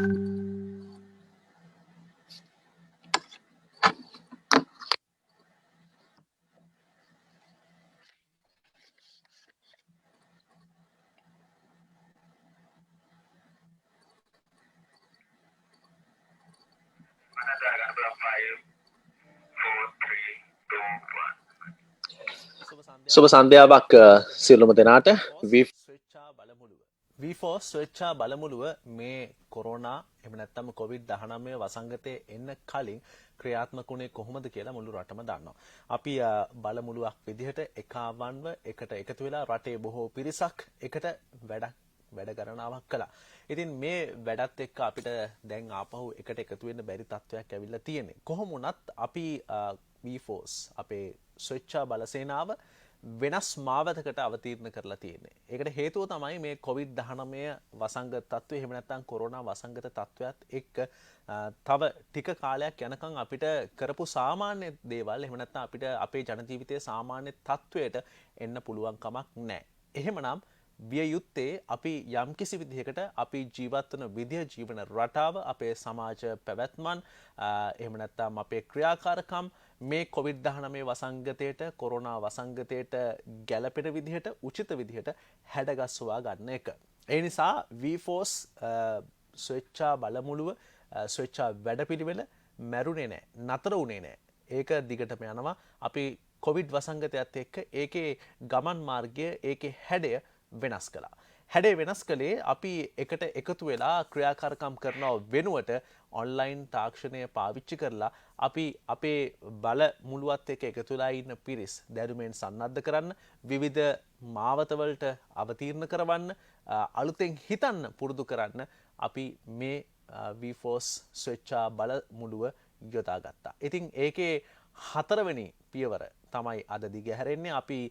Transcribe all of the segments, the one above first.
සුබ සන්ධ්‍යාවක් සියලුම දෙනාට V4 ස්වේච්ඡා බලමුළුව මේ කොරෝනා එහෙම නැත්නම් COVID-19 වසංගතයේ එන්න කලින් ක්‍රියාත්මක වුණේ කොහොමද කියලා මුළු රටම දන්නවා. අපි බලමුළුවක් විදිහට එකවන්ව එකට එකතු වෙලා රටේ බොහෝ පිරිසක් එකට වැඩ ගණනාවක් කළා. ඉතින් මේ වැඩත් එක්ක අපිට දැන් ආපහු එකට එකතු වෙන්න බැරි තත්වයක් ඇවිල්ලා තියෙන්නේ. කොහොම වුණත් අපි V4 අපේ ස්වේච්ඡා බලසේනාව වෙනස් මාවතකට අවතීර්ණ කරලා තියෙන්නේ. ඒකට හේතුව තමයි මේ COVID-19 වසංගත තත්ත්වය එහෙම නැත්නම් කොරෝනා වසංගත තත්ත්වයක් එක්ක තව ටික කාලයක් යනකම් අපිට කරපු සාමාන්‍ය දේවල් එහෙම නැත්නම් අපිට අපේ ජන ජීවිතයේ සාමාන්‍ය තත්ත්වයට එන්න පුළුවන් කමක් නැහැ. එහෙමනම් විය යුත්තේ අපි යම්කිසි විදිහකට අපි ජීවත් වන විදිය ජීවන රටාව අපේ සමාජ පැවැත්මන් එහෙම නැත්නම් අපේ ක්‍රියාකාරකම් මේ COVID-19 වසංගතයට කොරෝනා වසංගතයට ගැළපෙන විදිහට උචිත විදිහට හැඩගස්වා ගන්න එක. ඒ නිසා V4 ස්වේච්ඡා බලමුළුව ස්වේච්ඡා වැඩපිළිවෙල මැරුණේ නැහැ, නතර වුණේ නැහැ. ඒක දිගටම යනවා. අපි COVID වසංගතයත් එක්ක ඒකේ ගමන් මාර්ගය ඒකේ හැඩය වෙනස් කළා. හැඩේ වෙනස් කළේ අපි එකට එකතු වෙලා ක්‍රියාකාරකම් කරනව වෙනුවට ඔන්ලයින් තාක්ෂණය පාවිච්චි කරලා අපි අපේ බල මුළුවත් එක්ක එකතු වෙලා ඉන්න පිරිස් දැනුමෙන් සන්නද්ධ කරන්න, විවිධ මාවතවලට අවතීර්ණ කරවන්න, අලුතෙන් හිතන්න පුරුදු කරන්න අපි මේ V4 ස්වේච්ඡා බල මුළුව යොදාගත්තා. ඉතින් ඒකේ 4 වෙනි පියවර තමයි අද දිගහැරෙන්නේ. අපි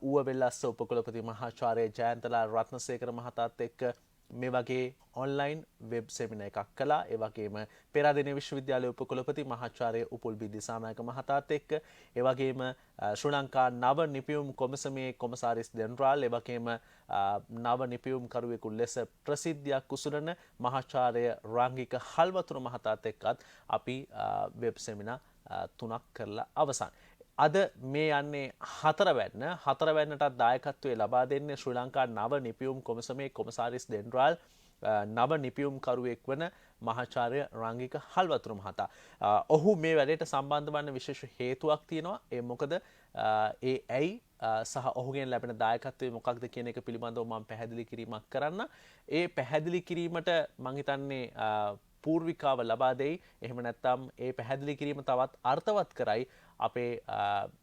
ඌව වෙල්ලස්ස උපකුලපති මහාචාර්ය ජයන්තලා රත්නසේකර මහතාත් එක්ක මේ වගේ ඔන්ලයින් වෙබ් සෙමිනාර් එකක් කළා. ඒ වගේම පෙරාදෙණිය විශ්වවිද්‍යාලයේ උපකුලපති මහාචාර්ය උපුල් බිද්දිසානායක මහතාත් එක්ක ඒ වගේම ශ්‍රී ලංකා නව නිපියුම් කොමිසමේ කොමසාරිස් ජෙනරාල් ඒ වගේම නව නිපියුම් කරුවෙකු ලෙස ප්‍රසිද්ධියක් උසුලන මහාචාර්ය රාංගික හල්වතුර මහතාත් එක්කත් අපි වෙබ් සෙමිනාර් 3ක් කරලා අවසන්. අද මේ යන්නේ 4 වැන්නටත් දායකත්වයේ ලබා දෙන්නේ ශ්‍රී ලංකා නව නිපියුම් කොමිසමේ කොමසාරිස් ජෙනරාල් නව නිපියුම් කරුවෙක් වන මහාචාර්ය රාංගික හල්වතුර මහතා. ඔහු මේ වැඩේට සම්බන්ධ වන්න විශේෂ හේතුවක් තියෙනවා. ඒ මොකද ඒ ඇයි සහ ඔහුගෙන් ලැබෙන දායකත්වය මොකක්ද කියන එක පිළිබඳව මම පැහැදිලි කිරීමක් කරන්න. ඒ පැහැදිලි කිරීමට මම හිතන්නේ පූර්විකාව ලබා දෙයි. එහෙම නැත්නම් ඒ පැහැදිලි කිරීම තවත් අර්ථවත් කරයි අපේ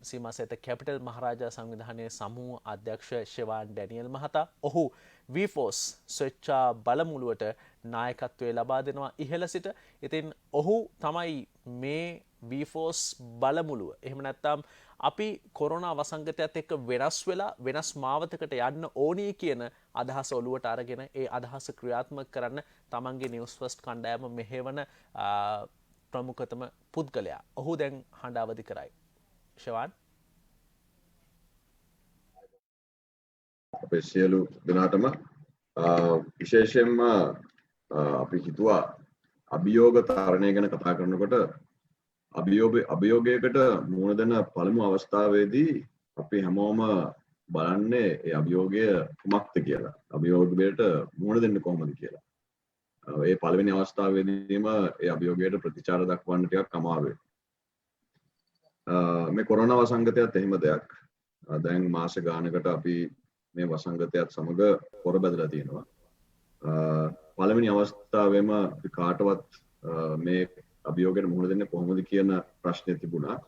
සීමාසෙත කැපිටල් මහරජා සංවිධානයේ සමූහ අධ්‍යක්ෂ ෂෙවාන් ඩැනියල් මහතා. ඔහු V4 ස්වේච්ඡා බලමුළුවට නායකත්වයේ ලබා දෙනවා ඉහළ සිට. ඉතින් ඔහු තමයි මේ V4 බලමුළුව එහෙම නැත්නම් අපි කොරෝනා වසංගතයත් එක්ක වෙනස් වෙලා වෙනස් මාවතකට යන්න ඕනී කියන අදහස ඔළුවට අරගෙන ඒ අදහස ක්‍රියාත්මක කරන්න තමන්ගේ නිවුස් ෆස්ට් කණ්ඩායම මෙහෙවන ප්‍රමුඛතම පුද්ගලයා. ඔහු දැන් හඬ අවදි කරයි. ෂෙවාන් අපේ සියලු දෙනාටම විශේෂයෙන්ම අපි හිතුවා අභියෝග තරණය ගැන කතා කරනකොට අභියෝගයකට මුහුණ දෙන පළමු අවස්ථාවේදී අපි හැමෝම බලන්නේ ඒ අභියෝගය කුමක්ද කියලා. අභියෝගයට මුහුණ දෙන්න කොහොමද කියලා. ඒ පළවෙනි අවස්ථාවේදීම ඒ අභියෝගයට ප්‍රතිචාර දක්වන්න ටිකක් අමාරුයි. මේ කොරෝනා වසංගතයත් එහෙම දෙයක්. දැන් මාස ගානකට අපි මේ වසංගතයත් සමග පොර බැදලා තියෙනවා. පළවෙනි අවස්ථාවේම අපි කාටවත් මේ අභියෝගයට මුහුණ දෙන්නේ කොහොමද කියන ප්‍රශ්නේ තිබුණා.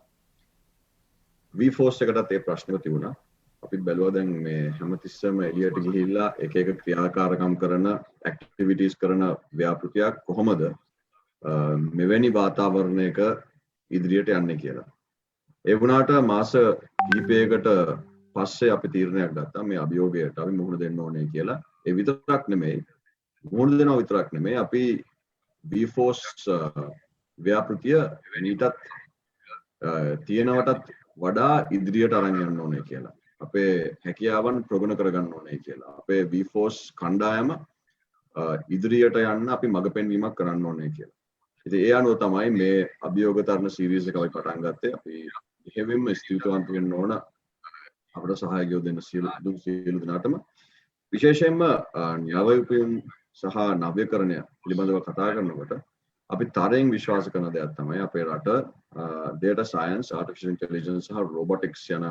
V4 එකටත් ඒ ප්‍රශ්නේ තිබුණා. අපි බැලුවා දැන් මේ හැමතිස්සෙම එළියට ගිහිල්ලා එක එක ක්‍රියාකාරකම් කරන ඇක්ටිවිටීස් කරන ව්‍යාපෘතියක් කොහොමද මෙවැනි වාතාවරණයක ඉදිරියට යන්නේ කියලා. ඒ වුණාට මාස කිහිපයකට පස්සේ අපි තීරණයක් ගත්තා මේ අභියෝගයට අපි මුහුණ දෙන්න ඕනේ කියලා. ඒ විතරක් නෙමෙයි මුහුණ දෙනවා විතරක් නෙමෙයි අපි V4 ව්‍යාපෘතිය වෙනීටත් තියෙනවටත් වඩා ඉදිරියට අරන් යන්න ඕනේ කියලා. අපේ හැකියාවන් ප්‍රගුණ කරගන්න ඕනේ කියලා. අපේ V4 කණ්ඩායම ඉදිරියට යන්න අපි මඟ පෙන්වීමක් කරන්න ඕනේ කියලා. ඉතින් ඒ අනුව තමයි මේ අභියෝග තරණ සීරීස් එක අපි පටන් ගත්තේ. අපි එහෙමම ස්තුතිවන්ත වෙන්න ඕන අපට සහායකයෝ දෙන්න සියලු දෙනාටම. විශේෂයෙන්ම න්‍යායවිපුම් සහ නව්‍යකරණය පිළිබඳව කතා කරනකොට අපි තරයෙන් විශ්වාස කරන දෙයක් තමයි අපේ රට data science, artificial intelligence සහ robotics යන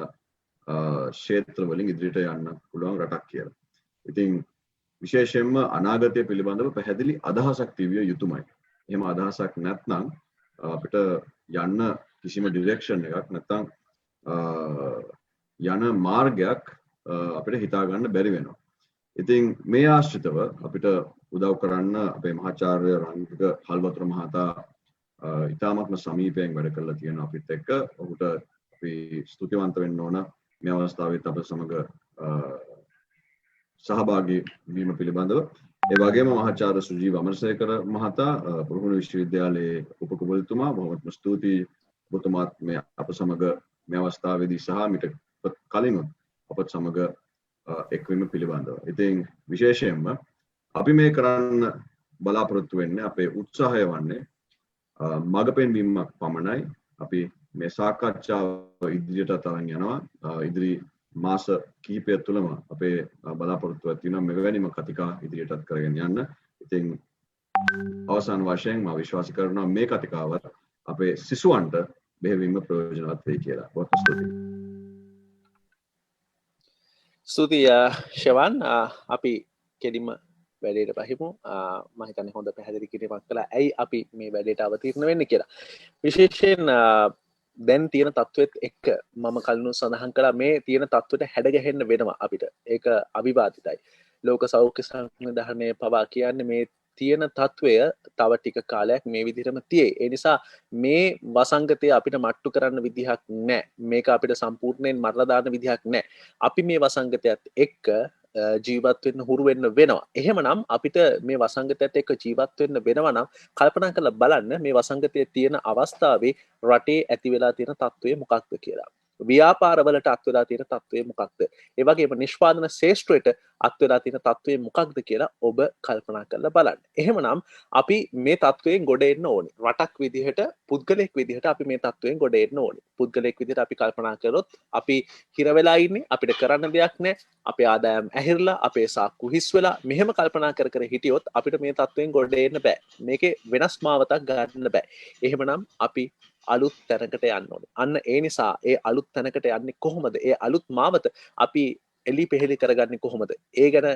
ක්ෂේත්‍ර වලින් ඉදිරියට යන්න පුළුවන් රටක් කියලා. ඉතින් විශේෂයෙන්ම අනාගතය පිළිබඳව පැහැදිලි අදහසක් තිබිය යුතුමයි. එහෙම අදහසක් නැත්නම් අපිට යන්න කිසිම ඩිරෙක්ෂන් එකක් නැත්නම් යන මාර්ගයක් අපිට හිතා ගන්න බැරි වෙනවා. ඉතින් මේ ආශ්‍රිතව අපිට උදව් කරන්න අපේ මහාචාර්ය රංගික හල්වතුර මහතා ඉතාමත්ම සමීපයෙන් වැඩ කරලා තියෙනවා අපිත් එක්ක. ඔහුට අපි ස්තුතිවන්ත වෙන්න ඕන මේ අවස්ථාවෙත් අප සමග සහභාගී වීම පිළිබඳව. ඒ වගේම මහාචාර්ය සුජීව අමරසේකර මහතා පුරුහුණු විශ්වවිද්‍යාලයේ උපකුලපතිතුමා බොහොමත්ම ස්තුතියි ඔබතුමාත් මේ අප සමග මේ අවස්ථාවේදී සහ මිට කලින් අපත් සමග එක්වීම පිළිබඳව. ඉතින් විශේෂයෙන්ම අපි මේ කරන්න බලාපොරොත්තු වෙන්නේ අපේ උත්සාහය වන්නේ මඟ පෙන්වීමක් පමණයි. අපි මේ සාකච්ඡාව ඉදිරියට තරන් යනවා. ඉදිරි මාස කිහිපය තුළම අපේ බලාපොරොත්තුවක් තියෙනවා මෙවැනිම කතිකා ඉදිරියටත් කරගෙන යන්න. ඉතින් අවසාන වශයෙන් මම විශ්වාස කරනවා මේ කතිකාවත් අපේ සිසුවන්ට බෙහෙවින්ම ප්‍රයෝජනවත් වෙයි කියලා. බොහොම ස්තුතියි. ස්තුතියි ශවන්. අපි කෙලින්ම වැඩේට පහිමු. මම හිතන්නේ හොඳ පැහැදිලි කිරීමක් කළා. ඇයි අපි මේ වැඩේට අවතීර්ණ වෙන්නේ කියලා. විශේෂයෙන් දැන් තියෙන තත්ත්වෙත් එක්ක මම කලිනුත් සඳහන් කළා මේ තියෙන තත්ත්වෙට හැඩගැහෙන්න වෙනවා අපිට. ඒක අවිවාදිතයි. ලෝක සෞඛ්‍ය සංවිධානය පවා කියන්නේ මේ තියෙන තත්ත්වය තව ටික කාලයක් මේ විදිහටම තියෙයි. ඒ නිසා මේ වසංගතය අපිට මට්ටු කරන්න විදිහක් නැහැ. මේක අපිට සම්පූර්ණයෙන් මරලා දාන්න විදිහක් නැහැ. අපි මේ වසංගතයත් එක්ක ජීවත් වෙන්න හුරු වෙන්න වෙනවා. එහෙමනම් අපිට මේ වසංගතයත් එක්ක ජීවත් වෙන්න වෙනවා නම් කල්පනා කරලා බලන්න මේ වසංගතයේ තියෙන අවස්ථාවේ රටේ ඇති වෙලා තියෙන තත්ත්වය මොකක්ද කියලා. ව්‍යාපාරවලට අත් වෙලා තියෙන තත්ත්වය මොකක්ද? ඒ වගේම නිෂ්පාදන ශේෂ්ත්‍රයට අත් වෙලා තියෙන තත්ත්වය මොකක්ද කියලා ඔබ කල්පනා කරලා බලන්න. එහෙමනම් අපි මේ තත්ත්වයෙන් ගොඩ එන්න ඕනේ. රටක් විදිහට, පුද්ගලයෙක් විදිහට අපි මේ තත්ත්වයෙන් ගොඩ එන්න ඕනේ. පුද්ගලයෙක් විදිහට අපි කල්පනා කරොත් අපි හිර වෙලා ඉන්නේ, අපිට කරන්න දෙයක් නැහැ. අපේ ආදායම් ඇහිරලා, අපේ සාක්කු හිස් වෙලා මෙහෙම කල්පනා කර කර හිටියොත් අපිට මේ තත්ත්වයෙන් ගොඩ එන්න බෑ. මේකේ වෙනස් මාවතක් ගන්න බෑ. එහෙමනම් අපි අලුත් තැනකට යන්න ඕනේ. අන්න ඒ නිසා ඒ අලුත් තැනකට යන්නේ කොහොමද? ඒ අලුත් මාවත අපි එලි පෙහෙලි කරගන්නේ කොහොමද? ඒ ගැන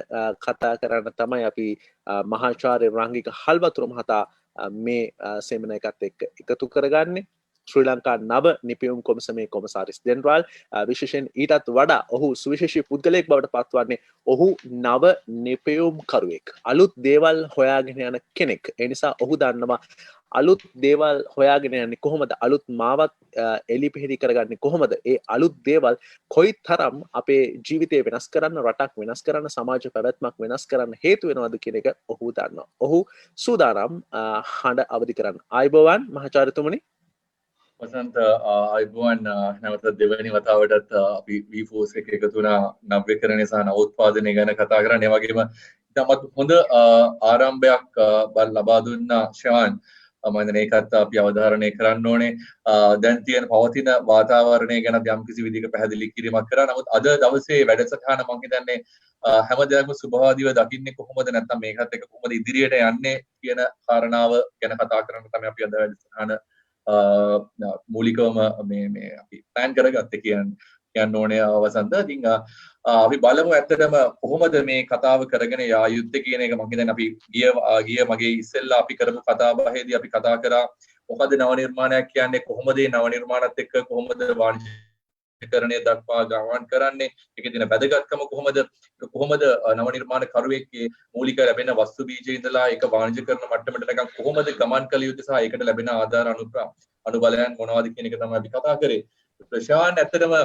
කතා කරන්න තමයි අපි මහාචාර්ය රංගික හල්වතුර මහතා මේ සෙමිනාර් එකත් එක්ක එකතු කරගන්නේ. ශ්‍රී ලංකා නව නිපැයුම් කොමිසමේ කොමසාරිස් ජෙනරාල්. විශේෂයෙන් ඊටත් වඩා ඔහු සුවිශේෂී පුද්ගලයෙක් බවට පත්වන්නේ ඔහු නව නිපැයුම් කරුවෙක්. අලුත් දේවල් හොයාගෙන යන කෙනෙක්. ඒ නිසා ඔහු දන්නවා අලුත් දේවල් හොයාගෙන යන්නේ කොහොමද? අලුත් මාවත් එලි පිහිටි කරගන්නේ කොහොමද? ඒ අලුත් දේවල් කොයිතරම් අපේ ජීවිතය වෙනස් කරන්න, රටක් වෙනස් කරන්න, සමාජ පැවැත්මක් වෙනස් කරන්න හේතු වෙනවද කියන එක ඔහු දන්නවා. ඔහු සූදානම් හඬ අවදි කරන්න. ආයුබෝවන් මහාචාර්යතුමනි. වසන්ත ආයුබෝවන්. නැවත දෙවැනි වතාවටත් අපි V4 එක එකතු වුණා නව්‍යකරණය සහ නවෝත්පාදනය ගැන කතා කරන්න. ඒ වගේම ඉතාමත් හොඳ ආරම්භයක් ලබා දුන්නා ශවන්. මම හිතන්නේ ඒකත් අපි අවධාරණය කරන්න ඕනේ. දැන් තියෙන පවතින වාතාවරණය ගැන යම් කිසි විදිහක පැහැදිලි කිරීමක් කරා. නමුත් අද දවසේ වැඩසටහන මම හිතන්නේ හැම දෙයක්ම සුභවාදීව දකින්නේ කොහොමද, නැත්නම් මේකත් එක්ක කොහොමද ඉදිරියට යන්නේ කියන කාරණාව ගැන කතා කරන්න තමයි අපි අද වැඩසටහන මූලිකවම මේ අපි ප්ලෑන් කරගත්තේ කියන්න ඕනේ වසන්ත. ඉතින් අපි බලමු ඇත්තටම කොහොමද මේ කතාව කරගෙන යා යුත්තේ කියන එක. මම හිතන්නේ අපි ගිය මගේ ඉස්සෙල්ලා අපි කරපු කතා බහේදී අපි කතා කරා මොකද නව නිර්මාණයක් කියන්නේ, කොහොමද මේ නව නිර්මාණත් එක්ක කොහොමද වාණිජ්‍යකරණය දක්වා ගමන් කරන්නේ, ඒකේ තියෙන වැදගත්කම කොහොමද නව නිර්මාණ කරුවෙක්ගේ මූලික ලැබෙන වස්තු බීජේ ඉඳලා ඒක වාණිජ්‍යකරණ මට්ටමට නිකන් කොහොමද ගමන් කළ යුත්තේ සහ ඒකට ලැබෙන ආධාර අනුබලයන් මොනවද කියන එක තමයි අපි කතා කරේ. ප්‍රශාන් ඇත්තටම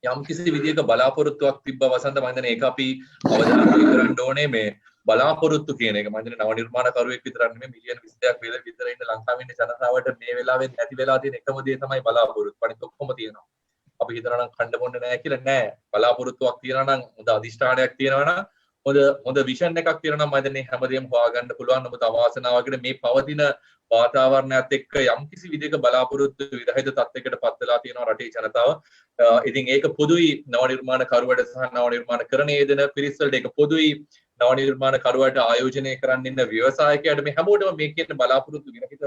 යම් කිසි විදියක බලාපොරොත්තුවක් තිබ්බ වසන්ත. මම හිතන්නේ ඒක අපි අවධානය කරන්න ඕනේ. මේ බලාපොරොත්තු කියන එක මම හිතන්නේ නව නිර්මාණකරුවෙක් විතරක් නෙමෙයි මිලියන 20ක් විතර ඉන්න ලංකාවේ ඉන්න ජනතාවට මේ වෙලාවෙත් නැති වෙලා තියෙන එකම දේ තමයි බලාපොරොත්තු. අනිත් ඔක්කොම තියෙනවා. අපි හිතනවා නම් කණ්ඩ බොන්න නැහැ කියලා නෑ. බලාපොරොත්තුවක් තියෙනවා නම් හොඳ අදිෂ්ඨානයක් තියෙනවා නම් හොඳ විෂන් එකක් තියෙනවා නම් මම හිතන්නේ හැමදේම හොයාගන්න පුළුවන්. නමුත් අවාසනාවකට මේ පවතින වාතාවරණයත් එක්ක යම්කිසි විදිහක බලාපොරොත්තු විරහිත තත්යකට පත් වෙලා තියෙනවා රටේ ජනතාව. ඉතින් ඒක පොදුයි නව නිර්මාණ කරුවට සහ නව නිර්මාණ කරන යෙදෙන පිරිස් වලට, ඒක පොදුයි නව නිර්මාණ කරුවට ආයෝජනය කරන්න ඉන්න ව්‍යවසායකයාට, මේ හැමෝටම මේ කියන බලාපොරොත්තු විරහිත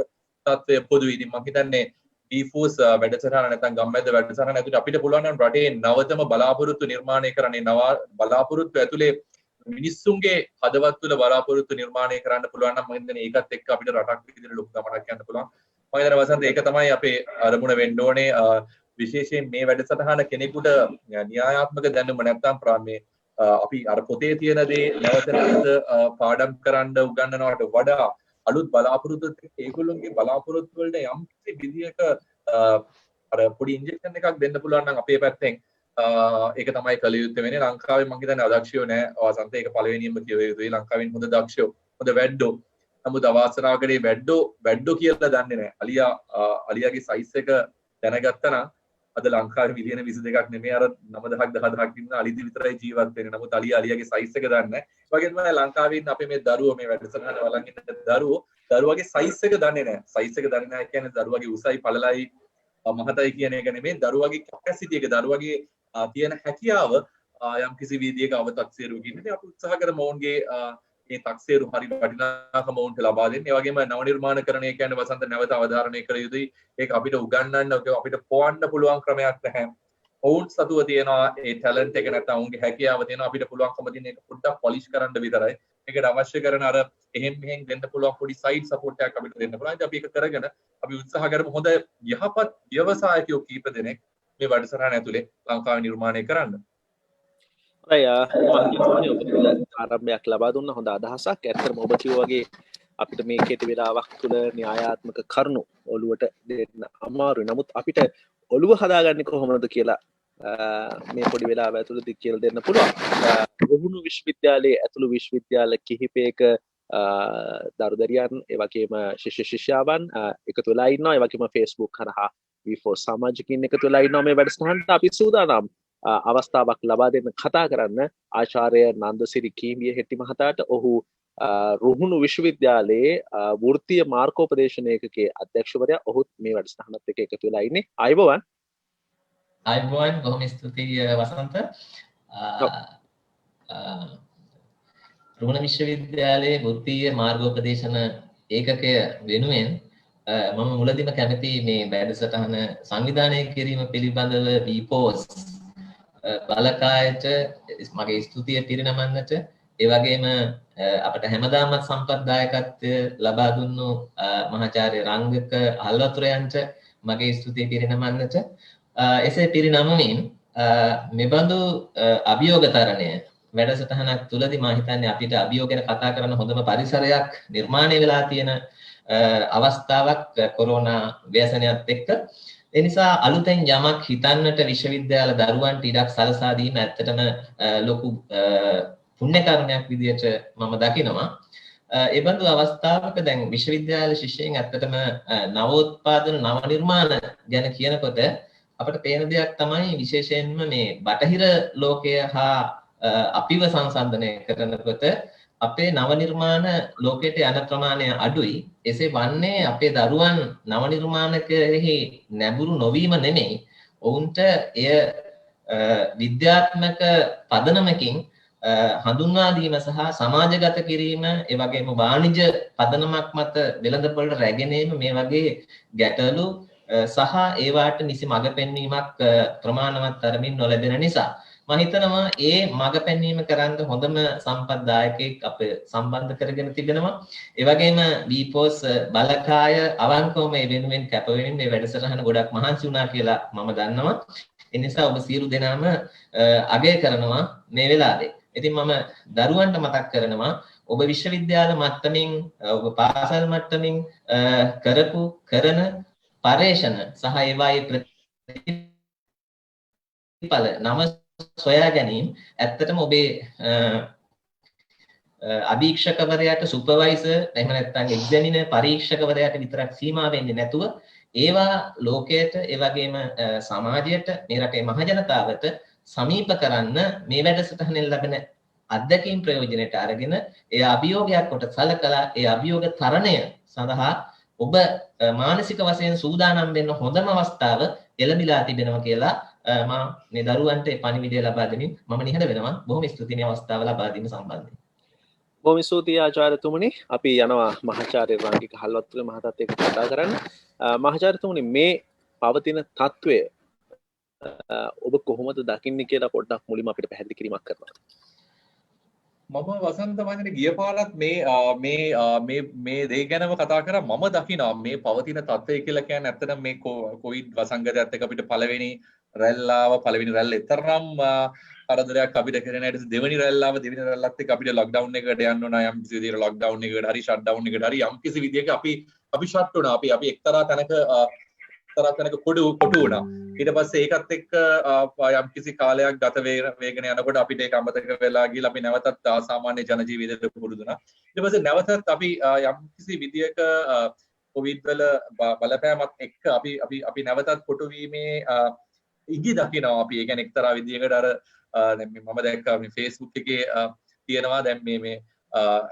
තත්ත්වය පොදුයි. ඉතින් මම හිතන්නේ ඩීෆෝස් වැඩසටහන නැත්නම් ගම්මැද්ද වැඩසටහන ඇතුලේ අපිට පුළුවන් නම් රටේ නවතම බලාපොරොත්තු නිර්මාණය කරන්නේ බලාපොරොත්තු ඇතුලේ මිනිස්සුන්ගේ හදවත් තුළ බලාපොරොත්තු නිර්මාණය කරන්න පුළුවන් නම් මම හිතන්නේ ඒකත් එක්ක අපිට රටක් විදිහට ලොකු ගමනක් යන්න පුළුවන්. මම හිතනවා වසන්ත ඒක තමයි අපේ අරමුණ වෙන්න ඕනේ. විශේෂයෙන් මේ වැඩසටහන කෙනෙකුට න්‍යායාත්මක දැනුම නැත්නම් මේ අපි අර පොතේ තියෙන දේ නැවත නැවත පාඩම් කරන්න උගන්වනවට වඩා අලුත් බලාපොරොත්තු ඒගොල්ලෝගේ බලාපොරොත්තු වලට යම් කිසි විදිහක අර පොඩි ඉන්ජෙක්ෂන් එකක් දෙන්න පුළුවන් නම් අපේ පැත්තෙන් ඒක තමයි කළ යුත්තේ වෙන්නේ. ලංකාවේ මම හිතන්නේ අදක්ෂයෝ නෑ. වසන්ත ඒක පළවෙනියෙන්ම කියව යුතුයි. ලංකාවෙන් හොඳ දක්ෂයෝ, හොඳ වැඩ්ඩෝ. නමුත් අවාසනාවකදී වැඩ්ඩෝ කියලා දන්නේ නෑ. අලියාගේ සයිස් එක දැනගත්තා නම් අද ලංකාවේ මිලියන 22ක් නෙමෙයි අර 9000ක් 10000ක් ඉන්න අලිදි විතරයි ජීවත් වෙන්නේ. නමුත් අලියාගේ සයිස් එක දන්නේ නැහැ. ඒ වගේම තමයි ලංකාවේ ඉන්න අපේ මේ දරුවෝ, මේ වැඩසටහන බලන් ඉන්න දරුවෝගේ සයිස් එක දන්නේ නැහැ. සයිස් එක දන්නේ නැහැ කියන්නේ දරුවගේ උසයි පළලයි මහතයි කියන එක නෙමෙයි. දරුවගේ කැපැසිටි එක, දරුවගේ තියෙන හැකියාව යම් කිසි විදියක අවතක්සේරුවකින් ඉන්නේ. අපි උත්සාහ කරමු ඔවුන්ගේ මේ තක්සේරු හරි වටිනාකම ඔවුන්ට ලබා දෙන්න. ඒ වගේම නව නිර්මාණකරණය කියන්නේ වසන්ත නැවත අවධාරණය කර යුතුයි. ඒක අපිට උගන්වන්න, අපිට පොවන්න පුළුවන් ක්‍රමයක් නැහැ. ඔවුන් සතුව තියෙනවා ඒ ටැලන්ට් එක, නැත්නම් ඔවුන්ගේ හැකියාව තියෙනවා. අපිට පුළුවන්කම තියෙන එක පොඩ්ඩක් පොලිෂ් කරන්න විතරයි. මේකට අවශ්‍ය කරන අර එහෙම් මෙහෙම් දෙන්න පුළුවන් පොඩි සයිඩ් සපෝට් එකක් අපිට දෙන්න පුළුවන්. අපි ඒක කරගෙන අපි උත්සාහ කරමු හොඳ යහපත් ව්‍යවසායකයෝ කීප දෙනෙක් මේ වැඩසටහන ඇතුලේ ලංකාවේ නිර්මාණය කරන්න. ආරම්භයක් ලබා දුන්න හොඳ අදහසක්. ඇත්තටම ඔබ කිව්වා වගේ අපිට මේ කෙටි වෙලාවක් තුළ න්‍යායාත්මක කරුණු ඔළුවට දෙන්න අමාරුයි. නමුත් අපිට ඔළුව හදාගන්නේ කොහොමද කියලා මේ පොඩි වෙලාව ඇතුළතදී කියලා දෙන්න පුළුවන්. රුහුණු විශ්වවිද්‍යාලයේ ඇතුළු විශ්වවිද්‍යාල කිහිපයක දරුදරියන්, ඒ වගේම ශිෂ්‍ය ශිෂ්‍යාවන් එකතු වෙලා ඉන්නවා. ඒ වගේම Facebook කරහා V4 සමාජිකින් එකතු වෙලා ඉන්නවා. මේ වැඩසටහනට අපි සූදානම් අවස්ථාවක් ලබා දෙන්න කතා කරන්න ආචාර්ය නන්දසිරි කීඹිය හෙට්ටි මහතාට. ඔහු රුහුණු විශ්වවිද්‍යාලයේ වෘත්තීය මාර්ගෝපදේශන ඒකකයේ අධ්‍යක්ෂවරයා. ඔහුත් මේ වැඩසටහනත් එක්ක එකතු වෙලා ඉන්නේ. ආයුබෝවන්. ආයුබෝවන්. බොහොම ස්තුතියි වසන්ත. රුහුණ විශ්වවිද්‍යාලයේ වෘත්තීය මාර්ගෝපදේශන ඒකකය වෙනුවෙන් මම මුලදීම කැමති මේ වැඩසටහන සංවිධානය කිරීම පිළිබඳව VPOS බලකායට මගේ ස්තුතිය පිරිනමන්නට, ඒ වගේම අපට හැමදාමත් සම්පත්දායකත්වය ලබා දුන්නු මහාචාර්ය රංගක අල්වතුරයන්ට මගේ ස්තුතිය පිරිනමන්නට. එසේ පිරිනමමින් මෙබඳු අභියෝගතරණය වැඩසටහනක් තුලදී මම හිතන්නේ අපිට අභියෝග ගැන කතා කරන හොඳම පරිසරයක් නිර්මාණය වෙලා තියෙන අවස්ථාවක් කොරෝනා ව්‍යසනයත් එක්ක. ඒ නිසා අලුතෙන් යමක් හිතන්නට විශ්වවිද්‍යාල දරුවන්ට ඉඩක් සලසා දීම ඇත්තටම ලොකු පුණ්‍ය කර්මයක් විදියට මම දකිනවා. ඒ බඳු අවස්ථාවක දැන් විශ්වවිද්‍යාල ශිෂ්‍යයන් ඇත්තටම නවෝත්පාදන නව නිර්මාණ ගැන කියනකොට අපිට පේන දෙයක් තමයි විශේෂයෙන්ම මේ බටහිර ලෝකය හා අපිව සංසන්දනය කරනකොට අපේ නව නිර්මාණ ලෝකයට යන ප්‍රමාණය අඩුයි. එසේ වන්නේ අපේ දරුවන් නව නිර්මාණ කෙරෙහි නැඹුරු නොවීම නෙමෙයි, ඔවුන්ට එය විද්‍යාත්මක පදනමකින් හඳුන්වා දීම සහ සමාජගත කිරීම, ඒ වගේම වාණිජ පදනමක් මත වෙළඳපොළට රැගෙන ඒම, මේ වගේ ගැටලු සහ ඒවාට නිසි මඟ පෙන්වීමක් ප්‍රමාණවත් තරමින් නොලැබෙන නිසා මම හිතනවා ඒ මඟ පෙන්වීම කරන්න හොඳම සම්පත්දායකෙක් අප සම්බන්ධ කරගෙන තිබෙනවා. ඒ වගේම VPOS බලකාය අවංකවම මේ වෙනුවෙන් කැප වෙමින් මේ වැඩසටහන ගොඩක් මහන්සි වුණා කියලා මම දන්නවා. ඒ නිසා ඔබ සියලු දෙනාම අගය කරනවා මේ වෙලාවේ. ඉතින් මම දරුවන්ට මතක් කරනවා ඔබ විශ්වවිද්‍යාල මට්ටමින්, ඔබ පාසල් මට්ටමින් කරපු කරන පරේෂණ සහ ඒවායේ ප්‍රතිඵල නම සොයා ගැනීම ඇත්තටම ඔබේ අධීක්ෂකවරයාට, සුපර්වයිසර් එහෙම නැත්නම් එක්සැමිනර් පරීක්ෂකවරයාට විතරක් සීමා වෙන්නේ නැතුව ඒවා ලෝකයට, ඒ වගේම සමාජයට, මේ රටේ මහජනතාවට සමීප කරන්න මේ වැඩසටහනෙන් ලැබෙන අත්දැකීම් ප්‍රයෝජනයට අරගෙන ඒ අභියෝගයක් කොට සලකලා ඒ අභියෝග තරණය සඳහා ඔබ මානසික වශයෙන් සූදානම් වෙන්න හොඳම අවස්ථාව එළඹිලා තිබෙනවා කියලා මම මේ දරුවන්ට පණිවිඩය ලබා දෙමින් මම නිහඬ වෙනවා. බොහොම ස්තුතියි මේ අවස්ථාව ලබා දීම සම්බන්ධයෙන්. බොහොම ස්තුතියි ආචාර්යතුමනි. අපි යනවා මහාචාර්ය රාගික හල්වත්තුගේ මහතාත් එක්ක කතා කරන්න. මහාචාර්යතුමනි මේ පවතින තත්වය ඔබ කොහොමද දකින්නේ කියලා පොඩ්ඩක් මුලින්ම අපිට පැහැදිලි කිරීමක් කරනවා. මම වසන්ත මන්නේ ගිය පාරත් මේ දේ ගැනම කතා කරා. මම දකිනවා මේ පවතින තත්ත්වය කියලා කියන්නේ ඇත්තටම මේ කොවිඩ් වසංගතයත් එක්ක අපිට පළවෙනි රැල්ල එතරම් කරදරයක් අපිට කරන හැටි දෙවෙනි රැල්ලත් එක්ක අපිට ලොක්ඩවුන් එකකට යන්න ඕන යම් කිසි විදිහකට ලොක්ඩවුන් එකකට හරි ෂට්ඩවුන් එකකට හරි යම් කිසි විදිහක අපි ෂට් වුණා. අපි එක්තරා තැනක කොටු වුණා. ඊට පස්සේ ඒකත් එක්ක යම් කිසි කාලයක් ගත වේගෙන යනකොට අපිට ඒක අමතක වෙලා ගිහලා අපි නැවතත් සාමාන්‍ය ජන ජීවිතයට පුරුදු වුණා. ඊට පස්සේ නැවතත් අපි යම් කිසි විදියක කොවිඩ් වල බලපෑමත් එක්ක අපි නැවතත් කොටු වීමේ ඉඟි දකිනවා. අපි ඒ කියන්නේ එක්තරා විදියකට අර දැන් මම දැක්කා මේ Facebook එකේ තියෙනවා දැන් මේ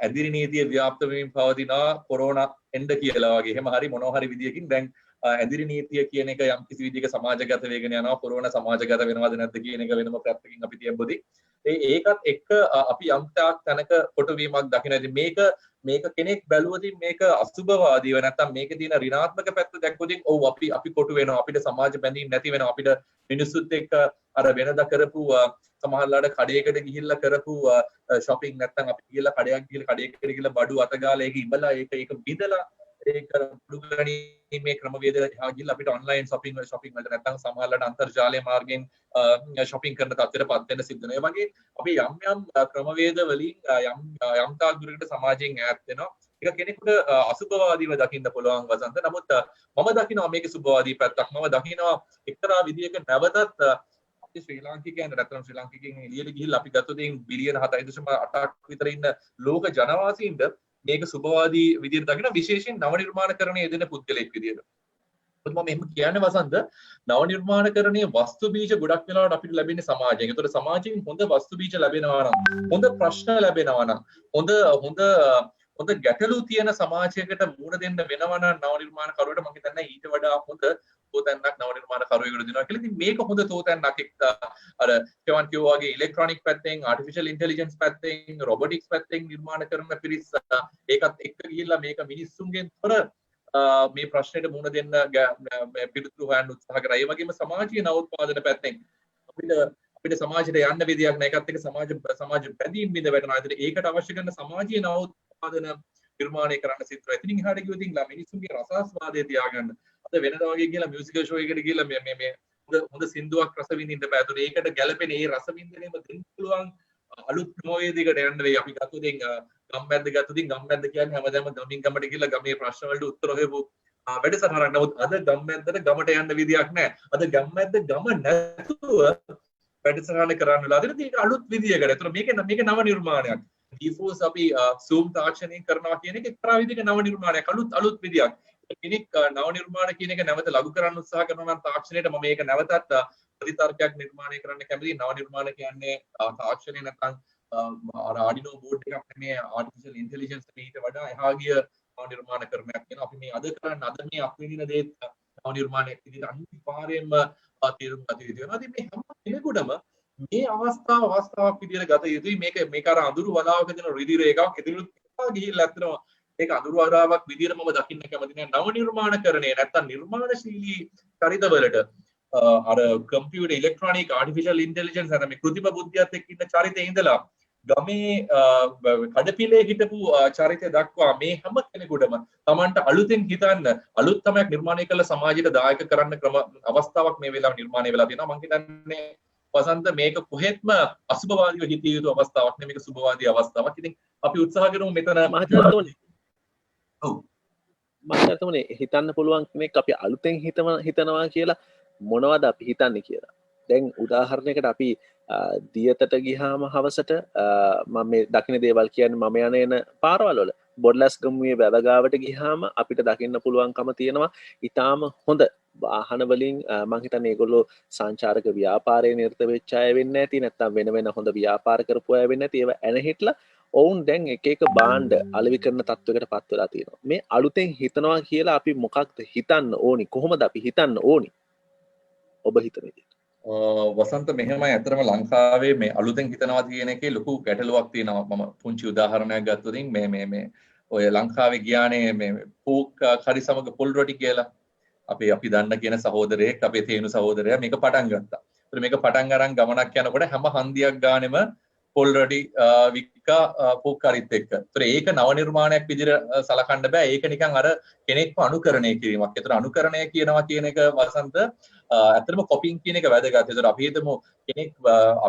ඇදිරි නීතිය ව්‍යාප්ත වෙමින් පවතිනවා කොරෝනා එන්න කියලා වගේ. එහෙම හරි මොනවා හරි විදියකින් දැන් ඇදිරි නීතිය කියන එක යම් කිසි විදිහක සමාජගත වෙගෙන යනවා. කොරෝනා සමාජගත වෙනවද නැද්ද කියන එක වෙනම පැත්තකින් අපි තියබොදී ඒකත් එක්ක අපි යම් තාක් තැනක කොටවීමක් දකිනවා. මේක කෙනෙක් බැලුවොතින් මේක අසුභවාදීව නැත්තම් මේකේ තියෙන ඍණාත්මක පැත්ත දැක්කොතින් ඔව් අපි කොටු වෙනවා. අපිට සමාජ බැඳීම් නැති වෙනවා. අපිට මිනිස්සුත් එක්ක අර වෙනදා කරපු සමහරලාට කඩේකට ගිහිල්ලා කරපු shopping නැත්තම් අපි ගිහිල්ලා කඩේකට ගිහිල්ලා බඩු අතගාලා ඒක ඉබලා ඒක බිඳලා ඒක දුගණීමේ ක්‍රමවේද ගිහිල්ලා අපිට online shopping වලට නැත්තම් සමහරලාට අන්තර්ජාලය මාර්ගයෙන් shopping කරන තත්ත්වයටපත් වෙන්න සිද්ධ වෙනවා. ඒ වගේ අපි යම් ක්‍රමවේද වලින් යම් තාක් දුරකට සමාජයෙන් ඈත් වෙනවා. ඒක කෙනෙකුට අසුභවාදීව දකින්න පුළුවන් වසන්ත. නමුත් මම දකිනවා මේකේ සුභවාදී පැත්තක්. මම දකිනවා එක්තරා විදියක නැවතත් අපි ශ්‍රී ලාංකිකයන් රටම ශ්‍රී ලාංකිකයන් එළියට ගිහිල්ලා අපි ගත්තොත් බිලියන 7.8ක් විතර ඉන්න ලෝක ජනවාසීන්ට මේක සුභවාදී විදියට දකින විශේෂයෙන් නව නිර්මාණකරණයේ යෙදෙන පුද්ගලෙක් විදියට. මම එහෙම කියන්නේ වසන්ත නව නිර්මාණකරණයේ වස්තු බීජ ගොඩක් වෙලාවට අපිට ලැබෙන්නේ සමාජයෙන්. ඒතකොට සමාජයෙන් හොඳ වස්තු බීජ ලැබෙනවා නම් හොඳ ප්‍රශ්න ලැබෙනවා නම් හොඳ ගැටලු තියෙන සමාජයකට මුහුණ දෙන්න වෙනවා නම් නව නිර්මාණකරුවට මම හිතන්නේ ඊට වඩා හොඳ තෝතැන්නක් නව නිර්මාණකරුවෙකුට දෙනවා කියලා. ඉතින් මේක හොඳ තෝතැන්නක් අර කෙවන් කිව්වා වගේ ඉලෙක්ට්‍රොනික පැත්තෙන් ආටිෆිෂල් ඉන්ටෙලිජන්ස් පැත්තෙන් රොබොටික්ස් පැත්තෙන් නිර්මාණ කරන පිරිස ඒකත් එක්ක ගිහිල්ලා මේක මිනිස්සුන්ගෙන් තොර මේ ප්‍රශ්නෙට මුහුණ දෙන්න පිළිතුරු හොයන්න උත්සාහ කරා. ඒ වගේම සමාජීය නවෝත්පාදන පැත්තෙන් අපිට සමාජයට යන්න විදියක් නැහැ. ඒකත් එක්ක සමාජ බැඳීම් බිඳ වැටෙනවා. ඒකට අවශ්‍ය කරන සමාජීය නවෝත්පාදන නිර්මාණය කරන්න සිද්ධ වෙනවා. ඉතින් එහාට ගියොත් මිනිස්සුන්ගේ රසාස්වාදය තියාගන්න. අද වෙනදා වගේ කියලා මියුසිකල් ෂෝ එකකට ගිහලා මේ හොඳ සින්දුවක් රස විඳින්න බෑ. ඒකට ගැළපෙන ඒ රස විඳිනේම දෙන්න පුළුවන් අලුත් ක්‍රමවේදයකට යන්න වෙයි. අපි ගත්තොත් ගම්මැද්ද ගම්මැද්ද කියන්නේ හැමදාම ගමින් ගමට ගිහලා ගමේ ප්‍රශ්න වලට උත්තර හොයපු වැඩසටහනක්. නමුත් අද ගම්මැද්දට ගමට යන්න විදියක් නැහැ. අද ගම්මැද්ද ගම නැතුව වැඩසටහන කරන්න වෙලා තියෙන ඒක අලුත් විදියකට. ඒතර මේක නව නිර්මාණයක්. ඩීෆෝස් අපි Zoom තාක්ෂණයෙන් කරනවා කියන එක එක්තරා විදිහක නව නිර්මාණයක්. අලුත් විදියක්. කෙනෙක් නව නිර්මාණ කියන එක නැවත ලඝු කරන්න උත්සාහ කරනවා නම් තාක්ෂණයට මම මේක නැවතත් ප්‍රතිතර්කයක් නිර්මාණය කරන්න කැමතියි. නව නිර්මාණ කියන්නේ තාක්ෂණය නැත්නම් ආඩිනෝ බෝඩ් එකක් නෙමෙයි ආටිෆිෂල් ඉන්ටෙලිජන්ස් ඊට වඩා එහා ගිය නව නිර්මාණ කරනයක් කියන අපි මේ අද මේ අත්විඳින දේත් නව නිර්මාණයක් විදිහට අනිවාර්යයෙන්ම තීරුම් ගත යුතු වෙනවා. ඉතින් මේ හැම කෙනෙකුටම මේ අවස්ථාවක් විදිහට ගත යුතුයි. මේක අර අඳුරු වලාවක දෙන රිදි රේඛාවක් ඉදිරියට ගිහිල්ලා ඇත්තනවා. ඒක අඳුරු වලාවක් විදිහට මම දකින්න කැමති නෑ. නව නිර්මාණකරණය නැත්තම් නිර්මාණශීලී චරිතවලට අර කම්පියුටර් ඉලෙක්ට්‍රොනික ආටිෆිෂල් ඉන්ටෙලිජන්ස් අර මේ කෘත්‍රිම බුද්ධියත් එක්ක ඉන්න චරිතේ ඉඳලා ගමේ කඩපිලේ හිටපු චරිතය දක්වා මේ හැම කෙනෙකුටම Tamanට අලුතෙන් හිතන්න අලුත් තමයක් නිර්මාණය කළ සමාජයට දායක කරන්න ක්‍රම අවස්ථාවක් මේ වෙලාවේ නිර්මාණය වෙලා තියෙනවා. මම හිතන්නේ වසන්ත මේක කොහෙත්ම අසුභවාදීව හිතිය යුතු අවස්ථාවක් නෙමෙයි. මේක සුභවාදී අවස්ථාවක්. ඉතින් අපි උත්සාහ කරමු මෙතන මහත්තුමනි හිතන්න පුළුවන් කෙනෙක් අපි අලුතෙන් හිතනවා කියලා මොනවද අපි හිතන්නේ කියලා. දැන් උදාහරණයකට අපි දියතට ගිහාම හවසට මම මේ දකින්න දේවල් කියන්නේ මම යන පාරවල් වල බොඩ්ලස් ගමුවේ වැවගාවට ගිහාම අපිට දකින්න පුළුවන්කම තියෙනවා ඊටාම හොඳ වාහන වලින් මම හිතන්නේ ඒගොල්ලෝ සංචාරක ව්‍යාපාරයේ නිරත වෙච්ච අය වෙන්නේ නැති නැත්නම් වෙන වෙන හොඳ ව්‍යාපාර කරපු අය වෙන්නේ නැති ඒවා එන හිටලා ඔවුන් දැන් එක එක භාණ්ඩ අලෙවි කරන තත්වයකට පත් වෙලා තියෙනවා. මේ අලුතෙන් හිතනවා කියලා අපි මොකක්ද හිතන්න ඕනි? කොහොමද අපි හිතන්න ඕනි? ඔබ හිතන විදිහට. වසන්ත මෙහෙමයි අතරම ලංකාවේ මේ අලුතෙන් හිතනවා කියන එකේ ලොකු ගැටලුවක් තියෙනවා. මම පුංචි උදාහරණයක් ගත්තොත් මේ ඔය ලංකාවේ ගියානේ මේ පූක් කරි සමග පොල් රොටි කියලා. අපි දන්න කියන සහෝදරයෙක් අපේ තේනු සහෝදරයා මේක පටන් ගත්තා. ඒත් මේක පටන් අරන් ගමනක් යනකොට හැම හන්දියක් ගානෙම පොල් රොටි වික්කා පූක් කරිත් එක්ක. ඒතර ඒක නව නිර්මාණයක් විදිහට සලකන්න බෑ. ඒක නිකන් අර කෙනෙක්ව අනුකරණය කිරීමක්. ඒතර අනුකරණය කියනවා කියන එක වසන්ත ඇත්තටම කොපින් කියන එක වැදගත්. ඒතර අපි හිතමු කෙනෙක්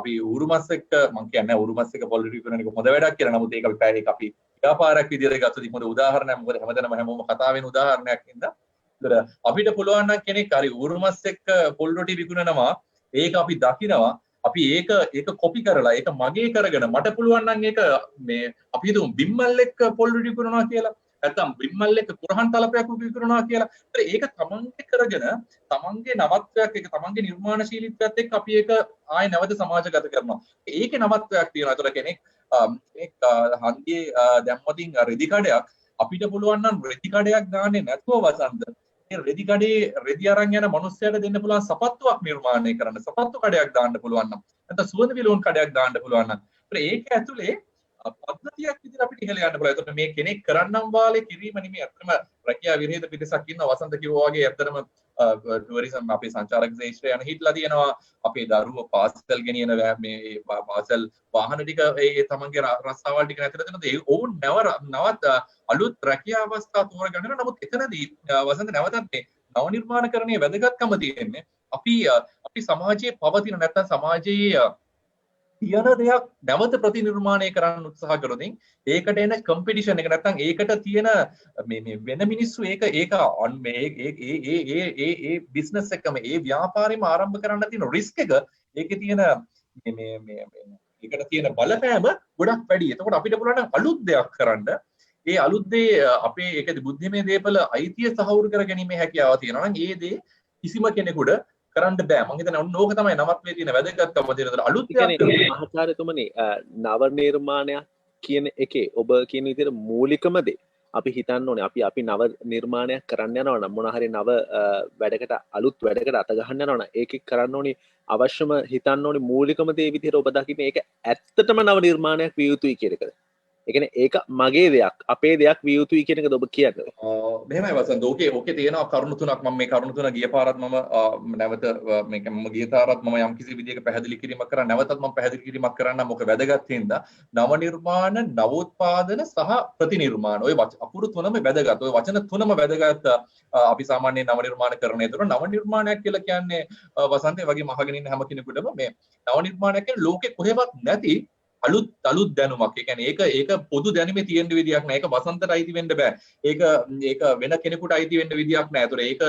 අපි ඌරුමස් එක්ක මම කියන්නේ ඌරුමස් එක්ක පොල් රොටි කරන එක හොඳ වැඩක් කියලා. නමුත් ඒක අපි ව්‍යාපාරයක් විදිහට ගත්තොත් මොකද උදාහරණයක් මොකද හැමෝම කතා වෙන උදාහරණයක් ඉඳලා අපිට පුළුවන් නම් කෙනෙක් හරි ඌරුමස් එක්ක පොල් රොටි විකුණනවා ඒක අපි දකිනවා අපි ඒක කොපි කරලා ඒක මගේ කරගෙන මට පුළුවන් නම් ඒක මේ අපි හිතමු බිම්මල් එක්ක පොල් රොටි විකුණනවා කියලා නැත්නම් බිම්මල් එක්ක කුරහන් තලපයක් විකුණනවා කියලා. ඒක තමන්ගේ කරගෙන තමන්ගේ නවත්වයක් ඒක තමන්ගේ නිර්මාණශීලීත්වයත් එක්ක අපි ඒක ආයෙ නැවත සමාජගත කරනවා. ඒකේ නවත්වයක් තියෙනවා. ඒතර කෙනෙක් හන්දියේ දැම්මතින් රෙදි කඩයක් අපිට පුළුවන් නම් රෙදි කඩයක් ගානේ නැතුව වසන්ත මේ රෙදි කඩේ රෙදි අරන් යන මිනිස්සයාට දෙන්න පුළුවන් සපත්තුවක් නිර්මාණය කරන්න සපත්තු කඩයක් දාන්න පුළුවන් නම් නැත්නම් සුවඳ විලවුන් කඩයක් දාන්න පුළුවන් නම් ඒක ඇතුලේ පද්ධතියක් විදිහට අපිට ඉහළ යන්න පුළුවන්. ඒතකොට මේ කෙනෙක් කරන්නම් වාලේ කිරීම නෙමෙයි. අත්‍තරම රැකියා විරහිත පිරිසක් ඉන්නවා වසන්ත කිව්වා වගේ අත්‍තරම ටුවරිසම් අපේ සංචාරක ශේෂ්ත්‍රය යන හිටලා තියෙනවා. අපේ දරුවෝ පාසල් ගෙනියන මේ පාසල් වාහන ටික ඒ තමන්ගේ රස්සාවල් ටික නැතර දෙනද ඒ ඕන් නවත් අලුත් රැකියා අවස්ථා තෝරගන්න. නමුත් එතනදී වසන්ත නැවතත් මේ නව නිර්මාණකරණයේ වැදගත්කම තියෙන්නේ අපි සමාජයේ පවතින නැත්නම් සමාජයේ තියෙන දෙයක් නැවත ප්‍රතිනිර්මාණය කරන්න උත්සාහ කරොත් ඒකට එන කම්පිටිෂන් එක නැත්නම් ඒකට තියෙන මේ වෙන මිනිස්සු ඒක ඒ බිස්නස් එකම ඒ ව්‍යාපාරෙම ආරම්භ කරන්න තියෙන රිස්ක් එක ඒකේ තියෙන ඒකට තියෙන බලපෑම ගොඩක් වැඩි. එතකොට අපිට පුළුවන් අලුත් දෙයක් කරන්න. ඒ අලුත් දේ අපේ ඒකදී බුද්ධිමය දේපල අයිතිය සහවුරු කර ගැනීමේ හැකියාව තියෙනවා නම් ඒ දේ කිසිම කෙනෙකුට කරන්න බෑ. මම හිතන්නේ ඕක තමයි නවත්වයේ තියෙන වැදගත්කම තියෙන අලුත් දෙයක් මහාචාර්යතුමනි නව නිර්මාණයක් කියන එකේ ඔබ කියන විදිහට මූලිකම දේ අපි හිතන්න ඕනේ අපි නව නිර්මාණයක් කරන්න යනවා නම් මොන හරි නව වැඩකට අලුත් වැඩකට අත ගහන්න යනවා නම් ඒකේ කරන්න ඕනේ අවශ්‍යම හිතන්න ඕනේ මූලිකම දේ විදිහට ඔබ දකින්නේ ඒක ඇත්තටම නව නිර්මාණයක් විය යුතුයි කියන එකද? ඒ කියන්නේ ඒක මගේ දෙයක් අපේ දෙයක් විය යුතුයි කියන එකද ඔබ කියන්නේ? මෙහෙමයි වසන්ත. ඕකේ තියෙනවා කරුණු තුනක්. මම මේ කරුණු තුන ගිය පාරත් මම නැවත මම ගිය තාරත් මම යම් කිසි විදිහක පැහැදිලි කිරීමක් කරා. නැවතත් මම පැහැදිලි කිරීමක් කරන්න මොක වැදගත් හින්දා නව නිර්මාණ, නවෝත්පාදන සහ ප්‍රතිනිර්මාණ. ඔය අකුරු තුනම වැදගත්. ඔය වචන තුනම වැදගත්. අපි සාමාන්‍යයෙන් නව නිර්මාණ කරන ඒතර නව නිර්මාණයක් කියලා කියන්නේ වසන්තේ වගේ මහගෙන ඉන්න හැම කෙනෙකුටම මේ නව නිර්මාණයක් කියන්නේ ලෝකේ කොහෙවත් නැති අලුත් දැනුමක්. ඒ කියන්නේ ඒක පොදු දැනුමේ තියෙන විදියක් නෑ. ඒක වසන්තට අයිති වෙන්න බෑ. ඒක වෙන කෙනෙකුට අයිති වෙන්න විදියක් නෑ. ඒතොර ඒක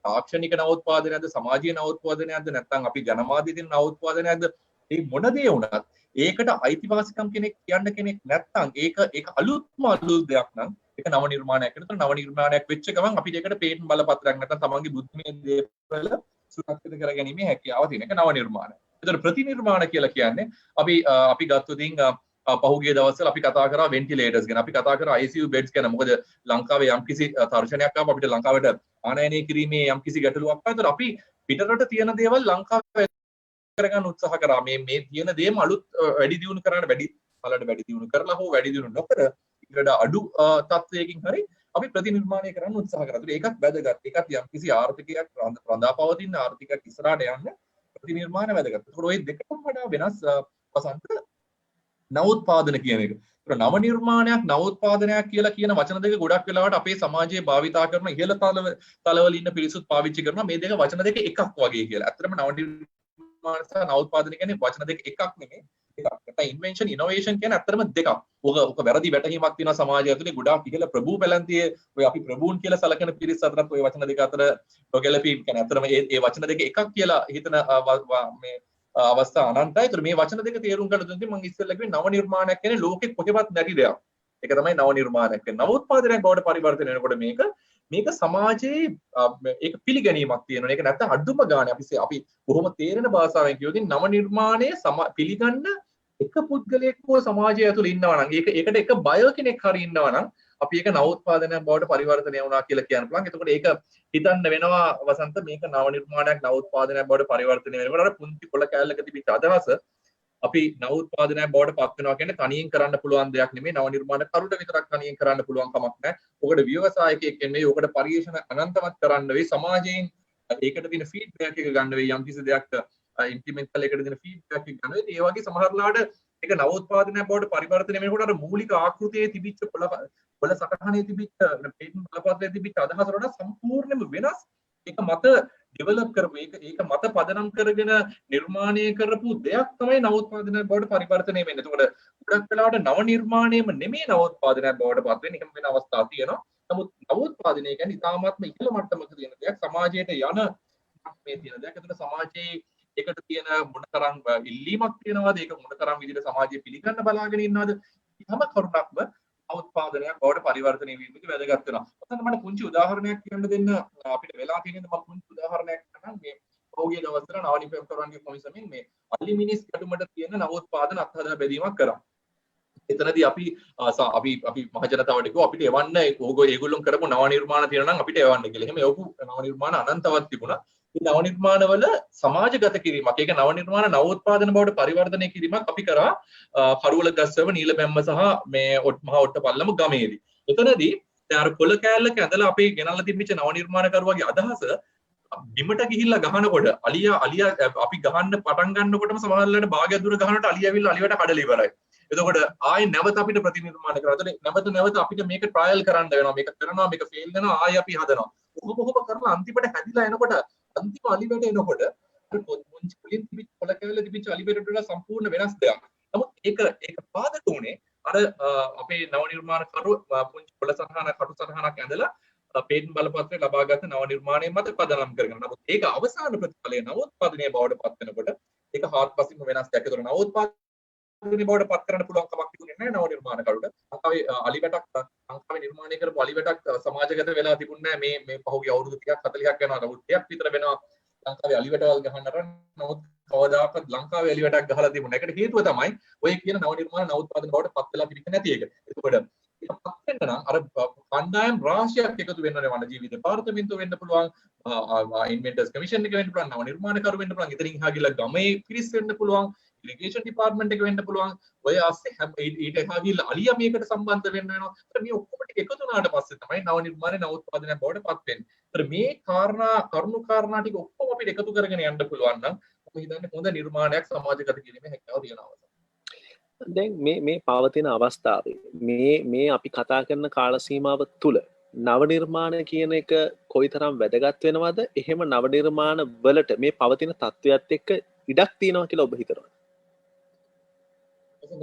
තාක්ෂණික නවෝත්පාදනයක්ද සමාජීය නවෝත්පාදනයක්ද නැත්නම් අපි ජනමාධ්‍ය දින නවෝත්පාදනයක්ද මේ මොන දේ වුණත් ඒකට අයිතිවාසිකම් කියන්න කෙනෙක් නැත්නම් ඒක අලුත් දෙයක් නම් ඒක නව නිර්මාණයක්. ඒතොර නව නිර්මාණයක් වෙච්ච ගමන් අපිට ඒකට පේටන්ට් බලපත්‍රයක් නැත්නම් තමන්ගේ බුද්ධිමය දේවල් සුරක්ෂිත කරගැනීමේ හැකියාව තියෙන එක නව නිර්මාණය. ඒතර ප්‍රතිනිර්මාණ කියලා කියන්නේ අපි ගත්තොත් පහුගිය දවස්වල අපි කතා කරා වෙන්ටිලේටර්ස් ගැන අපි කතා කරා ICU බෙඩ්ස් ගැන. මොකද ලංකාවේ යම්කිසි තර්ජනයක් ආව අපිට ලංකාවට ආනයනය කිරීමේ යම්කිසි ගැටලුවක් ආවා. ඒතර අපි පිටරට තියෙන දේවල් ලංකාවේ කරගන්න උත්සාහ කරා. මේ තියෙන දේම අලුත් වැඩි දියුණු කරන්න වැඩි දියුණු කරලා හෝ වැඩි දියුණු නොකර ඊට අඩු තත්වයකින් හරි අපි ප්‍රතිනිර්මාණය කරන්න උත්සාහ කරා. ඒකත් වැදගත්. ඒකත් යම්කිසි ආර්ථිකයක් රඳා පවතින ආර්ථිකයක් ඉස්සරහට යන්න ප්‍රතිනිර්මාණ වැදගත්. ඒකට ওই දෙකම වඩා වෙනස් වසන්ත නවෝත්පාදන කියන එක. ඒකට නව නිර්මාණයක් නවෝත්පාදනයක් කියලා කියන වචන දෙක ගොඩක් වෙලාවට අපේ සමාජයේ භාවිතා කරන ඉහළ තලවල ඉන්න පිරිසුත් පාවිච්චි කරනවා මේ දෙක වචන දෙක එකක් වගේ කියලා. ඇත්තටම නව නිර්මාණ සහ නවෝත්පාදන කියන්නේ වචන දෙක එකක් නෙමෙයි. එකක්. නැත්නම් ඉන්වෙන්ෂන් ඉනෝවේෂන් කියන්නේ ඇත්තටම දෙකක්. ඔක වැරදි වැටහීමක් තියෙනවා සමාජය ඇතුලේ ගොඩාක් ඉහළ ප්‍රභූ පැලැන්තියේ ඔය අපි ප්‍රභූන් කියලා සලකන පිරිස අතරත් ඔය වචන දෙක අතර නොගැලපීම් කියන්නේ ඇත්තටම ඒ වචන දෙක එකක් කියලා හිතන මේ අවස්ථා අනන්තයි. ඒතර මේ වචන දෙක තේරුම් ගන්න දුන්නා මම ඉස්සෙල්ලා කිව්වේ නව නිර්මාණයක් කියන්නේ ලෝකෙ කොහෙවත් නැති දෙයක්. ඒක තමයි නව නිර්මාණයක් කියන්නේ. නවෝත්පාදනයක් බවට පරිවර්තනය වෙනකොට මේක මේක සමාජයේ ඒක පිළිගැනීමක් තියෙනවා. ඒක නැත්නම් අඩුම ගානේ අපි බොහොම තේරෙන භාෂාවෙන් කියොත් නව නිර්මාණයේ පිළිගන්න එක පුද්ගලයෙක් හෝ සමාජය ඇතුළේ ඉන්නවා නම් ඒකට එක බය කෙනෙක් හරි ඉන්නවා නම් අපි ඒක නවෝත්පාදනයක් බවට පරිවර්තනය වුණා කියලා කියන්න පුළුවන්. එතකොට ඒක හිතන්න වෙනවා වසන්ත මේක නව නිර්මාණයක් නවෝත්පාදනයක් බවට පරිවර්තනය වෙනකොට අර පුංචි කොළ කෑල්ලක තිබිච්ච අදහස අපි නවෝත්පාදනයක් බවට පත් වෙනවා කියන්නේ තනියෙන් කරන්න පුළුවන් දෙයක් නෙමෙයි. නව නිර්මාණ කරුට විතරක් තනියෙන් කරන්න පුළුවන් කමක් නැහැ. ඔකට ව්‍යවසායකයෙක් නෙමෙයි. ඔකට පරිශන අනන්තවත් කරන්න වෙයි. සමාජයෙන් ඒකට තියෙන ෆීඩ්බැක් එක ගන්න වෙයි. යම් කිසි දෙයක් ඉම්ප්ලිමන්ට් කරලා ඒකට දෙන ෆීඩ්බැක් එක ගන්න වෙයි. ඒ වගේ සමහරලාට ඒක නවෝත්පාදනයක් බවට පරිවර්තනය වෙනකොට අර මූලික ආකෘතියේ තිබිච්ච කොළ සටහනේ තිබිච්ච පේටන්ට් බලපත්‍රයේ තිබිච්ච අදහස වලට සම්පූර්ණයෙන්ම වෙනස්. ඒක මත ඩෙවලොප් කරපු ඒක මත පදනම් කරගෙන නිර්මාණය කරපු දෙයක් තමයි නවෝත්පාදනයක් බවට පරිවර්තනය වෙන්නේ. එතකොට ගොඩක් වෙලාවට නව නිර්මාණයම නෙමෙයි නවෝත්පාදනයක් බවට පත් වෙන්නේ. එහෙම වෙන අවස්ථා තියෙනවා. නමුත් නවෝත්පාදනය කියන්නේ ඉතාමත්ම ඉහළ මට්ටමක තියෙන දෙයක්. සමාජයට යන මේ තියෙන දෙයක්. එතකොට සමාජයේ ඒකට තියෙන මොනතරම් ඉල්ලීමක් තියෙනවද? ඒක මොනතරම් විදිහට සමාජයේ පිළිගන්න බලාගෙන ඉන්නවද? හැම කරුණක්ම නවෝත්පාදනයක් බවට පරිවර්තනය වීමේදී වැදගත් වෙනවා. ඔතන මම පුංචි උදාහරණයක් කියන්න දෙන්න අපිට වෙලා තියෙන මම පුංචි උදාහරණයක් ගන්නම්. මේ පහුගිය දවස්වල නාවනි පෙම්කරන්ගේ කොමිසමෙන් මේ අලි මිනිස් ගැටුමට තියෙන නවෝත්පාදන අත්හදා බැලීමක් කරා. එතනදී අපි මහ ජනතාවට කිව්වා අපිට එවන්න ඒගොල්ලෝ කරපු නව නිර්මාණ තියෙනවා නම් අපිට එවන්න කියලා. එහෙම එවපු නව නිර්මාණ අනන්තවත් තිබුණා. මේ නව නිර්මාණවල සමාජගත කිරීමක්, ඒක නව නිර්මාණ නවෝත්පාදන බවට පරිවර්තනය කිරීමක් අපි කරා කරුවල ගස්සව නීලබැම්ම සහ මේ මහා ඔට්ටපල්ලම ගමේදී. එතනදී දැන් අර කොළ කෑල්ලක ඇඳලා අපි ගෙනල්ලා තිබිච්ච නව නිර්මාණකරුවාගේ අදහස බිමට ගිහිල්ලා ගහනකොට අලියා අපි ගහන්න පටන් ගන්නකොටම සමහරවිට භාගයක් දුර ගහනකොට අලියා ඇවිල්ලා අලියට කඩලා ඉවරයි. එතකොට ආයෙ නැවත අපිට ප්‍රතිනිර්මාණය කරනවා. එතකොට නැවත අපිට මේක ට්‍රයල් කරන්න වෙනවා. මේක කරනවා, මේක ෆේල් වෙනවා, ආයෙ අපි හදනවා. කොහොම කරලා අන්තිමට හැදිලා එනකොට අන්තිම අලිවැට එනකොට අර පොන්චි වලින් තිබිච්ච කොළ කැවල තිබිච්ච අලිවැටට වඩා සම්පූර්ණ වෙනස් දෙයක්. නමුත් ඒක පාදක උනේ අර අපේ නව නිර්මාණ කරු පුංචි කොළ සටහන කටු සටහනක් ඇඳලා පේටන්ට් බලපත්‍රය ලබාගත් නව නිර්මාණය මත පදනම් කරගෙන. නමුත් ඒක අවසාන ප්‍රතිඵලය නවෝත්පාදනය බවට පත් වෙනකොට ඒක හාත්පසින්ම වෙනස් දෙයක්. ඒතර නවෝත්පාදනය බවට පත් කරන්න පුළුවන් කමක් තිබුණේ නැහැ නව නිර්මාණ කරුට. ලංකාවේ අලිවැටක් ලංකාවේ නිර්මාණය කරපු අලිවැටක් සමාජගත වෙලා තිබුණේ නැහැ. මේ පහුගිය අවුරුදු 30ක් 40ක් යනවා. නමුත් 30ක් විතර වෙනවා ලංකාවේ අලිවැටවල් ගහන්න අරන්. නමුත් කවදාකවත් ලංකාවේ අලිවැටක් ගහලා තිබුණේ නැහැ. ඒකට හේතුව තමයි ඔය කියන නව නිර්මාණ නවෝත්පාදන බවට පත් වෙලා තිබෙන්නේ නැති එක. ඒකවල පත් වෙන්න නම් අර කණ්ඩායම් රාශියක් එකතු වෙන්න ඕනේ. වන ජීවි දෙපාර්තමේන්තුව වෙන්න පුළුවන්, ඉන්වෙන්ටර්ස් කමිෂන් එක වෙන්න පුළුවන්, නව නිර්මාණකරු වෙන්න පුළුවන්, ඉතින් එහා ගිහලා ගමේ පිරිස් වෙන්න පුළුවන්, ඉරිගේෂන් ඩිපාර්ට්මන්ට් එක වෙන්න පුළුවන්. ඔය ආස්සේ ඊට එහා ගිහලා අලියා මේකට සම්බන්ධ වෙන්න වෙනවා. ඒත් මේ ඔක්කොම ටික එකතු වුණාට පස්සේ තමයි නව නිර්මාණ නවෝත්පාදනයක් බවට පත් වෙන්නේ. ඒත් මේ කාරණා ටික ඔක්කොම අපිට එකතු කරගෙන යන්න පුළුවන් නම් මම හිතන්නේ හොඳ නිර්මාණයක් සමාජගත කිරීමේ හැකියාව තියෙනවා. දැන් මේ පවතින අවස්ථාවේ මේ අපි කතා කරන කාල සීමාව තුළ නව නිර්මාණ කියන එක කොයිතරම් වැදගත් වෙනවද? එහෙම නව නිර්මාණ වලට මේ පවතින තත්ත්වයක් එක්ක ඉඩක් තියෙනවා කියලා ඔබ හිතනවා?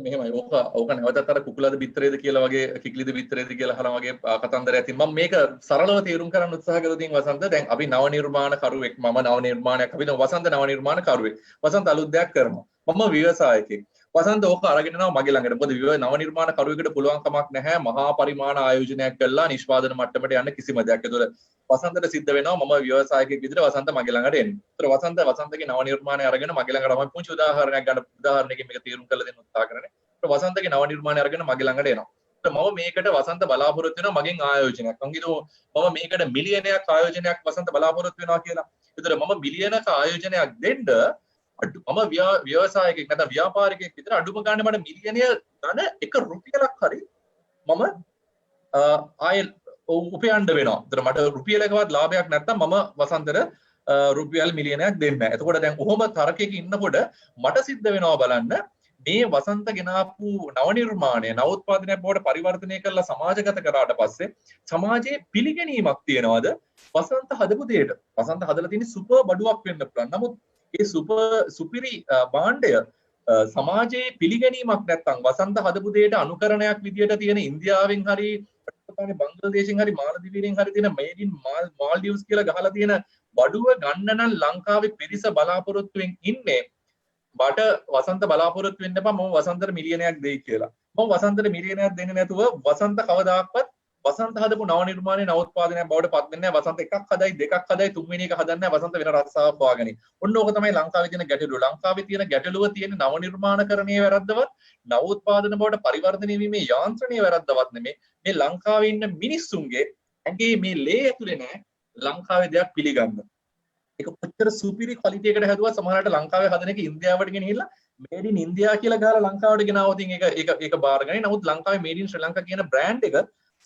මෙහෙමයි ඕක නැවතත් අර කුකුලද බිත්තරේද කියලා වගේ කිකිලිද බිත්තරේද කියලා අහලා වගේ කතන්දරයක් තියෙනවා. මම මේක සරලව තේරුම් කරන්න උත්සාහ කරලා වසන්ත දැන් අපි නව නිර්මාණ කරුවෙක්, මම නව නිර්මාණයක් අපි වසන්ත නව නිර්මාණ කරුවෙක්. වසන්ත අලුත් දෙයක් කරනවා. මම ව්‍යවසායකයෙක්. වසන්ත ඕක අරගෙන යනවා මගේ ළඟට. මොකද නව නිර්මාණ කරුවෙකුට පුළුවන් කමක් නැහැ මහා පරිමාණ ආයෝජනයක් කළා නිෂ්පාදන මට්ටමට යන්න කිසිම දෙයක්. ඒතකොට වසන්තට සිද්ධ වෙනවා මම ව්‍යවසායකයෙක් විදිහට වසන්ත මගේ ළඟට එන්න. ඒතර වසන්තගේ නව නිර්මාණය අරගෙන මගේ ළඟට මම පුංචි උදාහරණයක් ගන්න උදාහරණයකින් මේක තේරුම් කරලා දෙන්න උත්සාහ කරන්නේ. වසන්තගේ නව නිර්මාණය අරගෙන මගේ ළඟට එනවා. මම මේකට වසන්ත බලාපොරොත්තු වෙනවා මගෙන් ආයෝජනයක්. මම හිතුවා මම මේකට මිලියනයක් ආයෝජනයක් වසන්ත බලාපොරොත්තු වෙනවා කියලා. ඒතර මම මිලියනක ආයෝජනයක් දෙන්න මම ව්‍යවසායකයෙක් නැත්නම් ව්‍යාපාරිකයෙක් විතර අඩුම ගන්න මට මිලියනය ගන්න එක රුපියලක් හරි මම ආයෙ උපයන්න වෙනවා. ඒතර මට රුපියලකවත් ලාභයක් නැත්නම් මම වසන්තට රුපියල් මිලියනයක් දෙන්නේ නැහැ. එතකොට දැන් කොහොම තරකයක ඉන්නකොට මට සිද්ධ වෙනවා බලන්න මේ වසන්ත ගෙනාපු නව නිර්මාණය නවෝත්පාදනයක් බවට පරිවර්තනය කරලා සමාජගත කරාට පස්සේ සමාජයේ පිළිගැනීමක් තියනවාද වසන්ත හදපු දෙයට? වසන්ත හදලා තියෙන සුපර් බඩුවක් වෙන්න පුළුවන්. නමුත් ඒ සුපිරි භාණ්ඩය සමාජයේ පිළිගැනීමක් නැත්නම් වසන්ත හදපු දෙයට අනුකරණයක් විදියට තියෙන ඉන්දියාවෙන් හරි බංග්ලාදේශෙන් හරි මාලදිවයින් හරි තියෙන මේඩ් ඉන් මාල්ඩිව්ස් කියලා ගහලා තියෙන බඩුව ගන්න නම් ලංකාවේ පිරිස බලාපොරොත්තුෙන් ඉන්නේ බට වසන්ත බලාපොරොත්තු වෙන්න එපා මම වසන්තට මිලියනයක් දෙයි කියලා. මම වසන්තට මිලියනයක් දෙන්නේ නැතුව වසන්ත කවදාක්වත් වසන්ත හදපු නව නිර්මාණයේ නව උත්පාදනයක් බවට පත් වෙන්නේ නැහැ. වසන්ත එකක් හදයි දෙකක් හදයි තුන්වෙනි එක හදන්නේ නැහැ. වසන්ත වෙන රස්සාවක් හොයාගනි. ඔන්න ඕක තමයි ලංකාවේ තියෙන ගැටලුව. ලංකාවේ තියෙන ගැටලුව තියෙන නව නිර්මාණකරණයේ වැරද්දවත් නව උත්පාදන බවට පරිවර්තනය වීමේ යාන්ත්‍රණයේ වැරද්දවත් නෙමෙයි. මේ ලංකාවේ ඉන්න මිනිස්සුන්ගේ ඇඟේ මේ ලේ ඇතුලේ නැහැ ලංකාවේ දෙයක් පිළිගන්න. ඒක කොච්චර සුපිරි ක්වලිටි එකකට හැදුවා සමහරවිට ලංකාවේ හදන එක ඉන්දියාවට ගෙනහිල්ලා මේඩ් ඉන් ඉන්දියා කියලා ගහලා ලංකාවට ගෙනාවොත් ඒක බාරගන්නේ. නමුත් ලංකාවේ මේඩ් ඉන් ශ්‍රී ලංකා කියන බ්‍රෑන්ඩ් එක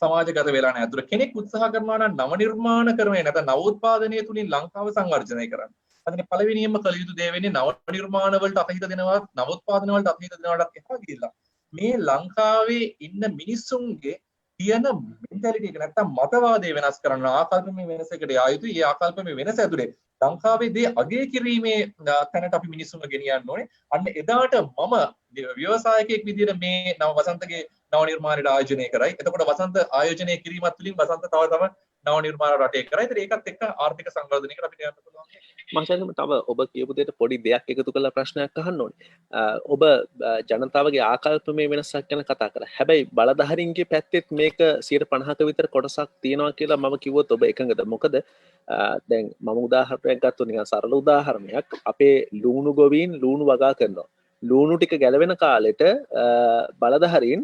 සමාජගත වෙලා නැහැ. අතුර කෙනෙක් උත්සාහ කරනවා නම් නව නිර්මාණකරණය නැත්නම් නව උත්පාදනය තුලින් ලංකාව සංවර්ධනය කරන්න. අතන පළවෙනියෙන්ම කළ යුතු දේ වෙන්නේ නව නිර්මාණ වලට අතහිත දෙනවා, නව උත්පාදන වලට අතහිත දෙනවටත් එහා ගිහිල්ලා මේ ලංකාවේ ඉන්න මිනිස්සුන්ගේ තියෙන මෙන්ටැලිටි එක නැත්නම් මතවාදය වෙනස් කරන්න ආකල්පමය වෙනසකට යා යුතුයි. ඒ ආකල්පමය වෙනස ඇතුලේ ලංකාවේ දේ අගය කිරීමේ තැනට අපි මිනිස්සුන්ව ගෙනියන්න ඕනේ. අන්න එදාට මම ව්‍යවසායකයෙක් විදිහට මේ නව වසන්තගේ නව නිර්මාණයට ආයෝජනය කරයි. එතකොට වසන්ත ආයෝජනය කිරීමත් තුළින් වසන්ත තව නව නිර්මාණ රටේ කරයි. ඒකත් එක්ක ආර්ථික සංවර්ධනයකට අපිට යන්න පුළුවන්. මම තව ඔබ කියපු දෙයට පොඩි දෙයක් එකතු කරලා ප්‍රශ්නයක් අහන්න ඕනේ. ඔබ ජනතාවගේ ආකල්පමය වෙනසක් ගැන කතා කරා. හැබැයි බලධාරීන්ගේ පැත්තෙත් මේක 50% විතර කොටසක් තියෙනවා කියලා මම කිව්වොත් ඔබ එකඟද? මොකද දැන් මම උදාහරණයක් ගත්තොත් නිකන් සරල උදාහරණයක් අපේ ලුණු ගොවීන් ලුණු වගා කරනවා. ලුණු ටික ගැලවෙන කාලෙට බලධාරීන්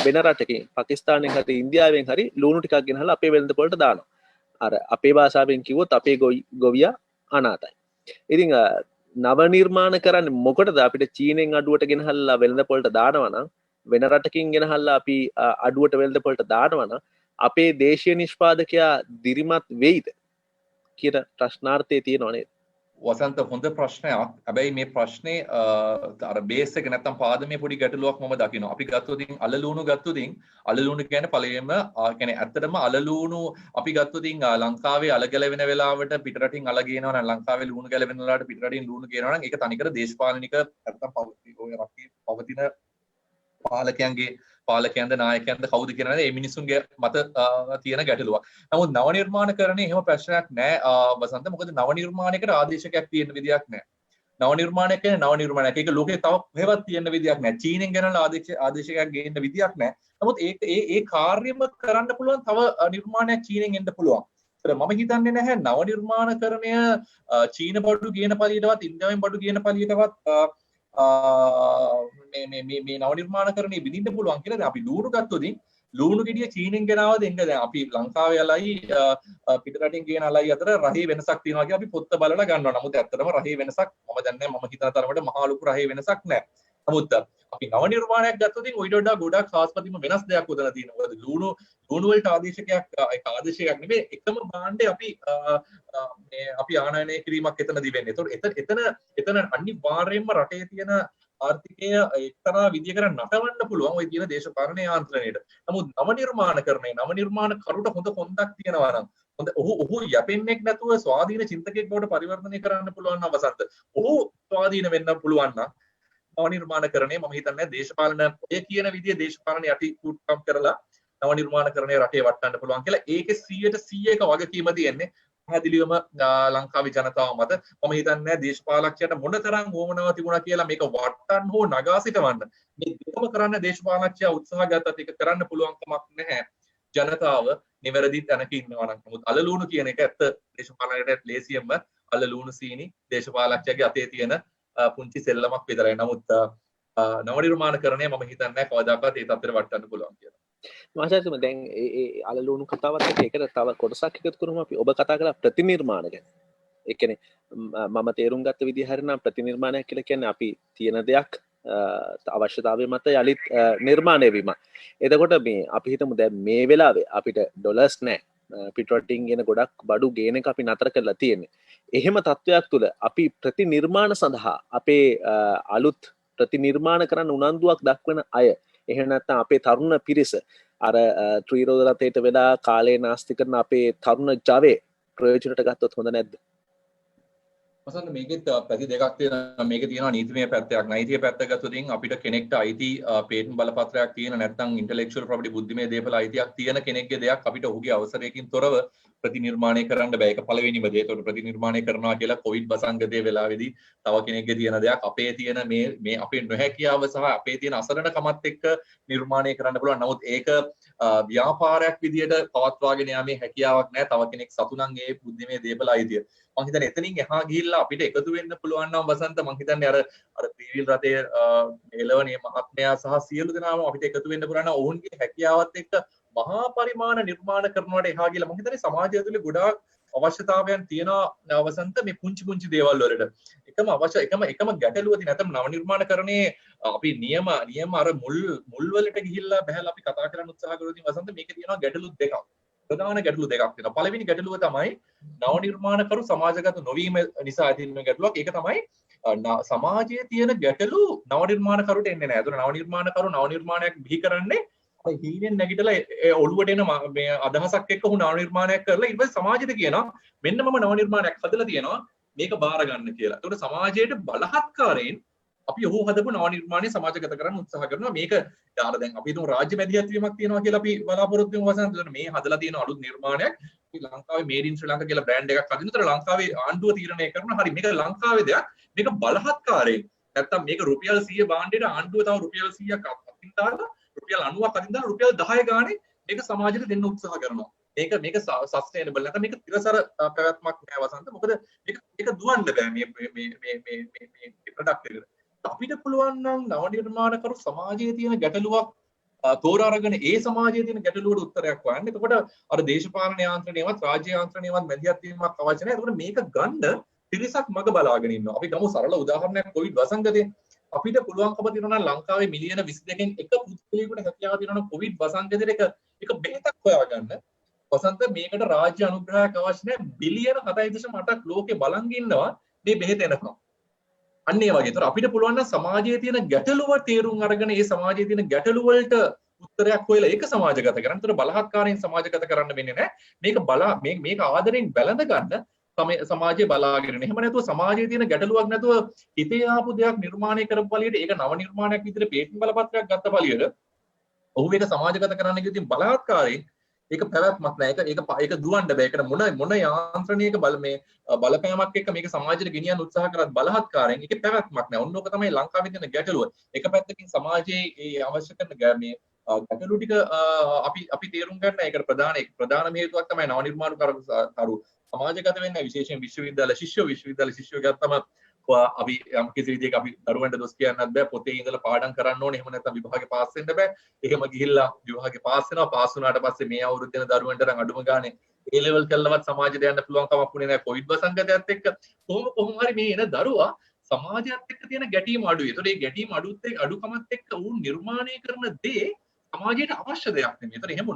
වෙන රටකින් පාකිස්තානෙන් හරි ඉන්දියාවෙන් හරි ලුණු ටිකක් ගෙනහලා අපේ වෙළඳ පොළට දානවා. අර අපේ භාෂාවෙන් කිව්වොත් අපේ ගොවියා අනාතයි. ඉතින් නව නිර්මාණ කරන්නේ මොකටද? අපිට චීනෙන් අඩුවට ගෙනහල්ලා වෙළඳ පොළට දානවා නම් වෙන රටකින් ගෙනහල්ලා අපි අඩුවට වෙළඳ පොළට දානවා නම් අපේ දේශීය නිෂ්පාදකයා දිරිමත් වෙයිද කියන ප්‍රශ්නාර්ථය තියෙනවා නේද? වසන්ත හොඳ ප්‍රශ්නයක්. හැබැයි මේ ප්‍රශ්නේ අර බේස් එක නැත්තම් පාදමේ පොඩි ගැටලුවක් මම දකිනවා. අපි ගත්තොත් අලලුණු අලලුණු කියන්නේ පළවෙනිම කියන්නේ ඇත්තටම අලලුණු අපි ගත්තොත් ලංකාවේ අල ගැලවෙන වෙලාවට පිටරටින් අල ගේනවා නම් ලංකාවේ ලුණු ගැලවෙන වෙලාවට පිටරටින් ලුණු ගේනවා නම් ඒක තනිකර දේශපාලනික නැත්තම් පවතින පාලකයන්ද නායකයන්ද කවුද කියන මේ මිනිසුන්ගේ මත තියෙන ගැටලුවක්. නමුත් නව නිර්මාණකරණේ එහෙම ප්‍රශ්නයක් නෑ වසන්ත. මොකද නව නිර්මාණයකට ආදේශකයක් තියෙන විදියක් නෑ. නව නිර්මාණයක් කියන්නේ නව නිර්මාණයක්. ඒක ලෝකේ තව කොහෙවත් තියෙන විදියක් නෑ. චීනෙන් ගෙනල්ලා ආදේශකයක් ගේන්න විදියක් නෑ. නමුත් ඒ කාර්යම කරන්න පුළුවන් තව නිර්මාණයක් චීනෙන් එන්න පුළුවන්. ඒතර මම හිතන්නේ නැහැ නව නිර්මාණකරණය චීන බඩු ගේන පළියටවත් ඉන්දියාවෙන් බඩු ගේන පළියටවත් මේ නව නිර්මාණකරණේ විඳින්න පුළුවන් කියලා. දැන් අපි ලුණු ගත්තොත් ලුණු ගෙඩිය චීනෙන් ගෙනාවද එන්න දැන් අපි ලංකාවේ අලයි පිටරටින් ගෙන අලයි අතර රහේ වෙනසක් තියෙනවා කියලා අපි පොත්ත බලලා ගන්නවා. නමුත් ඇත්තටම රහේ වෙනසක් මම දන්නේ නැහැ. මම හිතන තරමට මහා ලොකු රහේ වෙනසක් නැහැ. නමුත් අපි නව නිර්මාණයක් ගත්තොත් ඔයිට වඩා ගොඩක් ආස්පතිම වෙනස් දෙයක් උදලා තියෙනවා. මොකද ලුණු වලට ආදේශකයක් ඒක ආදේශයක් නෙමෙයි එකම භාණ්ඩේ අපි ආනයනය කිරීමක් එතනදී වෙන්නේ. ඒතකොට එතන අනිවාර්යයෙන්ම රටේ තියෙන ආර්ථිකය එක්තරා විදියකට නටවන්න පුළුවන් ওই තියෙන දේශපාලන යාන්ත්‍රණයට. නමුත් නව නිර්මාණ කරුට හොඳ කොන්දක් තියෙනවා නම් හොඳ ඔහු යැපෙන්නෙක් නැතුව ස්වාධීන චින්තකයෙක් බවට පරිවර්තනය කරන්න පුළුවන් නම් වසන්ත. ඔහු ස්වාධීන වෙන්න පුළුවන් නම් නව නිර්මාණකරණය මම හිතන්නේ දේශපාලන ඔය කියන විදිය දේශපාලන යටිකුට්කම් කරලා නව නිර්මාණකරණය රටේ වටන්න පුළුවන් කියලා. ඒකේ 100% වගකීම තියෙන්නේ පැහැදිලිවම ලංකාවේ ජනතාව මත. මම හිතන්නේ දේශපාලකයන්ට මොනතරම් වොමනාව තිබුණා කියලා මේක වටන්න හෝ නගා සිටවන්න මේ දෙකම කරන්න දේශපාලකයා උත්සාහ ගත්තත් ඒක කරන්න පුළුවන් කමක් නැහැ. ජනතාව නිවැරදි තැනක ඉන්නවා නම්. නමුත් අලලුණු කියන එක ඇත්ත දේශපාලනයට ලේසියෙන්ම අලලුණු සීනි දේශපාලකයාගේ අතේ තියෙන පුංචි සෙල්ලමක් විතරයි. නමුත් නව නිර්මාණකරණය මම හිතන්නේ කවදාකවත් ඒ තත්ත්වෙට වටන්න පුළුවන් කියලා. මහාචාර්යතුමා දැන් ඒ අලලුණු කතාවත් එක්ක ඒකට තව කොටසක් එකතු කරමු අපි. ඔබ කතා කරලා ප්‍රතිනිර්මාණ ගැන. ඒ කියන්නේ මම තේරුම් ගත්ත විදිහ හරිනම් ප්‍රතිනිර්මාණයක් කියලා කියන්නේ අපි තියෙන දෙයක් අවශ්‍යතාවය මත යලිත් නිර්මාණය වීම. එතකොට මේ අපි හිතමු දැන් මේ වෙලාවේ අපිට ඩොලර්ස් නැහැ. පිටරටින් ගෙන ගොඩක් බඩු ගේන එක අපි නතර කරලා තියෙන්නේ. එහෙම තත්වයක් තුළ අපි ප්‍රතිනිර්මාණ සඳහා අපේ අලුත් ප්‍රතිනිර්මාණ කරන්න උනන්දුවක් දක්වන අය එහෙම නැත්නම් අපේ තරුණ පිරිස අර ත්‍රිරෝද රථයට වෙලා කාලේ නාස්ති කරන අපේ තරුණ ජවයේ ප්‍රයෝජනට ගත්තොත් හොඳ නැද්ද? වසන්ත මේකෙත් පැති දෙකක් තියෙනවා. මේකේ තියෙනවා නීතිමය පැත්තක්. නීතිය පැත්ත ගත්තොතින් අපිට කෙනෙක්ට අයිති පේටන්ට් බලපත්‍රයක් තියෙන නැත්නම් ඉන්ටෙලෙක්චුවල් ප්‍රොපර්ටි බුද්ධිමය දේපල අයිතියක් තියෙන කෙනෙක්ගේ දෙයක් අපිට ඔහුගේ අවසරයකින් තොරව ප්‍රතිනිර්මාණය කරන්න බෑ. ඒක පළවෙනිම දේ. ඒතකොට ප්‍රතිනිර්මාණය කරනවා කියලා කොවිඩ් වසංගතයේ වෙලාවේදී තව කෙනෙක්ගේ තියෙන දෙයක් අපේ තියෙන මේ අපේ නොහැකියාව සහ අපේ තියෙන අසරණකමත් එක්ක නිර්මාණය කරන්න පුළුවන්. නමුත් ඒක ව්‍යාපාරයක් විදියට පවත්වාගෙන යාමේ හැකියාවක් නැහැ. තව කෙනෙක් සතු නම් ඒ බුද්ධිමය දේපල අයිතිය. මම හිතන්නේ එතනින් එහා ගිහිල්ලා අපිට එකතු වෙන්න පුළුවන් නම් වසන්ත මම හිතන්නේ අර ත්‍රිවිල් රටේ එළවනේ මහත්මයා සහ සියලු දෙනාම අපිට එකතු වෙන්න පුළුවන් නම් ඔවුන්ගේ හැකියාවත් එක්ක මහා පරිමාණ නිර්මාණ කරනවට එහා ගිහිල්ලා මම හිතන්නේ සමාජය තුළ ගොඩාක් අවශ්‍යතාවයන් තියෙනවා වසන්ත මේ පුංචි දේවල් වලට. එකම ගැටලුව තියෙන නැත්නම් නව නිර්මාණකරණයේ අපි නියම අර මුල් වලට ගිහිල්ලා බහැලා අපි කතා කරන්න උත්සාහ කරොත් වසන්ත මේකේ තියෙනවා ගැටලු දෙකක්. ප්‍රධාන ගැටලු දෙකක් තියෙනවා. පළවෙනි ගැටලුව තමයි නව නිර්මාණකරු සමාජගත නොවීම නිසා ඇති වෙන ගැටලුවක්. ඒක තමයි සමාජයේ තියෙන ගැටලු නව නිර්මාණකරුට එන්නේ නැහැ. ඒතර නව නිර්මාණකරු නව නිර්මාණයක් බිහි කරන්නේ හීනෙන් නැගිටලා ඔළුවට එන මේ අදහසක් එක්ක උ නව නිර්මාණයක් කරලා ඊට පස්සේ සමාජෙට කියනවා මෙන්න මම නව නිර්මාණයක් හදලා තියෙනවා මේක බාර ගන්න කියලා. ඒතකොට සමාජයට බලහත්කාරයෙන් අපි ඔහු හදපු නව නිර්මාණය සමාජගත කරන්න උත්සාහ කරනවා. මේක යාර දැන් අපි හිතමු රාජ්‍ය මැදිහත් වීමක් තියෙනවා කියලා අපි බලාපොරොත්තු වෙමු වසන්ත. මේ හදලා තියෙන අලුත් නිර්මාණයක් අපි ලංකාවේ මේඩ් ඉන් ශ්‍රී ලංකා කියලා බ්‍රෑන්ඩ් එකක් හදින්න. ඒතර ලංකාවේ ආණ්ඩුව තීරණය කරනවා හරි මේක ලංකාවේ දෙයක්. මේක බලහත්කාරයෙන් නැත්තම් මේක රුපියල් 100 භාණ්ඩයට ආණ්ඩුව තව රුපියල් 100ක් අතින් දාලා රුපියල් 90ක් අතින් දාලා රුපියල් 10 ගානේ මේක සමාජයට දෙන්න උත්සාහ කරනවා. මේක සස්ටේනබල් නැත්නම් මේක තිරසර පැවැත්මක් නෑ වසන්ත. මොකද මේක දුවන්න බෑ මේ ප්‍රොඩක්ට් එකට. අපිට පුළුවන් නම් නව නිර්මාණකරු සමාජයේ තියෙන ගැටලුවක් තෝරා අරගෙන ඒ සමාජයේ තියෙන ගැටලුවට උත්තරයක් හොයන්න. එතකොට අර දේශපාලන යාන්ත්‍රණයවත් රාජ්‍ය යාන්ත්‍රණයවත් මැදිහත් වීමක් අවශ්‍ය නැහැ. එතකොට මේක ගන්න පිරිසක් මග බලාගෙන ඉන්නවා. අපි ගමු සරල උදාහරණයක් කොවිඩ් වසංගතේ. අපිට පුළුවන්කම තියෙනවා නම් ලංකාවේ මිලියන 22කින් එක පුද්ගලයෙකුට හැකියාව තියෙනවා නම් කොවිඩ් වසංගතේට එක බෙහෙතක් හොයාගන්න. වසන්ත මේකට රාජ්‍ය අනුග්‍රහයක් අවශ්‍ය නැහැ. බිලියන 7.8ක් ලෝකේ බලන් ඉන්නවා මේ බෙහෙත එනකම්. අන්න ඒ වගේ. ඒතර අපිට පුළුවන් නම් සමාජයේ තියෙන ගැටලුව තේරුම් අරගෙන ඒ සමාජයේ තියෙන ගැටලු වලට උත්තරයක් හොයලා ඒක සමාජගත කරන්න. ඒතර බලහත්කාරයෙන් සමාජගත කරන්න වෙන්නේ නැහැ. මේක ආදරෙන් බැලඳ ගන්න සමාජය බලාගෙන. එහෙම නැතුව සමාජයේ තියෙන ගැටලුවක් නැතුව හිතේ ආපු දෙයක් නිර්මාණය කරපු පළියට ඒක නව නිර්මාණයක් විදිහට පේටන්ට් බලපත්‍රයක් ගත්ත පළියට ඔහු මේක සමාජගත කරන්න ගියොත් බලහත්කාරයෙන් ඒක පැවැත්මක් නෑ. ඒක දුවන්න බෑ. ඒකට මොන යාන්ත්‍රණයක බලපෑමක් එක්ක මේක සමාජයට ගෙනියන්න උත්සාහ කරත් බලහත්කාරයෙන් ඒකේ පැවැත්මක් නෑ. ඔන්න ඕක තමයි ලංකාවේ තියෙන ගැටලුව. එක පැත්තකින් සමාජයේ ඒ අවශ්‍ය කරන මේ ගැටලු ටික අපි තේරුම් ගන්න. ඒකට ප්‍රධානම හේතුවක් තමයි නව නිර්මාණකරු සමාජගත වෙන්න. විශේෂයෙන් විශ්වවිද්‍යාල ශිෂ්‍යයෝ ගත්තම අපි යම් කිසි විදිහක අපි දරුවන්ට දොස් කියන්නත් බෑ. පොතේ ඉඳලා පාඩම් කරන්න ඕනේ. එහෙම නැත්නම් විභාගේ පාස් වෙන්න බෑ. එහෙම ගිහිල්ලා විභාගේ පාස් වෙනවා. පාස් වුණාට පස්සේ මේ අවුරුද්දේ යන දරුවන්ට නම් අඩුම ගානේ A level කළවත් සමාජයට යන්න පුළුවන් කමක් වුණේ නැහැ කොවිඩ් වසංගතයත් එක්ක. කොහොම හරි මේ එන දරුවා සමාජයත් එක්ක තියෙන ගැටීම අඩුයි. ඒතකොට මේ ගැටීම අඩුකමත් එක්ක උන් නිර්මාණය කරන දේ සමාජයට අවශ්‍ය දෙයක් නෙමෙයි. ඒතකොට එහෙම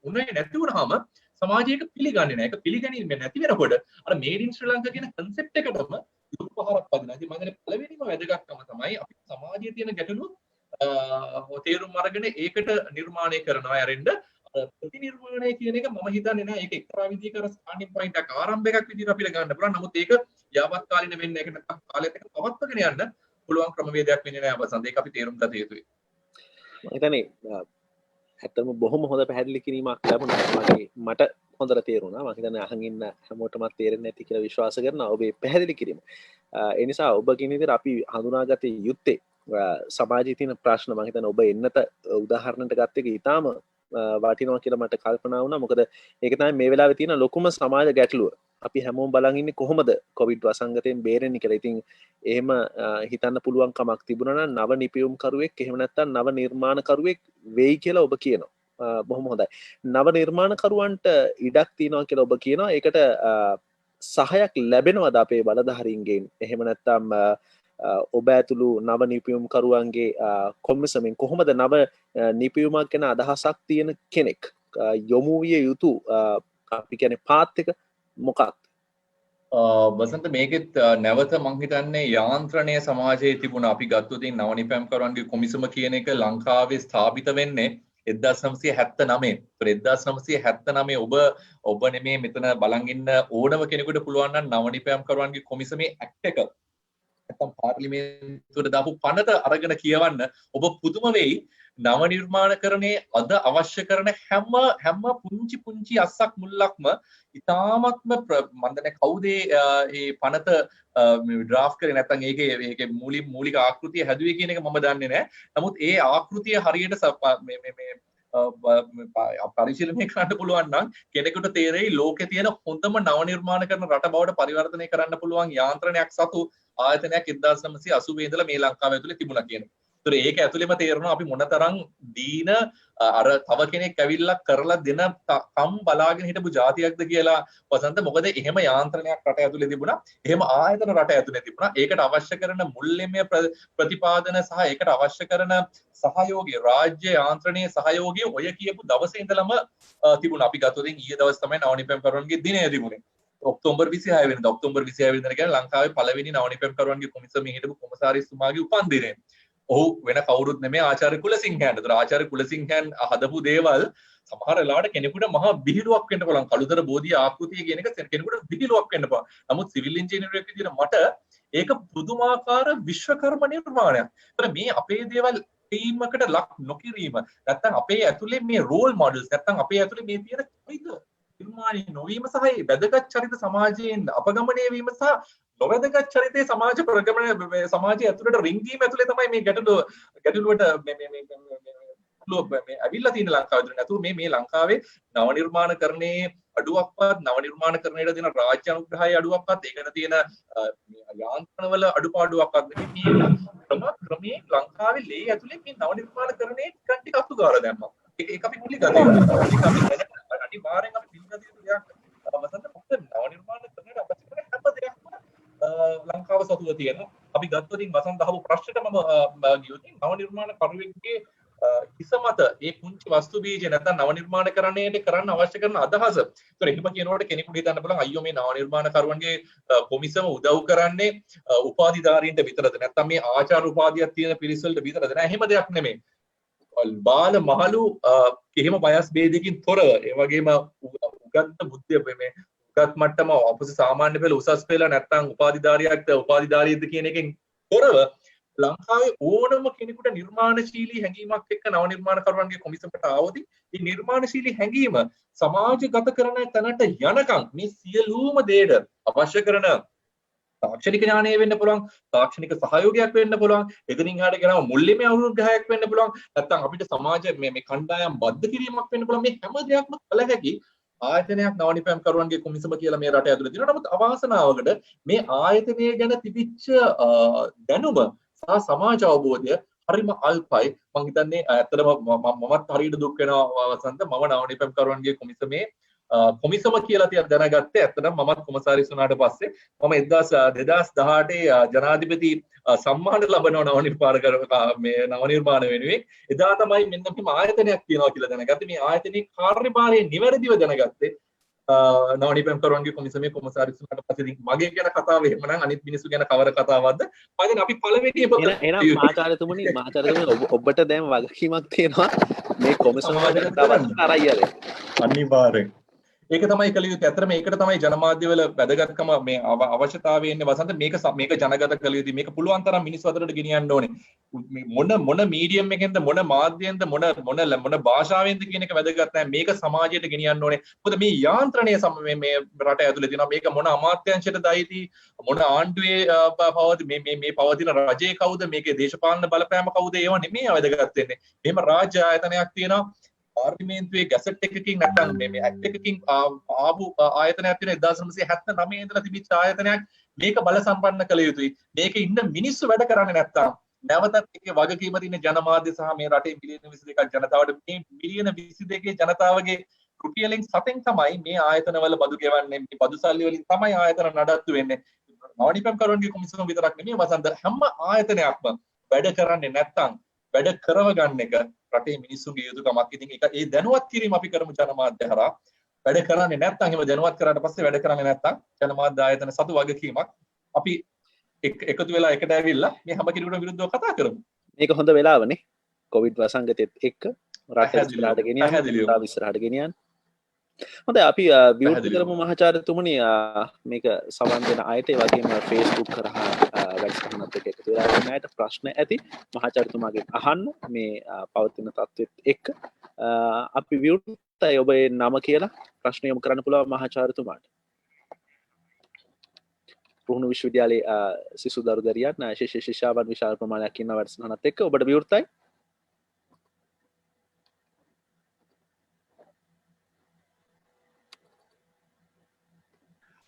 උනේ නැති වුණාම සමාජයක පිළිගන්නේ නැහැ. ඒක පිළිගැනීම නැති වෙනකොට අර මේඩ් ඉන් ශ්‍රී ලංකා කියන concept එකටම ලොකු පහරක් පදිනවා. ඉතින් මම හිතන්නේ පළවෙනිම වැදගත්කම තමයි අපි සමාජයේ තියෙන ගැටලු තේරුම් අරගෙන ඒකට නිර්මාණය කරනවා. ඇරෙන්න ප්‍රතිනිර්මාණය කියන එක මම හිතන්නේ නෑ. ඒක එක්තරා විදිහක අර ස්ටාර්ටින් පොයින්ට් එක ආරම්භයක් විදිහට අපිට ගන්න පුළුවන්. නමුත් ඒක යාවත්කාලින වෙන්නේ නැහැ. ඒක නැත්නම් කාලයත් එක්ක පවත්වාගෙන යන්න පුළුවන් ක්‍රමවේදයක් වෙන්නේ නෑ අවසන්. ඒක අපි තේරුම් ගත යුතුයි. මම හිතන්නේ ඇත්තම බොහොම හොඳ පැහැදිලි කිරීමක් ලැබුණා. මට හොඳට තේරුණා. මම හිතන්නේ අහන් ඉන්න හැමෝටම තේරෙන්නේ නැති කියලා විශ්වාස කරනවා ඔබේ පැහැදිලි කිරීම. ඒ නිසා ඔබ කියන විදිහට අපි හඳුනාගත යුත්තේ සමාජයේ තියෙන ප්‍රශ්න. මම හිතන්නේ ඔබ එන්නත උදාහරණයක් ගත්ත එක ඊටාම වටිනවා කියලා මට කල්පනා වුණා. මොකද ඒක තමයි මේ වෙලාවේ තියෙන ලොකුම සමාජ ගැටලුව. අපි හැමෝම බලන් ඉන්නේ කොහොමද කොවිඩ් වසංගතයෙන් බේරෙන්නේ කියලා. ඉතින් එහෙම හිතන්න පුළුවන් කමක් තිබුණා නම් නව නිපියුම් කරුවෙක් එහෙම නැත්නම් නව නිර්මාණ කරුවෙක් වෙයි කියලා ඔබ කියනවා. බොහොම හොඳයි. නව නිර්මාණකරුවන්ට ඉඩක් තියෙනවා කියලා ඔබ කියනවා. ඒකට සහයක් ලැබෙනවද අපේ බලධාරීන්ගෙන්? එහෙම නැත්නම් ඔබ ඇතුළු නව නිපියුම් කරුවන්ගේ කොමිසමෙන් කොහොමද නව නිපියුමක් ගැන අදහසක් තියෙන කෙනෙක් යොමු විය යුතු අපි කියන්නේ පාත් එක මොකක්ද? වසන්ත මේකෙත් නැවත මං හිතන්නේ යාන්ත්‍රණය සමාජයේ තිබුණ අපි ගත්තොත් නව නිපැයුම්කරුවන්ගේ කොමිසම කියන එක ලංකාවේ ස්ථාපිත වෙන්නේ 1979. ඒතර 1979 ඔබ නෙමේ මෙතන බලන් ඉන්න ඕනම කෙනෙකුට පුළුවන් නම් නව නිපැයම් කරුවන්ගේ කොමිසමේ ඇක්ට් එක නැත්නම් පාර්ලිමේන්තුවට දාපු පනත අරගෙන කියවන්න ඔබ පුදුම වෙයි. නව නිර්මාණකරණයේ අද අවශ්‍ය කරන හැම පුංචි අස්සක් මුල්ලක්ම ඉතාමත්ම මම දන්නේ කවුද මේ පනත ඩ්‍රාෆ්ට් කරේ නැත්නම් ඒකේ මූලික ආකෘතිය හැදුවේ කියන එක මම දන්නේ නැහැ. නමුත් ඒ ආකෘතිය හරියට පරිශීලනය කරන්න පුළුවන් නම් කෙනෙකුට තේරෙයි ලෝකේ තියෙන හොඳම නව නිර්මාණ කරන රට බවට පරිවර්තනය කරන්න පුළුවන් යාන්ත්‍රණයක් සතු ආයතනයක් 1980 ඉඳලා මේ ලංකාව ඇතුලේ තිබුණා කියන. ඒතර ඒක ඇතුළෙම තේරෙනවා අපි මොනතරම් දීන අර තව කෙනෙක් ඇවිල්ලා කරලා දෙන කම් බලාගෙන හිටපු જાතියක්ද කියලා වසන්ත. මොකද එහෙම යාන්ත්‍රණයක් රට ඇතුලේ තිබුණා. එහෙම ආයතන රට ඇතුලේ තිබුණා. ඒකට අවශ්‍ය කරන මුල්‍යමය ප්‍රතිපාදන සහ ඒකට අවශ්‍ය කරන සහයෝගය රාජ්‍ය යාන්ත්‍රණයේ සහයෝගය ඔය කියපු දවසේ ඉඳලම තිබුණා. අපි ගත්තොත් ඊයේ දවස් තමයි නව නිපැයම් කරුවන්ගේ දිනය තිබුණේ. ඔක්තෝබර් 26 වෙනිදා. ඔක්තෝබර් 26 වෙනිදා කියන්නේ ලංකාවේ පළවෙනි නව නිපැයම් කරුවන්ගේ කොමිසමේ හිටපු කොමසාරිස්තුමාගේ උපන්දිනය. ඔහු වෙන කවුරුත් නෙමෙයි ආචාර්ය කුලසිංහයන්. ඒතර ආචාර්ය කුලසිංහයන් හදපු දේවල් සමහර වෙලාවට කෙනෙකුට මහා විහිළුවක් වෙන්න පුළුවන්. කළුතර බෝධිය ආකෘතිය කියන එක කෙනෙකුට විහිළුවක් වෙන්න පුළුවන්. නමුත් සිවිල් ඉංජිනේරුවෙක් විදිහට මට ඒක පුදුමාකාර විශ්වකර්ම නිර්මාණයක්. ඒතර මේ අපේ දේවල් ටීමකට ලක් නොකිරීම නැත්නම් අපේ ඇතුලේ මේ රෝල් මොඩල්ස් නැත්නම් අපේ ඇතුලේ මේ තියෙන චරිත නිර්මාණය නොවීම සහ ඒ වැදගත් චරිත සමාජයෙන් අපගමනය වීම සහ නොවැදගත් චරිතයේ සමාජ ප්‍රගමන සමාජය ඇතුළට රිංගීම ඇතුලේ තමයි මේ ගැටලුවට මේ අවිල්ලා තියෙන ලංකාවේ නැතුව මේ ලංකාවේ නව නිර්මාණකරණයේ අඩුවක්වත් නව නිර්මාණකරණයට දෙන රාජ්‍ය අනුග්‍රහයේ අඩුවක්වත් ඒකට තියෙන යාන්ත්‍රණවල අඩුපාඩුවක්වත් නෙමෙයි. මේ ක්‍රමයේ ලංකාවේ ලේ ඇතුලේ මේ නව නිර්මාණකරණයේ ටික අතු ගාලා දැම්මා. ඒක අපි මුලින් ගත්තා. ඒක අපි අනිවාර්යෙන් අපි පිළිගත යුතු දෙයක්. වසන්ත මොකද නව නිර්මාණකරණයට අවශ්‍ය කරන හැම දෙයක්ම ලංකාව සතුව තියෙනවා. අපි ගත්තොත් වසන්ත අහපු ප්‍රශ්නෙට මම ගියොත් නව නිර්මාණ කරුවෙක්ගේ හිස මත ඒ පුංචි වස්තු බීජ නැත්නම් නව නිර්මාණකරණයට කරන්න අවශ්‍ය කරන අදහස. ඒතර එහෙම කියනකොට කෙනෙකුට හිතන්න පුළුවන් අයියෝ මේ නව නිර්මාණකරුවන්ගේ කොමිසම උදව් කරන්නේ උපාධිධාරීන්ට විතරද නැත්නම් මේ ආචාර්ය උපාධියක් තියෙන පිරිස් වලට විතරද? නෑ එහෙම දෙයක් නෙමෙයි. බාල මහලු කිහිම වයස් ભેදයකින් තොරව ඒ වගේම උගත් බුද්ධිය මේ උගත් මට්ටම අපස සාමාන්‍ය පෙළ උසස් පෙළ නැත්නම් උපාධිධාරීද කියන එකෙන් තොරව ලංකාවේ ඕනම කෙනෙකුට නිර්මාණශීලී හැඟීමක් එක්ක නව නිර්මාණකරුවන්ගේ කොමිසමකට ආවොදී මේ නිර්මාණශීලී හැඟීම සමාජගත කරන තැනට යනකම් මේ සියලුම දේට අවශ්‍ය කරන තාක්ෂණික ඥානය වෙන්න පුළුවන්, තාක්ෂණික සහයෝගයක් වෙන්න පුළුවන්, එතනින් එහාට ගෙනාව මුල්‍යමය අනුග්‍රහයක් වෙන්න පුළුවන්, නැත්නම් අපිට සමාජ මේ කණ්ඩායම් බද්ධ කිරීමක් වෙන්න පුළුවන්. මේ හැම දෙයක්ම කළ හැකි ආයතනයක් නව නිපැයම් කරුවන්ගේ කොමිසම කියලා මේ රට ඇතුළේ තියෙනවා. නමුත් අවාසනාවකට මේ ආයතනය ගැන තිබිච්ච දැනුම සහ සමාජ අවබෝධය හරිම අල්පයි. මම හිතන්නේ ඇත්තටම මමත් හරියට දුක් වෙනවා වසන්ත. මම නව නිපැයම් කරුවන්ගේ කොමිසමේ කොමිසම කියලා තියක් දැනගත්තේ ඇත්තටම මමත් කොමසාරිස් වුණාට පස්සේ මම 2018 ජනාධිපති සම්මාන ලබනවා නව නිර්මාණ වෙනුවෙන්. එදා තමයි මෙන්න මේ ආයතනයක් තියෙනවා කියලා දැනගත්තේ. මේ ආයතනයේ කාර්යභාරය නිවැරදිව දැනගත්තේ නව නිපැයම් කරුවන්ගේ කොමිසමේ කොමසාරිස් වුණාට පස්සේ. ඉතින් මගේ කියන කතාව එහෙමනම් අනිත් මිනිස්සු ගැන කවර කතාවක්ද? මම අපි පළවෙනි එහෙනම් මහාචාර්යතුමනි ඔබට දැන් වගකීමක් තියෙනවා මේ කොමිසම වලට අරයි අනිවාර්යෙන් ඒක තමයි කළ යුත්තේ. ඇත්තටම ඒකට තමයි ජනමාධ්‍යවල වැදගත්කම මේ අවශ්‍යතාවය ඉන්නේ වසන්ත. මේක ජනගත කළ යුතුයි. මේක පුළුවන් තරම් මිනිස් අතරට ගෙනියන්න ඕනේ. මොන මීඩියම් එකෙන්ද මොන මාධ්‍යෙන්ද මොන භාෂාවෙන්ද කියන එක වැදගත් නැහැ. මේක සමාජයට ගෙනියන්න ඕනේ. මොකද මේ යාන්ත්‍රණය මේ රට ඇතුලේ තියෙනවා. මේක මොන අමාත්‍යාංශයටද අයිති, මොන ආණ්ඩුවේ මේ පවතින රජයේ කවුද, මේකේ දේශපාලන බලපෑම කවුද, ඒවා නෙමෙයි වැදගත් වෙන්නේ. මෙහෙම රාජ්‍ය ආයතනයක් තියෙනවා. පාර්ලිමේන්තුවේ ගැසට් එකකින් නැත්නම් මේ ඇක්ට් එකකින් ආපු ආයතනයක් තියෙන 1979 ඉඳලා තිබිච්ච ආයතනයක්. මේක බල සම්පන්න කළ යුතුයි. මේකේ ඉන්න මිනිස්සු වැඩ කරන්නේ නැත්තම් නැවතත් ඒකේ වගකීම තියෙන ජනමාධ්‍ය සහ මේ රටේ මිලියන 22ක් ජනතාවට මේ මිලියන 22 ජනතාවගේ රුපියලෙන් 7න් තමයි මේ ආයතනවල බදු ගෙවන්නේ. මේ බදු සල්ලි වලින් තමයි ආයතන නඩත්තු වෙන්නේ. නව නිපැයම් කරුවන්ගේ කොමිසම විතරක් නෙමෙයි වසන්ත, හැම ආයතනයක්ම වැඩ කරන්නේ නැත්තම් වැඩ කරව ගන්න එක රටේ මිනිස්සුගේ යුතුකමක්. ඉතින් ඒක ඒ දැනුවත් කිරීම අපි කරමු ජනමාධ්‍ය හරහා. වැඩ කරන්නේ නැත්නම් එහෙම දැනුවත් කරාට පස්සේ වැඩ කරන්නේ නැත්නම් ජනමාධ්‍ය ආයතන සතු වගකීමක් අපි එකතු වෙලා එකට ඇවිල්ලා මේ හැම කෙනෙකුටම විරුද්ධව කතා කරමු. මේක හොඳ වෙලාවනේ කොවිඩ් වසංගතෙත් එක්ක රට ඉස්සරහට ගෙනියන්න පැහැදිලිවම. කතාව ඉස්සරහට ගෙනියන්න. හොඳයි අපි විවෘත පැහැදිලිවම. කරමු මහාචාර්යතුමනි මේක සවන් දෙන අයට ඒ වගේම Facebook කරහා වැඩසටහනත් එක්ක එකතු වෙලා ඉන්න අයට ප්‍රශ්න ඇති මහාචාර්යතුමාගෙන් අහන්න මේ පවතින තත්ත්වෙත් එක්ක අපි විවෘතයි ඔබේ නම කියලා ප්‍රශ්න යොමු කරන්න පුළුවන් මහාචාර්යතුමාට. පුහුණු විශ්වවිද්‍යාලයේ සිසු දරුදරියන් ශිෂ්‍ය ශිෂ්‍යාවන් විශාල ප්‍රමාණයක් ඉන්න වැඩසටහනත් එක්ක ඔබට විවෘතයි.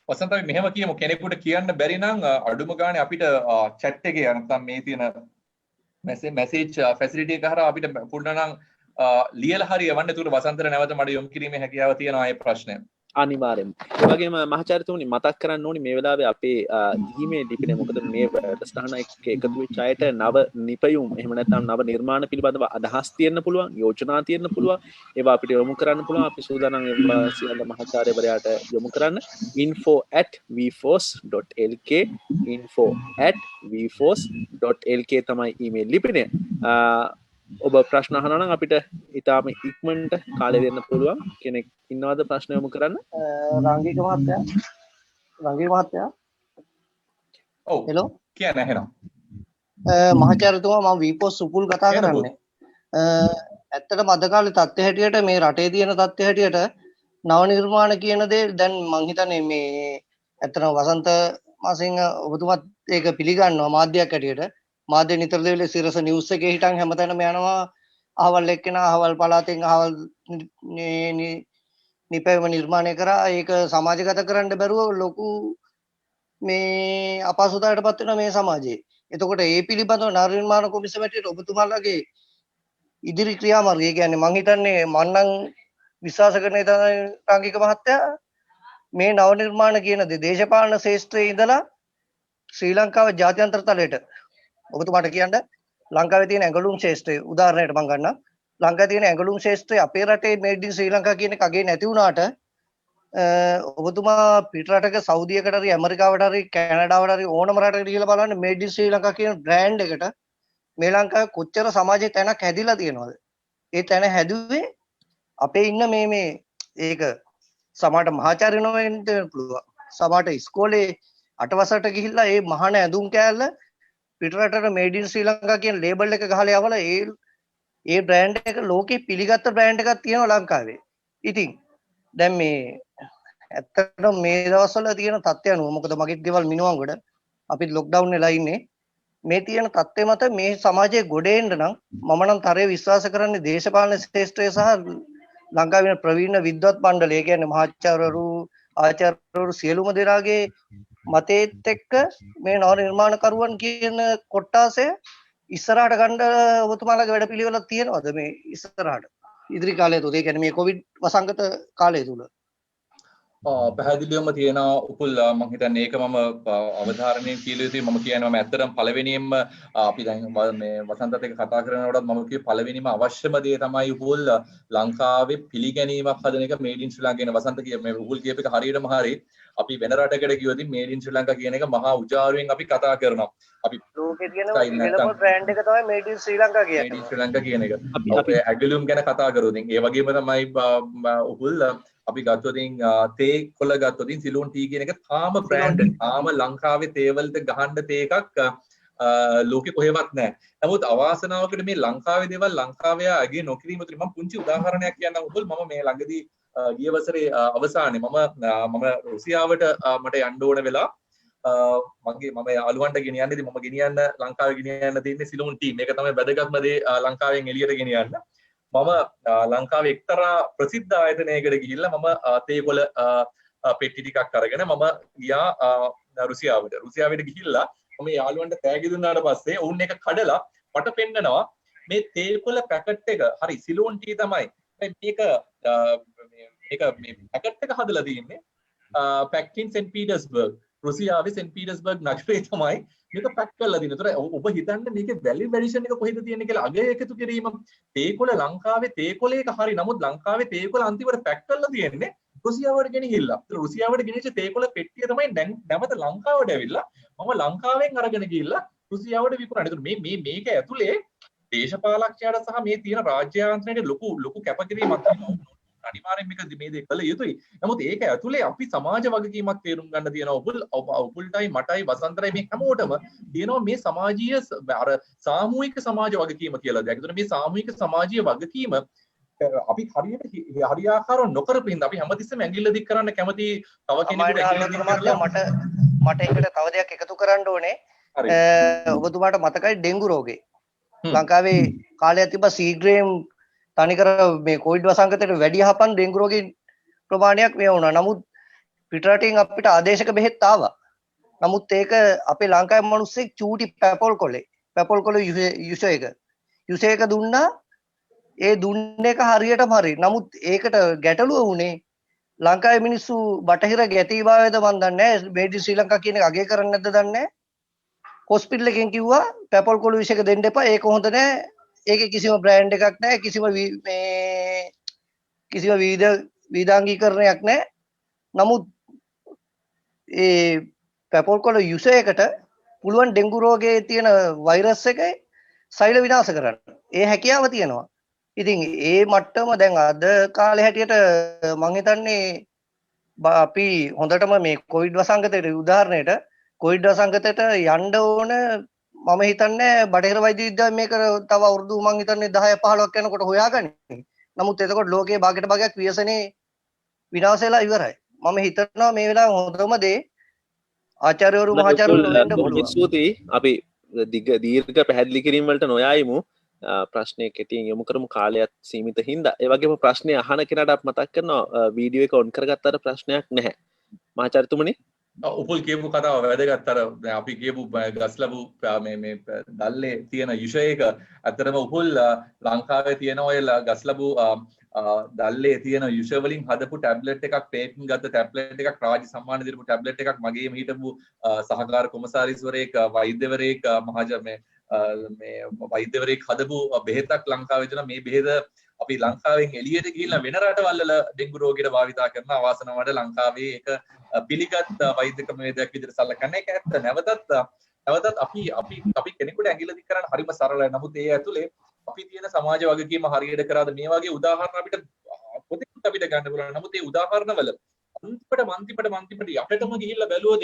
වසන්ත අපි මෙහෙම කියමු කෙනෙකුට කියන්න බැරි නම් අඩුම ගානේ අපිට chat එකේ නැත්නම් මේ තියෙන message facility එක හරහා අපිට පුළුවන් නම් ලියලා හරි යවන්න. ඒකට වසන්තට නැවත මට යොමු කිරීමේ හැකියාව තියෙනවා මේ ප්‍රශ්නය. අනිවාර්යෙන්ම. ඒ වගේම මහාචාර්යතුමනි මතක් කරන්න ඕනි මේ වෙලාවේ අපේ ඊමේල් ලිපිනේ මොකද මේ වැඩසටහන එක්ක එකතු වෙච්ච අයට නව නිපයුම් එහෙම නැත්නම් නව නිර්මාණ පිළිබඳව අදහස් තියෙන්න පුළුවන්, යෝජනා තියෙන්න පුළුවන්. ඒවා අපිට යොමු කරන්න පුළුවන්. අපි සූදානම් ඒවා සියල්ල මහාචාර්යවරයාට යොමු කරන්න. info@vforce.lk info@vforce.lk තමයි ඊමේල් ලිපිනේ. ඔබ ප්‍රශ්න අහනවා නම් අපිට ඊටාම ඉක්මනට කාලය දෙන්න පුළුවන්. කෙනෙක් ඉන්නවද ප්‍රශ්න යොමු කරන්න? රංගික මහත්තයා ඔව් හෙලෝ කියන්න ඇහෙනවා. මහාචාර්යතුමා මම වීපෝස් සුපුල් කතා කරන්නේ. ඇත්තටම අද කාලේ තත්ත්වය හැටියට මේ රටේ තියෙන තත්ත්වය හැටියට නව නිර්මාණ කියන දේ දැන් මං හිතන්නේ මේ ඇත්තටම වසන්ත මාසින් ඔබතුමත් ඒක පිළිගන්නවා මාධ්‍යයක් හැටියට. මාධ්‍ය නිතර දෙවිලේ සිරස නිවුස් එකේ හිටන් හැමතැනම යනවා අහවල් එක්කෙනා අහවල් පළාතෙන් අහවල් නිපැයුම නිර්මාණය කරා ඒක සමාජගත කරන්න බැරුව ලොකු මේ අපහසුතාවයටපත් වෙන මේ සමාජයේ. එතකොට ඒ පිළිබඳව නව නිර්මාණ කොමිසම හැටියට ඔබතුමාලගේ ඉදිරි ක්‍රියාමාර්ගය කියන්නේ මං හිතන්නේ මන්නම් විශ්වාස කරන රංගික මහත්තයා මේ නව නිර්මාණ කියන දේ දේශපාලන ශාස්ත්‍රයේ ඉඳලා ශ්‍රී ලංකාව ජාත්‍යන්තර තලයට ඔබතුමාට කියන්න ලංකාවේ තියෙන ඇඟලුම් ශාස්ත්‍රය උදාහරණයක් මම ගන්නම්. ලංකාවේ තියෙන ඇඟලුම් ශාස්ත්‍රය අපේ රටේ මේඩ් ඉන් ශ්‍රී ලංකා කියන එක අගේ නැති වුණාට ඔබතුමා පිට රටක සෞදියකට හරි ඇමරිකාවට හරි කැනඩාවට හරි ඕනම රටකට ගිහලා බලන්න මේඩ් ඉන් ශ්‍රී ලංකා කියන බ්‍රෑන්ඩ් එකට මේ ලංකාවේ කොච්චර සමාජයේ තැනක් හැදිලා තියෙනවද? ඒ තැන හැදුවේ අපේ ඉන්න මේ ඒක සමහරට මහාචාර්ය නොවෙන්න පුළුවන්. සමහරට ඉස්කෝලේ අටවසරට ගිහිල්ලා ඒ මහාන ඇඳුම් කෑල්ල පිටරටට මේඩ් ඉන් ශ්‍රී ලංකා කියන ලේබල් එක ගහලා යවලා ඒ බ්‍රෑන්ඩ් එක ලෝකේ පිළිගත්ත බ්‍රෑන්ඩ් එකක් තියෙනවා ලංකාවේ. ඉතින් දැන් මේ ඇත්තටම මේ දවස්වල තියෙන තත්ත්වය අනුව මොකද මගේ ගෙවල් මිනුවන්ගොඩ අපි ලොක්ඩවුන් වෙලා ඉන්නේ. මේ තියෙන තත්ත්වය මත මේ සමාජයේ ගොඩ එන්න නම් මම නම් තරයේ විශ්වාස කරන්නේ දේශපාලන ශ්‍රේෂ්ඨය සහ ලංකාවේ ප්‍රවීණ විද්වත් මණ්ඩලය කියන්නේ මහාචාර්යවරු ආචාර්යවරු සියලුම දෙනාගේ මතේත් එක්ක මේ නව නිර්මාණකරුවන් කියන කොට්ටාසය ඉස්සරහට ගන්න ඔබතුමාලගේ වැඩපිළිවෙලක් තියෙනවද මේ ඉස්සරහට ඉදිරි කාලය තුල? ඒ කියන්නේ මේ කොවිඩ් වසංගත කාලය තුල. පැහැදිලිවම තියෙන උපුල් මම හිතන්නේ ඒක මම අවධාරණයෙන් කියලා යුතුයි. මම කියනවා මම ඇත්තටම පළවෙනියෙන්ම අපි දැන් මේ වසන්තත් එක්ක කතා කරනකොටත් මම කිව්වේ පළවෙනිම අවශ්‍යම දේ තමයි උපුල් ලංකාවේ පිළිගැනීමක් හදන එක මේඩ් ඉන් ශ්‍රී ලංකා කියන වසන්ත කිය මේ උපුල් කියප එක හරියටම හරි. අපි වෙන රටකට ගියොත් මේඩ් ඉන් ශ්‍රී ලංකා කියන එක මහා උජාරුවෙන් අපි කතා කරනවා. අපි ලෝකේ තියෙන ඉහළම බ්‍රෑන්ඩ් එක තමයි මේඩ් ඉන් ශ්‍රී ලංකා කියන්නේ. මේඩ් ඉන් ශ්‍රී ලංකා කියන එක. අපි ඇගලුම් ගැන කතා කරොත් ඒ වගේම තමයි උපුල් අපි ගත්තොතින් තේ කොළ ගත්තොතින් සිලෝන් ටී කියන එක තාම බ්‍රෑන්ඩ් තාම ලංකාවේ තේවලට ගහන්න තේ එකක් ලෝකෙ කොහෙවත් නැහැ. නමුත් අවාසනාවකට මේ ලංකාවේ දේවල් ලංකාවේ අගේ නොකිරීම තුලින් මම පුංචි උදාහරණයක් කියන්නම් උපුල්. මම මේ ළඟදී ගිය වසරේ අවසානයේ මම රුසියාවට මට යන්න ඕන වෙලා මම යාළුවන්ට ගෙනියන්නේදී මම ගෙනියන්න ලංකාවේ ගෙනියන්න තියෙන්නේ සිලෝන් ටී. මේක තමයි වැදගත්ම දේ ලංකාවෙන් එළියට ගෙනියන්න. මම ලංකාවේ එක්තරා ප්‍රසිද්ධ ආයතනයකට ගිහිල්ලා මම තේකොළ පෙට්ටි ටිකක් අරගෙන මම ගියා රුසියාවට ගිහිල්ලා මම යාළුවන්ට තෑගි දුන්නාට පස්සේ උන් එක කඩලා මට පෙන්නනවා මේ තේකොළ පැකට් එක හරි සිලෝන් ටී තමයි මේක මේ පැකට් එක හදලා තියෙන්නේ පැක්කින් සෙන්ට් පීටර්ස්බර්ග් රුසියාවේ සෙන්ට් පීටර්ස්බර්ග් නගරේ තමයි මේක පැක් කරලා තියෙන්නේ. ඒතර ඔබ හිතන්නේ මේකේ වැලියු ඇඩිෂන් එක කොහෙද තියෙන්නේ කියලා අගය එකතු කිරීම. තේකොළ ලංකාවේ තේකොළේක හරි නමුත් ලංකාවේ තේකොළ අන්තිමට පැක් කරලා තියෙන්නේ රුසියාවට ගෙනගිහිල්ලා. රුසියාවට ගෙනිච්ච තේකොළ පෙට්ටිය තමයි දැන් නැවත ලංකාවට ඇවිල්ලා මම ලංකාවෙන් අරගෙන ගිහිල්ලා රුසියාවට විකුණන්නේ. ඒතර මේක ඇතුලේ දේශපාලකයාට සහ මේ තියෙන රාජ්‍යාන්ත්‍රණයට ලොකු කැපකිරීමක් තියෙනවා. අනිවාර්යෙන් මේක මේ දේ කළ යුතුයි. නමුත් ඒක ඇතුලේ අපි සමාජ වගකීමක් තේරුම් ගන්න තියෙනවා. උපුල්ටයි මටයි වසන්තරයි මේ හැමෝටම තියෙනවා මේ සමාජීය අර සාමූහික සමාජ වගකීම කියලා දෙයක්. ඒතර මේ සාමූහික සමාජීය වගකීම අපි හරියට හරියාකාරව නොකරපු හින්දා අපි හැමතිස්සෙම ඇඟිල්ල දික් කරන්න කැමති තව කෙනෙකුට ඇඟිල්ල දික් කරලා මට ඒකට තව දෙයක් එකතු කරන්න ඕනේ. ඔබතුමාට මතකයි ඩෙන්ගු රෝගේ. ලංකාවේ කාලයක් තිබ්බා සීග්‍රේම් තනිකර මේ කොවිඩ් වසංගතයට වැඩි යහපන් ඩෙන්ගු රෝගීන් ප්‍රමාණයක් මේ වුණා. නමුත් පිටරටින් අපිට ආදේශක බෙහෙත් ආවා. නමුත් ඒක අපේ ලංකාවේ මිනිස්සෙක් චූටි පැපොල් කොළ යුෂ එක දුන්නා. ඒ දුන්න එක හරියටම හරි. නමුත් ඒකට ගැටලුව වුණේ ලංකාවේ මිනිස්සු බටහිර ගැතිභාවයද මන් දන්නේ නැහැ. මේඩි ශ්‍රී ලංකා කියන එක අගය කරන්නේ නැද්ද දන්නේ නැහැ. හොස්පිටල් එකෙන් කිව්වා පැපොල් කොළ යුෂ එක දෙන්න එපා. ඒක හොඳ නැහැ. ඒකේ කිසිම බ්‍රෑන්ඩ් එකක් නැහැ. කිසිම විවිධාංගීකරණයක් නැහැ. නමුත් ඒ පැපොල් කොළ යුෂ එකට පුළුවන් ඩෙන්ගු රෝගයේ තියෙන වෛරස් එකේ සෛල විනාශ කරන්න. ඒ හැකියාව තියෙනවා. ඉතින් ඒ මට්ටම දැන් අද කාලේ හැටියට මම හිතන්නේ අපි හොඳටම මේ කොවිඩ් වසංගතයේ උදාහරණයට කොවිඩ් වසංගතයට යන්න ඕන මම හිතන්නේ බටහිර වෛද්‍ය විද්‍යාව මේක තව අවුරුදු මම හිතන්නේ 10 15ක් යනකොට හොයාගන්නේ. නමුත් එතකොට ලෝකයේ භාගයට භාගයක් ව්‍යසනේ විනාශ වෙලා ඉවරයි. මම හිතනවා මේ වෙලාවේ හොඳම දේ ආචාර්යවරු මහාචාර්යවරු වෙන්න පුළුවන්. ස්තුතියි. අපි දීර්ඝ පැහැදිලි කිරීම වලට නොයයිමු. ප්‍රශ්නය කෙටියෙන් යොමු කරමු කාලයත් සීමිත හින්දා. ඒ වගේම ප්‍රශ්නය අහන කෙනාට අපි මතක් කරනවා වීඩියෝ එක ඔන් කරගත්තට ප්‍රශ්නයක් නැහැ. මහාචාර්යතුමනි උපුල් කියපු කතාව වැදගත්. අර අපි කියපු ගස්ලබු මේ දල්ලේ තියෙන යුෂයක අතරම උපුල් ලංකාවේ තියෙන ඔය ගස්ලබු දල්ලේ තියෙන යුෂ වලින් හදපු ටැබ්ලට් එකක් පේටන්ට් ගත්ත ටැබ්ලට් එකක් රාජ්‍ය සම්මාන දීපු ටැබ්ලට් එකක් මගේම හිටපු සහකාර කොමසාරිස්වරයෙක් වෛද්‍යවරයෙක් මේ වෛද්‍යවරයෙක් හදපු බෙහෙතක් ලංකාවේ තියෙන මේ බෙහෙත අපි ලංකාවෙන් එළියට ගිහිල්ලා වෙන රටවල් වල ඩෙන්ගු රෝගීට භාවිතා කරන අවාසනාවට ලංකාවේ ඒක පිළිගත් වෛද්‍ය ක්‍රමවේදයක් විදිහට සලකන්නේ. ඒක ඇත්ත. නැවතත් අපි කෙනෙකුට ඇඟිල්ල දික් කරන්න හරිම සරලයි. නමුත් ඒ ඇතුලේ අපි තියෙන සමාජ වගකීම හරියට කරාද මේ වගේ උදාහරණ අපිට පොතේත් අපිට ගන්න පුළුවන්. නමුත් ඒ උදාහරණවල අන්තිමට යටටම ගිහිල්ලා බැලුවොත්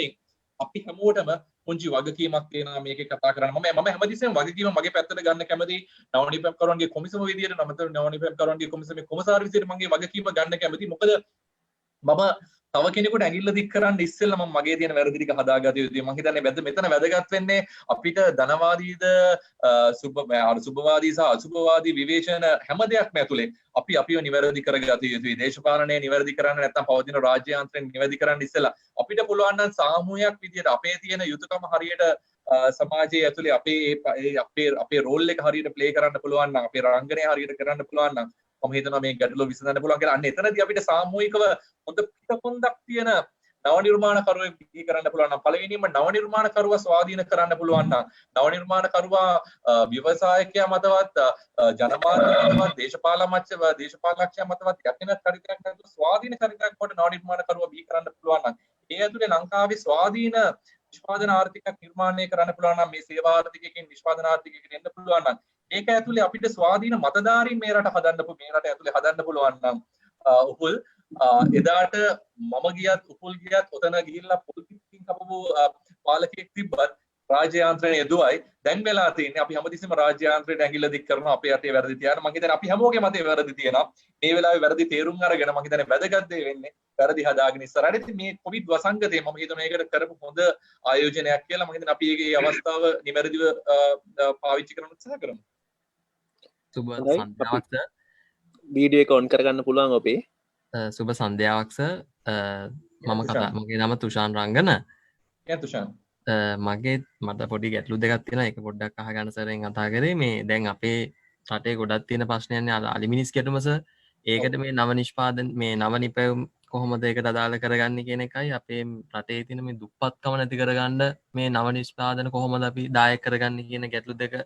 අපි හැමෝටම පුංචි වගකීමක් තියෙනවා මේකේ කතා කරන්න. මම හැමතිස්සෙම වගකීම මගේ පැත්තට ගන්න කැමති. නවනිපම් කරුවන්ගේ කොමිසම විදියට නවනිපම් කරුවන්ගේ කොමිසමේ කොමසාරි විදියට මගේ වගකීම ගන්න කැමති. මොකද මම තව කෙනෙකුට ඇඟිල්ල දික් කරන්න ඉස්සෙල්ලා මම මගේ තියෙන වැරදි ටික හදාගත යුතුයි. මම හිතන්නේ මෙතන වැදගත් වෙන්නේ අපිට ධනවාදීද සුභවාදී සහ අසුභවාදී විවේචන හැම දෙයක්ම ඇතුලේ අපිව නිවැරදි කරගත යුතුයි. දේශපාලනය නිවැරදි කරන්න නැත්නම් පවතින රාජ්‍යාන්ත්‍රයෙන් නිවැරදි කරන්න ඉස්සෙල්ලා අපිට පුළුවන් නම් සාමූහිකයක් විදියට අපේ තියෙන යුතුයකම හරියට සමාජයේ ඇතුලේ අපේ රෝල් එක හරියට ප්ලේ කරන්න පුළුවන් නම් අපේ රංගනය හරියට කරන්න පුළුවන් නම් මම හිතනවා මේ ගැටලුව විසඳන්න පුළුවන් කියලා. අන්න එතනදී අපිට සාමූහිකව හොඳ පිටකොන්දක් තියෙන නව නිර්මාණකරුවෙක් බිහි කරන්න පුළුවන් නම් පළවෙනිම නව නිර්මාණකරුවා ස්වාධීන කරන්න පුළුවන් නම් නව නිර්මාණකරුවා ව්‍යවසායකයා මතවත් ජනමාධ්‍ය මතවත් දේශපාලකයා මතවත් යකින චරිතයක් නැතුව ස්වාධීන චරිතයක් කොට නව නිර්මාණකරුවා බිහි කරන්න පුළුවන් නම් ඒ ඇතුලේ ලංකාවේ ස්වාධීන නිෂ්පාදන ආර්ථිකයක් නිර්මාණය කරන්න පුළුවන් නම් මේ සේවා ආර්ථිකයකින් නිෂ්පාදන ආර්ථිකයකින් එන්න පුළුවන් නම් ඒක ඇතුලේ අපිට ස්වාධීන මතධාරීන් මේ රට ඇතුලේ හදන්න පුළුවන් නම් උපුල් එදාට මම ගියත් උපුල් ගියත් ඔතන ගිහිල්ලා පොලිටික්සින් කපපු පාලකෙක් තිබ්බත් රාජ්‍යාන්ත්‍රණය යදුවයි දැන් වෙලා තියෙන්නේ අපි හැමතිස්සෙම රාජ්‍යාන්ත්‍රයට ඇඟිල්ල දික් කරනවා අපේ අතේ වැරදි තියනවා. මම හිතන්නේ අපි හැමෝගෙම අතේ වැරදි තියෙනවා. මේ වෙලාවේ වැරදි තේරුම් අරගෙන මම හිතන්නේ වැදගත් දේ වෙන්නේ වැරදි හදාගෙන ඉස්සරහට. ඉතින් මේ කොවිඩ් වසංගතේ මම හිතනවා ඒකට කරපු හොඳ ආයෝජනයක් කියලා. මම හිතන්නේ අපි මේ අවස්ථාව නිවැරදිව පාවිච්චි කරන්න උත්සාහ කරමු. සුබ සන්ධ්‍යාවක් සර්. වීඩියෝ එක ඔන් කරගන්න පුළුවන් ඔබේ. සුබ සන්ධ්‍යාවක් සර්. මගේ නම තුෂාන් රංගන. තුෂාන් මට පොඩි ගැටලු දෙකක් තියෙනවා. ඒක පොඩ්ඩක් අහගන්න සරෙන් කතා කරේ. මේ දැන් අපේ රටේ ගොඩක් තියෙන ප්‍රශ්නයන්නේ අලිමිනිස් ගැටුම සර්. ඒකට මේ නව නිෂ්පාදන මේ නව නිපැයුම් කොහොමද ඒකට අදාළ කරගන්නේ කියන එකයි අපේ රටේ තියෙන මේ දුප්පත්කම නැති කරගන්න මේ නව නිෂ්පාදන කොහොමද අපි දායක කරගන්නේ කියන ගැටලු දෙක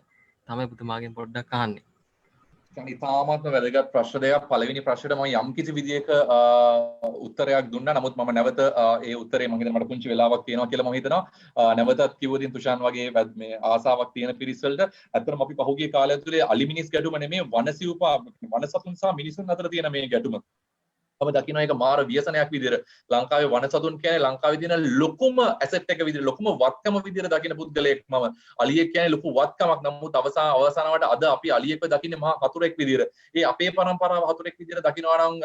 තමයි පුතුමාගෙන් පොඩ්ඩක් අහන්නේ. ඉතාමත්ම වැදගත් ප්‍රශ්න දෙකක්. පළවෙනි ප්‍රශ්නෙට මම යම් කිසි විදියක උත්තරයක් දුන්නා. නමුත් මම නැවත ඒ උත්තරේ මම හිතන මට පුංචි වෙලාවක් තියෙනවා කියලා මම හිතනවා. නැවතත් කිව්වොතින් තුෂාන් වගේ මේ ආසාවක් තියෙන පිරිස් වලට ඇත්තටම අපි පහුගිය කාලය තුලේ අලිමිනිස් ගැටුම නෙමෙයි වනසිව්පා වනසතුන් සහ මිනිසුන් අතර තියෙන මේ ගැටුම. අප දකින්න එක මාර ව්‍යසනයක් විදිහට ලංකාවේ වනසතුන් කියන්නේ ලංකාවේ තියෙන ලොකුම ඇසෙට් එක විදිහට ලොකුම වත්කම විදිහට දකින්න පුද්ගලයෙක් මම. අලියෙක් කියන්නේ ලොකු වත්කමක්. නමුත් අවසානවට අද අපි අලියෙක්ව දකින්නේ මහා හතුරෙක් විදිහට. ඒ අපේ පරම්පරාව හතුරෙක් විදිහට දකින්නවා නම්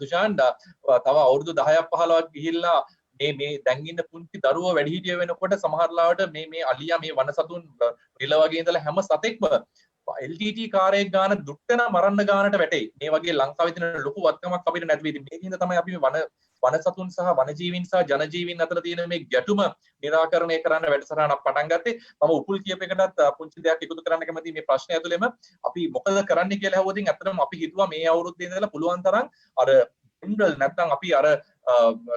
තුෂාන් තව අවුරුදු 10ක් 15ක් ගිහිල්ලා මේ දැන් ඉන්න පුංචි දරුවෝ වැඩිහිටිය වෙනකොට සමහර ලාවට මේ අලියා මේ වනසතුන් නිල වගේ ඉඳලා හැම සතෙක්ම LTT කාර්යයක් ගාන දුට්ටන මරන්න ගානට වැටෙයි. මේ වගේ ලංකාවේ තියෙන ලොකු වත්කමක් අපිට නැති වෙයි. මේකින්ද තමයි අපි වනසතුන් සහ වනජීවීන් සහ ජනජීවීන් අතර තියෙන මේ ගැටුම निराකරණය කරන්න වැඩසටහනක් පටන් ගත්තේ. මම උපුල් කියප එකටත් පුංචි දෙයක් එකතු කරන්න කැමතියි. මේ ප්‍රශ්නේ ඇතුළෙම අපි මොකද කරන්න කියලා අහුවොතින් ඇත්තටම අපි හිතුවා මේ අවුරුද්දේ ඉඳලා පුළුවන් තරම් අර ජෙනරල් නැත්නම් අපි අර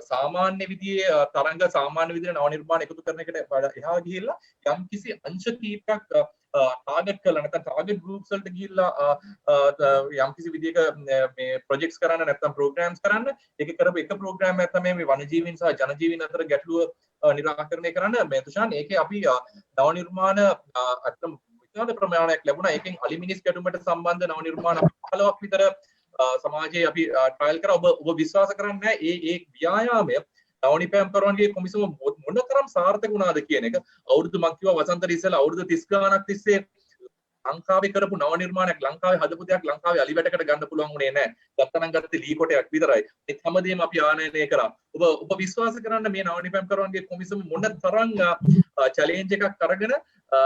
සාමාන්‍ය විදිහේ තරංග සාමාන්‍ය විදිහේ නව නිර්මාණ එකතු කරන එකට එහා ගිහිල්ලා යම් කිසි අංශ කීපයක් ටාගට් කරලා නැත්නම් ටාගට් ගෲප්ස් වලට ගිහිල්ලා යම් කිසි විදිහක මේ ප්‍රොජෙක්ට්ස් කරන්න නැත්නම් ප්‍රෝග්‍රෑම්ස් කරන්න ඒක කරපු එක ප්‍රෝග්‍රෑම් එකක් තමයි මේ වනජීවීන් සහ ජනජීවීන් අතර ගැටලුව निराකරණය කරන්න මේ තුෂාන් ඒකේ අපි නව නිර්මාණ අත්‍යවශ්‍ය විශාල ප්‍රමාණයක් ලැබුණා ඒකෙන් අලිමිනිස් ගැටුමට සම්බන්ධ නව නිර්මාණ 15ක් විතර සමාජයේ අපි ට්‍රයල් කරා ඔබ විශ්වාස කරන්නේ නැහැ ඒ ව්‍යායාමය නවනිපැම් කරවන්ගේ කොමිසම මොනතරම් සාර්ථක වුණාද කියන එක අවුරුදු මං කිව්වා වසන්තට ඉස්සෙල්ලා අවුරුදු 30 ගානක් තිස්සේ ලංකාවේ කරපු නව නිර්මාණයක් ලංකාවේ හදපු දෙයක් ලංකාවේ අලි වැටකට ගන්න පුළුවන් වුණේ නැහැ. ගත්තනම් ගත්තේ ලී කොටයක් විතරයි. ඒ හැමදේම අපි ආනයනය කරා. ඔබ විශ්වාස කරන්න මේ නවනිපැම් කරවන්ගේ කොමිසම මොනතරම් චැලෙන්ජ් එකක් අරගෙන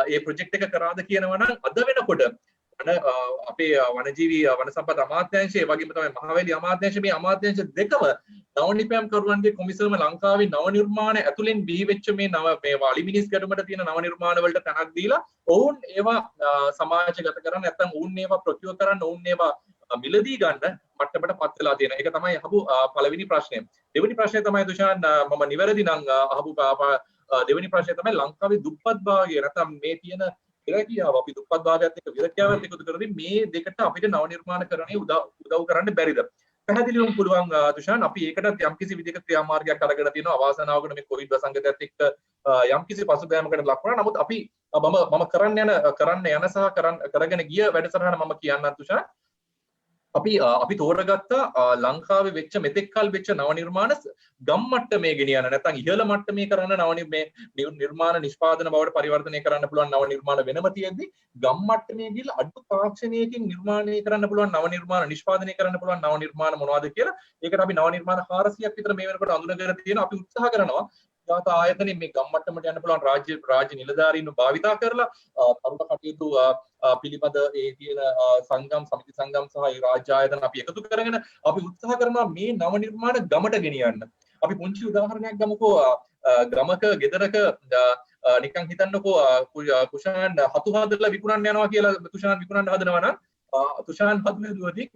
ඒ ප්‍රොජෙක්ට් එක කරාද කියනවා නම් අද වෙනකොට අපේ වනජීවී වන සම්පත් අමාත්‍යාංශය වගේම තමයි මහවැලි අමාත්‍යාංශය මේ අමාත්‍යාංශ දෙකම නවනිපැම් කරුවන්ගේ කොමිසම ලංකාවේ නව නිර්මාණ ඇතුළෙන් බිහි වෙච්ච මේ අලිමිනිස් ගැටුමට තියෙන නව නිර්මාණ වලට තැනක් දීලා ඔවුන් ඒවා සමාජගත කරන්න නැත්නම් ඔවුන් ඒවා ප්‍රොකියුර් කරන්න ඔවුන් ඒවා මිලදී ගන්න මට්ටමට පත් වෙලා තියෙනවා. ඒක තමයි අහපු පළවෙනි ප්‍රශ්නය. දෙවෙනි ප්‍රශ්නය තමයි තුෂාන් මම නිවැරදි නම් අහපු දෙවෙනි ප්‍රශ්නය තමයි ලංකාවේ දුප්පත් භාගය නැත්නම් මේ තියෙන විරකියාව අපි දුප්පත් භාගයත් එක්ක විරකියාවත් එකතු කරද්දී මේ දෙකට අපිට නව නිර්මාණකරණය උදව් කරන්න බැරිද? පැහැදිලිවම පුළුවන් තුෂාන් අපි ඒකටත් යම්කිසි විදිහක ක්‍රියාමාර්ගයක් අරගෙන තියෙනවා අවාසනාවකට මේ කොවිඩ් වසංගතයත් එක්ක යම්කිසි පසුබෑමකට ලක් වුණා. නමුත් අපි මම කරන්න යන සහ කරගෙන ගිය වැඩසටහන මම කියන්නම් තුෂාන් අපි තෝරගත්තා ලංකාවේ වෙච්ච මෙතෙක් කල් වෙච්ච නව නිර්මාණ ගම් මට්ටමේ ගෙනියන නැත්නම් ඉහළ මට්ටමේ කරන නිර්මාණ නිෂ්පාදන බවට පරිවර්තනය කරන්න පුළුවන් නව නිර්මාණ වෙනම තියෙද්දි ගම් මට්ටමේ ගිහලා අඩු තාක්ෂණයකින් නිර්මාණය කරන්න පුළුවන් නව නිර්මාණ නිෂ්පාදනය කරන්න පුළුවන් නව නිර්මාණ මොනවද කියලා ඒකට අපි නව නිර්මාණ 400ක් විතර මේ වෙනකොට අඳුනගෙන තියෙනවා. අපි උත්සාහ කරනවා යාත ආයතනෙ මේ ගම් මට්ටමට යන්න පුළුවන් රාජ්‍ය නිලධාරීන්ව භාවිතා කරලා තරුණ කටයුතු පිළිපද ඒ තියෙන සංගම් සමිති සංගම් සහ ඒ රාජ්‍ය ආයතන අපි එකතු කරගෙන අපි උත්සාහ කරනවා මේ නව නිර්මාණ ගමට ගෙනියන්න. අපි පුංචි උදාහරණයක් ගමුකෝ ගමක ගෙදරක නිකන් හිතන්නකෝ කුෂාන් හතු හදලා විකුණන්න යනවා කියලා කුෂාන් විකුණන්න හදනවා නම් කුෂාන් හදුවදී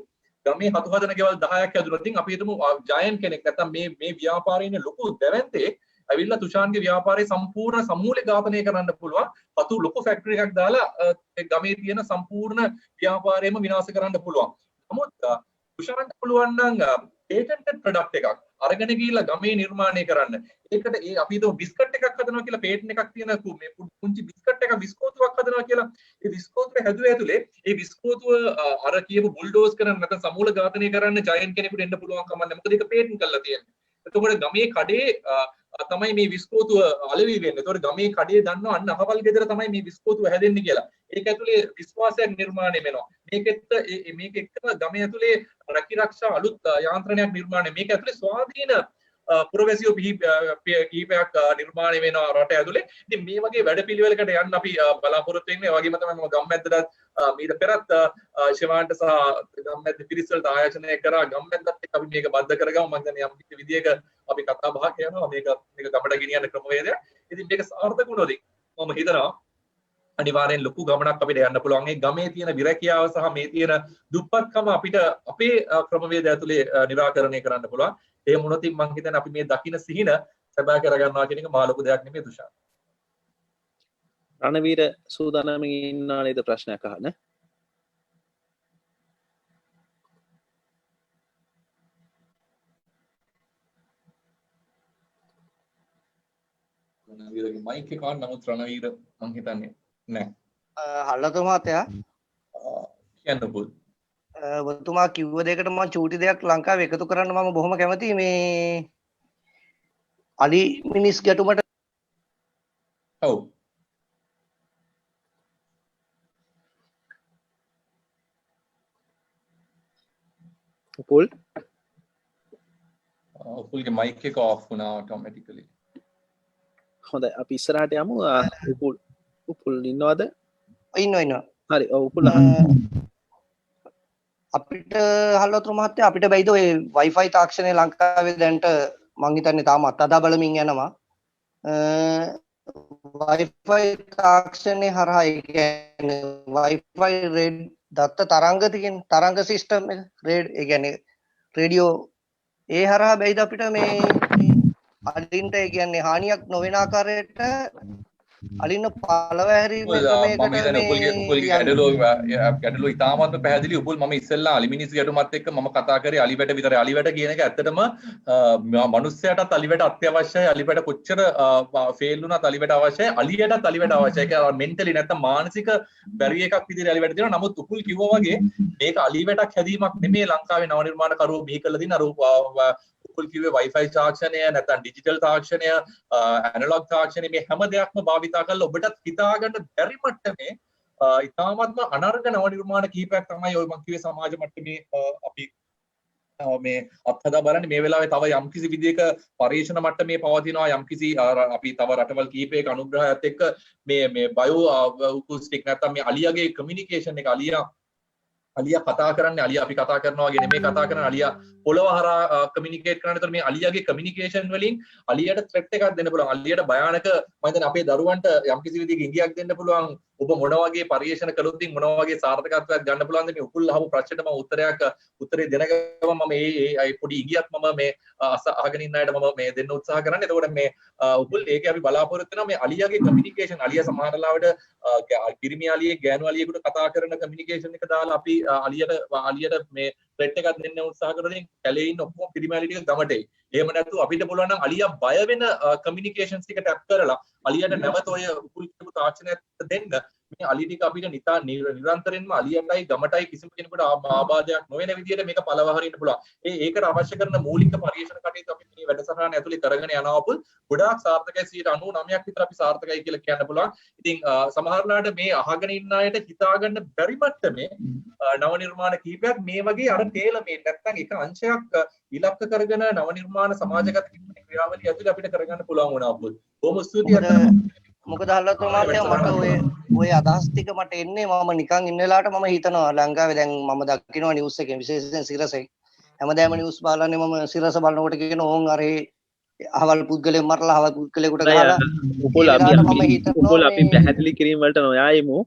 ගමේ හතු හදන ගෙවල් 10ක් හැදුනොත් අපි හිතමු ජයන් කෙනෙක් නැත්තම් මේ ව්‍යාපාරයේ ඉන්න ලොකු දැවැන්තෙක් ඇවිල්ලා තුෂාන්ගේ ව්‍යාපාරයේ සම්පූර්ණ සමූල ඝාතනය කරන්න පුළුවන්. හතු ලොකු ෆැක්ටරි එකක් දාලා ගමේ තියෙන සම්පූර්ණ ව්‍යාපාරයම විනාශ කරන්න පුළුවන්. නමුත් තුෂාන්ට පුළුවන් නම් පේටන්ටඩ් ප්‍රොඩක්ට් එකක් අරගෙන ගිහිල්ලා ගමේ නිර්මාණය කරන්න. ඒකට අපි හිතමු බිස්කට් එකක් හදනවා කියලා පේටන්ට් එකක් තියෙන මේ පුංචි බිස්කට් එකක් විස්කෝතුවක් හදනවා කියලා. ඒ විස්කෝතුව හැදුවේ ඇතුලේ ඒ විස්කෝතුව අර කියපු බුල්ඩෝස් කරන්න නැත්නම් සමූල ඝාතනය කරන්න ජයන් කෙනෙකුට එන්න පුළුවන් කම නැහැ. මොකද ඒක පේටන්ට් කරලා තියෙන්නේ. එතකොට ගමේ කඩේ තමයි මේ විස්කෝතුව අලෙවි වෙන්නේ. ඒතකොට ගමේ කඩේ දන්නවා අන්න අහවල් ගෙදර තමයි මේ විස්කෝතුව හැදෙන්නේ කියලා. ඒක ඇතුලේ විශ්වාසයක් නිර්මාණය වෙනවා. මේක එක්ක ගමේ ඇතුලේ රැකිරක්ෂා අලුත් යාන්ත්‍රණයක් නිර්මාණය. මේක ඇතුලේ ස්වාධීන පුරවැසියෝ කිහිපයක් නිර්මාණය වෙනවා රට ඇතුලේ. ඉතින් මේ වගේ වැඩපිළිවෙලකට යන්න අපි බලාපොරොත්තු වෙන්නේ. ඒ වගේම තමයි මම ගම්මැද්දට මීට පෙරත් ශිවාන්ට සහ ගම්මැද්ද පිරිස් වලට ආයෝජනය කරා. ගම්මැද්දත් එක්ක අපි මේක බද්ධ කරගමු. මම හිතන්නේ යම් කිසි විදියක අපි කතා බහ කරනවා මේක ගමඩ ගෙනියන්න ක්‍රමවේදය. ඉතින් මේක සාර්ථක වුණොත් මම හිතනවා අනිවාර්යෙන් ලොකු ගමනක් අපිට යන්න පුළුවන්. ඒ ගමේ තියෙන විරකියාව සහ මේ තියෙන දුප්පත්කම අපිට අපේ ක්‍රමවේදය ඇතුලේ निराකරණය කරන්න පුළුවන්. එහෙම වුණොත් මම හිතන්නේ අපි මේ දකින්න සිහින සබා කරගන්නවා කියන එක මහ ලොකු දෙයක් නෙමෙයි තුෂාර. රණවීර සූදානම්මින් ඉන්නා නේද ප්‍රශ්නයක් අහන්න? රණවීරගේ මයික් එක on නමුත් රණවීර මං හිතන්නේ නැහැ. හල්ලතු මහත්තයා කියන්න පුල්. ඔබතුමා කිව්ව දෙයකට මම චූටි දෙයක් ලංකාවේ එකතු කරන්න මම බොහොම කැමතියි මේ අලි මිනිස් ගැටුමට. ඔව්. උපුල් උපුල්ගේ මයික් එක ඔෆ් වුණා ඔටෝමැටිකලි. හොඳයි අපි ඉස්සරහට යමු. උපුල් ඉන්නවද? ඉන්නවා. හරි උපුල් අපිට හල්ලතු මහත්තයා අපිට බැයිද ඔය Wi-Fi තාක්ෂණය ලංකාවේ දැන්ට මං හිතන්නේ තාමත් අදා බලමින් යනවා. Wi-Fi තාක්ෂණය හරහා ඒ කියන්නේ Wi-Fi රෙඩ් දත්ත තරංග තියෙන තරංග සිස්ටම් එක ඒ කියන්නේ රේඩියෝ ඒ හරහා බැයිද අපිට මේ අලින්ට ඒ කියන්නේ හානියක් නොවන ආකාරයට අලින්න පළව හැරීම ගැටලුව ඉතාමත්ම පැහැදිලි. උපුල් මම ඉස්සෙල්ලා අලි මිනිස් ගැටුමත් එක්ක මම කතා කරේ අලිවැට විතරයි. අලිවැට කියන එක ඇත්තටම මනුස්සයාටත් අලිවැට අත්‍යවශ්‍යයි. අලිවැට කොච්චර ෆේල් වුණත් අලිවැට අවශ්‍යයි. අලියටත් අලිවැට අවශ්‍යයි. ඒක මෙන්ටලි නැත්තම් මානසික බැරි එකක් විදිහට අලිවැට තියෙනවා. නමුත් උපුල් කිව්වා වගේ මේක අලිවැටක් හැදීමක් නෙමෙයි ලංකාවේ නව නිර්මාණකරුවෝ බිහි කරලා තියෙන උපුල් කිව්වේ Wi-Fi තාක්ෂණය නැත්නම් ඩිජිටල් තාක්ෂණය ඇනලොග් තාක්ෂණය මේ හැම දෙයක්ම භාවිතා කරලා ඔබටත් හිතා ගන්න බැරි මට්ටමේ ඉතාමත්ම අනර්ග නව නිර්මාණ කිහිපයක් තමයි ඔය මම කිව්වේ සමාජ මට්ටමේ අපි මේ අත්හදා බලන්නේ. මේ වෙලාවේ තව යම්කිසි විදියක පරීක්ෂණ මට්ටමේ පවතිනවා යම්කිසි අපි තව රටවල් කිහිපයක අනුග්‍රහයත් එක්ක මේ බයෝ අකුස්ටික් නැත්නම් මේ අලියාගේ කමියුනිකේෂන් එක අලියා කතා කරන්නේ අලියා අපි කතා කරනවා වගේ නෙමෙයි කතා කරන්නේ අලියා පොළව හරහා කමියුනිකේට් කරන. ඒතර මේ අලියාගේ කමියුනිකේෂන් වලින් අලියාට ත්‍රෙට් එකක් දෙන්න පුළුවන්. අලියාට භයානක මම හිතන්නේ අපේ දරුවන්ට යම්කිසි විදිහක ඉඟියක් දෙන්න පුළුවන්. ඔබ මොන වගේ පරිශන කළොත් මොන වගේ සාර්ථකත්වයක් ගන්න පුළුවන්ද මේ උපුල් අහපු ප්‍රශ්නෙට මම උත්තරේ දෙන ගමන් මම මේ පොඩි ඉඟියක් මම මේ අහගෙන ඉන්න අයට මම මේ දෙන්න උත්සාහ කරන්නේ. එතකොට මේ උපුල් ඒකේ අපි බලාපොරොත්තු වෙනවා මේ අලියාගේ කමියුනිකේෂන් අලියා සමහර ලාවට පිරිමි අලියෙක් ගෑනු අලියෙකුට කතා කරන කමියුනිකේෂන් එක දාලා අපි අලියට මේ ත්‍රෙට් එකක් දෙන්න උත්සාහ කරලා කැලේ ඉන්න ඔක්කොම පිරිමි අලි ටික ගමට එයි. එහෙම නැත්නම් අපිට පුළුවන් නම් අලියා බය වෙන කමියුනිකේෂන්ස් ටික ටැප් කරලා අලියට නැවත ඔය උපුල් කියපු තාක්ෂණයක් දෙන්න මේ අලි ටික අපිට නිරන්තරයෙන්ම අලියටයි ගමටයි කිසිම කෙනෙකුට ආබාධයක් නොවන විදිහට මේක පළවහරින්න පුළුවන්. ඒකට අවශ්‍ය කරන මූලික පරීක්ෂණ කටයුතු අපි මේ වැඩසටහන ඇතුලේ කරගෙන යනවා පුල්. ගොඩාක් සාර්ථකයි 99% විතර අපි සාර්ථකයි කියලා කියන්න පුළුවන්. ඉතින් සමහරලාට මේ අහගෙන ඉන්න අයට හිතාගන්න බැරි මට්ටමේ නව නිර්මාණ කීපයක් මේ වගේ අර තේල මේ නැත්තම් එක අංශයක් ඉලක්ක කරගෙන නව නිර්මාණ සමාජගත ක්‍රියාවලිය ඇතුලේ අපිට කරගන්න පුළුවන් වුණා පුල්. බොහොම ස්තුතියි. මොකද හල්ලතු මහත්තයා මට ඔය අදහස් ටික මට එන්නේ මම නිකන් ඉන්න වෙලාවට මම හිතනවා ලංකාවේ දැන් මම දකිනවා නිවුස් එකේ විශේෂයෙන් සිරසේ හැමදාම නිවුස් බලන්නේ මම සිරස බලනකොට කියන ඕන් අර අහවල් පුද්ගලයෙක් මරලා අහවල් පුද්ගලයෙකුට ගහලා උපුල් අපි පැහැදිලි කිරීම වලට නොයයිමු.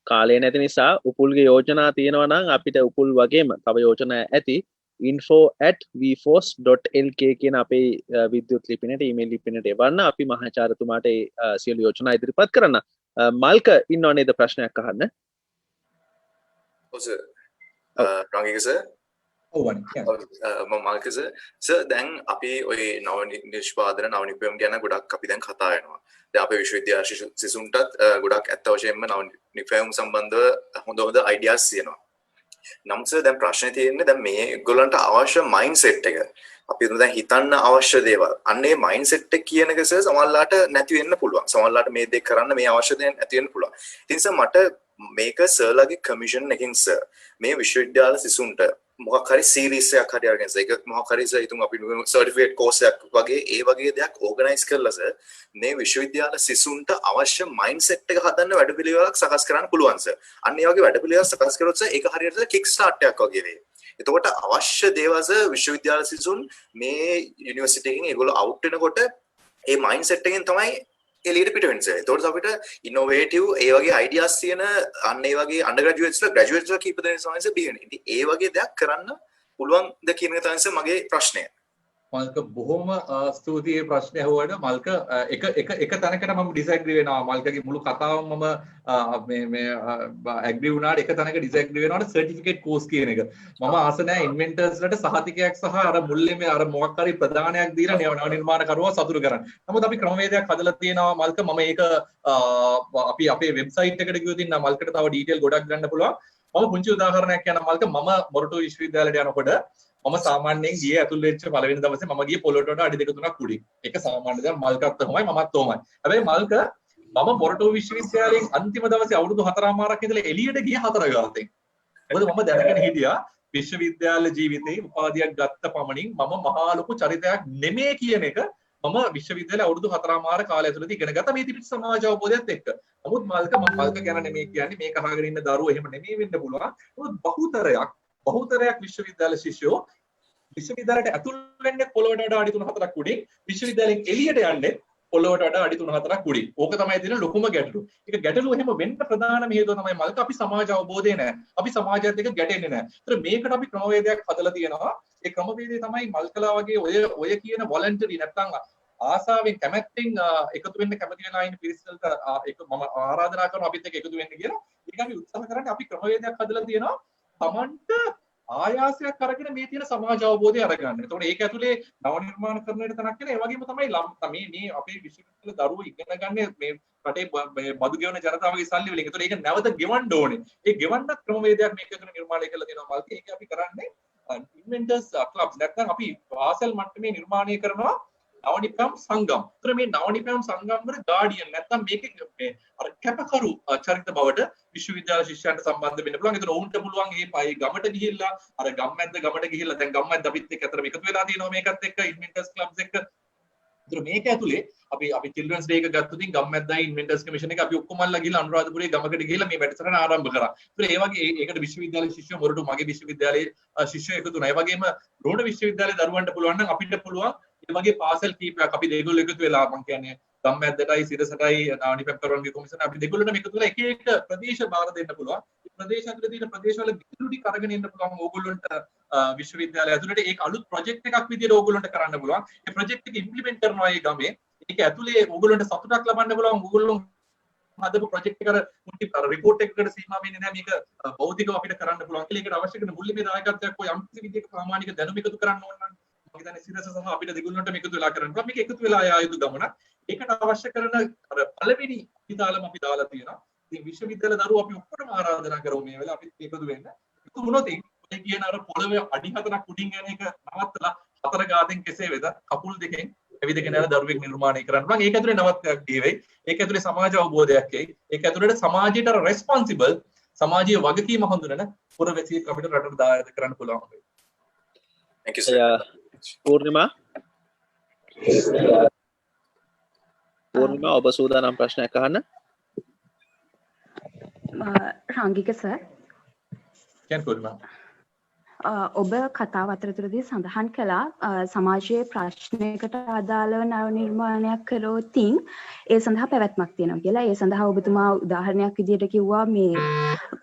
කාලය නැති නිසා උපුල්ගේ යෝජනා තියෙනවා නම් අපිට උපුල් වගේම තව යෝජනා ඇති info@vforce.lk කියන අපේ විද්‍යුත් ලිපිනයට ඊමේල් ලිපිනයට එවන්න. අපි මහාචාර්යතුමාට සියලු යෝජනා ඉදිරිපත් කරන්න. මල්ක ඉන්නව නේද ප්‍රශ්නයක් අහන්න? ඔව් සර්. රංගික සර්. ඔව් වනේ. මම මල්ක සර් දැන් අපි ඔය නව නිෂ්පාදන නව නිපැයුම් ගැන ගොඩක් අපි දැන් කතා කරනවා. දැන් අපේ විශ්වවිද්‍යාල සිසුන්ටත් ගොඩක් ඇත්ත වශයෙන්ම නව නිපැයුම් සම්බන්ධව හොඳ අයිඩියාස් තියෙනවා. නමුත් දැන් ප්‍රශ්නේ තියෙන්නේ දැන් මේ ඒගොල්ලන්ට අවශ්‍ය මයින්ඩ්සෙට් එක අපි දැන් හිතන්න අවශ්‍ය දේවල් අන්නේ මයින්ඩ්සෙට් එක කියන එක සර් සමහරලාට නැති වෙන්න පුළුවන්. සමහරලාට මේ දේ කරන්න මේ අවශ්‍ය දේ නැති වෙන්න පුළුවන්. ඉතින් සර් මට මේක සර්ලාගේ කමිෂන් එකකින් සර් මේ විශ්වවිද්‍යාල සිසුන්ට මොකක් හරි සීරීස් එකක් හරි අරගෙන ඒක මොකක් හරි සර් හිතමු අපි සර්ටිෆිකේට් කෝස් එකක් වගේ ඒ වගේ දෙයක් ඕගනයිස් කරලා සර් මේ විශ්වවිද්‍යාල සිසුන්ට අවශ්‍ය මයින්ඩ්සෙට් එක හදන්න වැඩපිළිවෙලක් සකස් කරන්න පුළුවන් සර්. අන්න ඒ වගේ වැඩපිළිවෙලක් සකස් කරොත් සර් ඒක හරියට කික් ස්ටාර්ට් එකක් වගේ වෙයි. එතකොට අවශ්‍ය දේවල් සර් විශ්වවිද්‍යාල සිසුන් මේ යුනිවර්සිටි එකකින් ඒගොල්ලෝ අවුට් වෙනකොට ඒ මයින්ඩ්සෙට් එකෙන් තමයි එළියට පිට වෙන්නේ සර්. එතකොට අපිට ඉනෝවේටිව් ඒ වගේ අයිඩියාස් තියෙන අන්න ඒ වගේ අන්ඩර්ග්‍රැජුවේට්ස්ලා ග්‍රැජුවේට්ස්ලා කීප දෙනෙක් සමහරවිට බිහිවෙන. ඉතින් ඒ වගේ දෙයක් කරන්න පුළුවන්ද කියන එක තමයි සර් මගේ ප්‍රශ්නය. මල්ක බොහොම ස්තුතියි ප්‍රශ්නය ඇහුවට මල්ක එක තැනකට මම ඩිසැග්‍රී වෙනවා මල්කගේ මුළු කතාවම මම ඇග්‍රී වුණාට එක තැනක ඩිසැග්‍රී වෙනවාට සර්ටිෆිකේට් කෝස් කියන එක මම ආස නැහැ ඉන්වෙන්ටර්ස්ලට සහතිකයක් සහ අර මුල්ලෙම අර මොකක් හරි ප්‍රදානයක් දීලා නව නිර්මාණකරුවා සතුටු කරන්න. නමුත් අපි ක්‍රමවේදයක් හදලා තියෙනවා මල්ක මම ඒක අපි අපේ වෙබ්සයිට් එකට ගියොත් ඉන්න මල්කට තව ඩීටේල් ගොඩක් ගන්න පුළුවන්. මම පුංචි උදාහරණයක් කියන්න මල්ක මම මොරටු විශ්වවිද්‍යාලයට යනකොට මම සාමාන්‍යයෙන් ගියේ ඇතුල් වෙච්ච පළවෙනි දවසේ මම ගියේ පොළොවට වඩා අඩි 2-3ක් උඩින්. ඒක සාමාන්‍ය දෙයක් මල්කත් තමයි මමත් තෝමයි. හැබැයි මල්ක මම මොරටු විශ්වවිද්‍යාලයෙන් අන්තිම දවසේ අවුරුදු 4මාරක් ඉඳලා එළියට ගියේ 4 ගාතෙන්. මොකද මම දැනගෙන හිටියා විශ්වවිද්‍යාල ජීවිතේ උපාධියක් ගත්ත පමණින් මම මහා ලොකු චරිතයක් නෙමෙයි කියන එක මම විශ්වවිද්‍යාලේ අවුරුදු 4මාර කාලය ඇතුළත ඉගෙන ගත්තා මේ තිබිච්ච සමාජ අවබෝධයත් එක්ක. නමුත් මල්ක ගැන නෙමෙයි කියන්නේ මේක අහගෙන ඉන්න දරුවෝ එහෙම නෙමෙයි වෙන්න පුළුවන්. නමුත් බහුතරයක් විශ්වවිද්‍යාල ශිෂ්‍යෝ විශ්වවිද්‍යාලයට ඇතුල් වෙන්නේ පොළොවට වඩා අඩි 3-4ක් උඩින් විශ්වවිද්‍යාලයෙන් එළියට යන්නේ පොළොවට වඩා අඩි 3-4ක් උඩින්. ඕක තමයි තියෙන ලොකුම ගැටලුව. ඒක ගැටලුව එහෙම වෙන්න ප්‍රධානම හේතුව තමයි මල්ක අපි සමාජ අවබෝධය නැහැ. අපි සමාජයත් එක්ක ගැටෙන්නේ නැහැ. ඒතර මේකට අපි ක්‍රමවේදයක් හදලා තියෙනවා. ඒ ක්‍රමවේදය තමයි මල්කලා වගේ ඔය කියන වොලන්ටරි නැත්තම් ආසාවෙන් කැමැත්තෙන් එකතු වෙන්න කැමති වෙලා ඉන්න පිරිසකට ඒක මම ආරාධනා කරනවා අපිත් එක්ක එකතු වෙන්න කියලා. ඒක අපි උත්සාහ කරන්නේ අපි ක්‍රමවේදයක් හදලා තියෙනවා. Tamanට ආයාසයක් අරගෙන මේ තියෙන සමාජ අවබෝධය අරගන්න. එතකොට ඒක ඇතුලේ නව නිර්මාණ කරන්නට තනක් කියලා ඒ වගේම තමයි මේ අපේ විශ්වවිද්‍යාල දරුවෝ ඉගෙන ගන්න මේ රටේ බදු ගෙවන ජනතාවගේ සල්ලි වලින්. එතකොට ඒක නැවත ගෙවන්න ඕනේ. ඒ ගෙවන්නත් ක්‍රමවේදයක් මේක කරන නිර්මාණය කරලා තියෙනවා මල්ක. ඒක අපි කරන්නේ ඉන්වෙන්ටර්ස් ක්ලබ්ස් නැත්නම් අපි පාසල් මට්ටමේ නිර්මාණය කරනවා නවනිපම් සංගම්. ඒතර මේ නවනිපම් සංගම් වල ගාඩියන් නැත්නම් මේකේ මේ අර කැපකරු චරිත බවට විශ්වවිද්‍යාල ශිෂ්‍යයන්ට සම්බන්ධ වෙන්න පුළුවන්. ඒතර ඔවුන්ට පුළුවන් මේ ගමට ගිහිල්ලා අර ගම්මැද්ද ගමට ගිහිල්ලා දැන් ගම්මැද්ද අපිත් එක්ක අතර එකතු වෙලා තියෙනවා මේකත් එක්ක ඉන්වෙන්ටර්ස් ක්ලබ්ස් එක්ක. ඒතර මේක ඇතුලේ අපි චිල්ඩ්‍රන්ස් ඩේ එක ගත්තොත් ගම්මැද්දයි ඉන්වෙන්ටර්ස් කමිෂන් එක අපි ඔක්කොමල්ලා ගිහිල්ලා අනුරාධපුරයේ ගමකට ගිහිල්ලා මේ වැඩසටහන ආරම්භ කරා. ඒතර ඒ වගේ ඒකට විශ්වවිද්‍යාල ශිෂ්‍යයෝ මොරටු මගේ විශ්වවිද්‍යාලයේ ශිෂ්‍යයෝ එකතු වුණා. ඒ වගේම රෝණ විශ්වවිද්‍යාලයේ දරුවන්ට පුළුවන් නම් අපිට පුළුවන් ඒ වගේ පාසල් කීපයක් අපි දෙගොල්ලෝ එකතු වෙලා මම කියන්නේ ගම්මැද්දටයි සිරසටයි නානිපැම් කරවන්ගේ කොමිසම අපි දෙගොල්ලෝම එකතු වෙලා එක ප්‍රදේශ බාර දෙන්න පුළුවන්. මේ ප්‍රදේශ ඇතුලේ තියෙන ප්‍රදේශවල ගැටලු ටික අරගෙන ඉන්න පුළුවන් ඕගොල්ලන්ට විශ්වවිද්‍යාලය ඇතුළට ඒක අලුත් ප්‍රොජෙක්ට් එකක් විදියට ඕගොල්ලන්ට කරන්න පුළුවන්. ඒ ප්‍රොජෙක්ට් එක ඉම්ප්ලිමන්ට් කරනවා ඒ ගමේ. ඒක ඇතුලේ ඕගොල්ලන්ට සතුටක් ලබන්න පුළුවන්. ඕගොල්ලෝ හදපු ප්‍රොජෙක්ට් එකට මුටි රිපෝට් එකකට සීමා වෙන්නේ නැහැ. මේක භෞතිකව අපිට කරන්න පුළුවන් කියලා. ඒකට අවශ්‍ය කරන මුල්ලේ දායකත්වයක් ඔය යම් කිසි විදිහක ප්‍රාමාණික දැනුම එකතු කරන්න ඕන නම් මම හිතන්නේ සිරස සහ අපිට දෙගොල්ලන්ට මේක එකතු වෙලා කරන්න පුළුවන්. මේක එකතු වෙලා ආ යුතු ගමනක්. ඒකට අවශ්‍ය කරන අර පළවෙනි විතාලම අපි දාලා තියෙනවා. ඉතින් විශ්වවිද්‍යාල දරුවෝ අපි ඔක්කොටම ආරාධනා කරමු මේ වෙලාව අපිත් එකතු වෙන්න. එකතු වුණොත් ඒ කියන අර පොළවේ අඩි 4ක් උඩින් යන එක නවත්තලා 4 ගාතෙන් කෙසේ වෙතත් කකුල් දෙකෙන් ඇවිදගෙන යන දරුවෙක් නිර්මාණය කරන්න පුළුවන්. ඒක ඇතුලේ නවත්තයක් දී වෙයි. ඒක ඇතුලේ සමාජ අවබෝධයක් එයි. ඒක ඇතුලේ සමාජයට රෙස්පොන්සිබල් සමාජීය වගකීම හඳුනන පුරවැසියෙක් අපිට රටට දායක කරන්න පුළුවන්. Thank you sir. පූර්ණිමා ඔබ සූදානම් ප්‍රශ්නයක් අහන්න? රංගික සර්, කියන්න පූර්ණිමා. ඔබ කතාව අතරතුරදී සඳහන් කළා සමාජයේ ප්‍රශ්නයකට අදාළව නව නිර්මාණයක් කළොතින් ඒ සඳහා පැවැත්මක් තියෙනවා කියලා. ඒ සඳහා ඔබතුමා උදාහරණයක් විදිහට කිව්වා මේ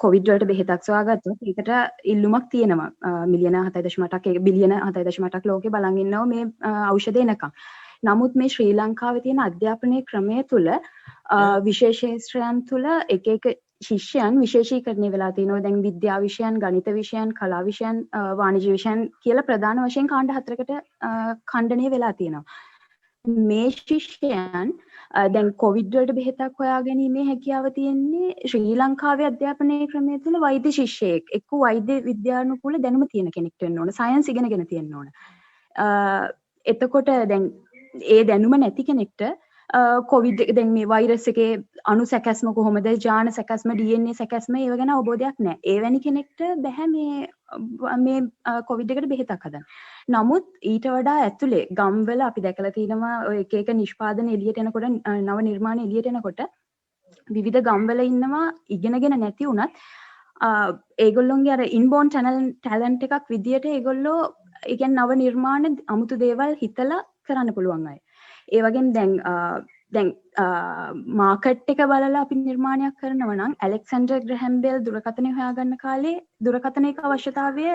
කොවිඩ් වලට බෙහෙතක් සොයාගත්තොත් ඒකට ඉල්ලුමක් තියෙනවා. මිලියන 7.8ක් බිලියන 7.8ක් ලෝකේ බලන් ඉන්නවා මේ ඖෂධ එනකම්. නමුත් මේ ශ්‍රී ලංකාවේ තියෙන අධ්‍යාපනයේ ක්‍රමය තුල විශේෂේත්‍රයන් තුල එක එක ශිෂ්‍යයන් විශේෂීකරණය වෙලා තිනවා. දැන් විද්‍යා විෂයන්, ගණිත විෂයන්, කලා විෂයන්, වාණිජ්‍ය විෂයන් කියලා ප්‍රධාන වශයෙන් කාණ්ඩ 4කට ඛණ්ඩණය වෙලා තියෙනවා. මේ ශිෂ්‍යයන් දැන් කොවිඩ් වලට බෙහෙතක් හොයාගැනීමේ හැකියාව තියෙන්නේ ශ්‍රී ලංකාවේ අධ්‍යාපනයේ ක්‍රමය තුළ වෛද්‍ය ශිෂ්‍යයෙක් එක්ක වෛද්‍ය විද්‍යානුකූල දැනුම තියෙන කෙනෙක් වෙන්න ඕන. සයන්ස් ඉගෙනගෙන තියෙන්න ඕන. එතකොට දැන් ඒ දැනුම නැති කෙනෙක්ට කොවිඩ් දැන් මේ වෛරස් එකේ අණු සැකැස්ම කොහොමද, ජාන සැකැස්ම, DNA සැකැස්ම ඒව ගැන අවබෝධයක් නැහැ. එවැනි කෙනෙක්ට බෑ මේ කොවිඩ් එකට බෙහෙතක් හදන්න. නමුත් ඊට වඩා ඇතුලේ ගම්වල අපි දැකලා තියෙනවා ඔය එක එක නිෂ්පාදන එළියට එනකොට, නව නිර්මාණ එළියට එනකොට විවිධ ගම්වල ඉන්නවා ඉගෙනගෙන නැති වුණත් ඒගොල්ලොන්ගේ අර ඉන්බෝන් ටැලන්ට් එකක් විදියට ඒගොල්ලෝ ඒ කියන්නේ නව නිර්මාණ අමුතු දේවල් හිතලා කරන්න පුළුවන් අය. ඒ වගේම දැන් මාකට් එක බලලා අපි නිර්මාණයක් කරනවා නම් ඇලෙක්සැන්ඩර් ග්‍රැහම් බෙල් දුරකථනය හොයාගන්න කාලේ දුරකථනයක අවශ්‍යතාවය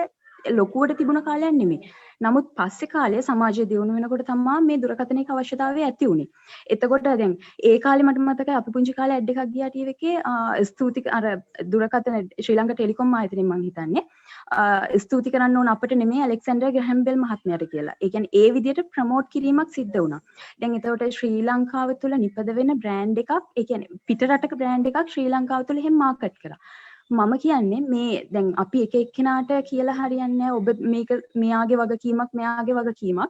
ලොකුවට තිබුණ කාලයක් නෙමෙයි. නමුත් පස්සේ කාලේ සමාජය දියුණු වෙනකොට තමයි මේ දුරකථනයක අවශ්‍යතාවය ඇති වුනේ. එතකොට දැන් ඒ කාලේ මට මතකයි අපි පුංචි කාලේ ඇඩ් එකක් ගියා ටීවී එකේ ස්තුති අර දුරකථන ශ්‍රී ලංකා ටෙලිකොම් ආයතනයෙන් මම හිතන්නේ ස්තුති කරන්න ඕන අපිට නෙමෙයි ඇලෙක්සැන්ඩර් ග්‍රැහම් බෙල් මහත්මයාට කියලා. ඒ කියන්නේ ඒ විදිහට ප්‍රොමෝට් කිරීමක් සිද්ධ වුණා. දැන් එතකොට ශ්‍රී ලංකාව තුළ නිපද වෙන බ්‍රෑන්ඩ් එකක්, ඒ කියන්නේ පිට රටක බ්‍රෑන්ඩ් එකක් ශ්‍රී ලංකාව තුළ එහෙම මාකට් කරා. මම කියන්නේ මේ දැන් අපි එක එක්කෙනාට කියලා හරියන්නේ නැහැ. ඔබ මේක මෙයාගේ වගකීමක් මෙයාගේ වගකීමක්.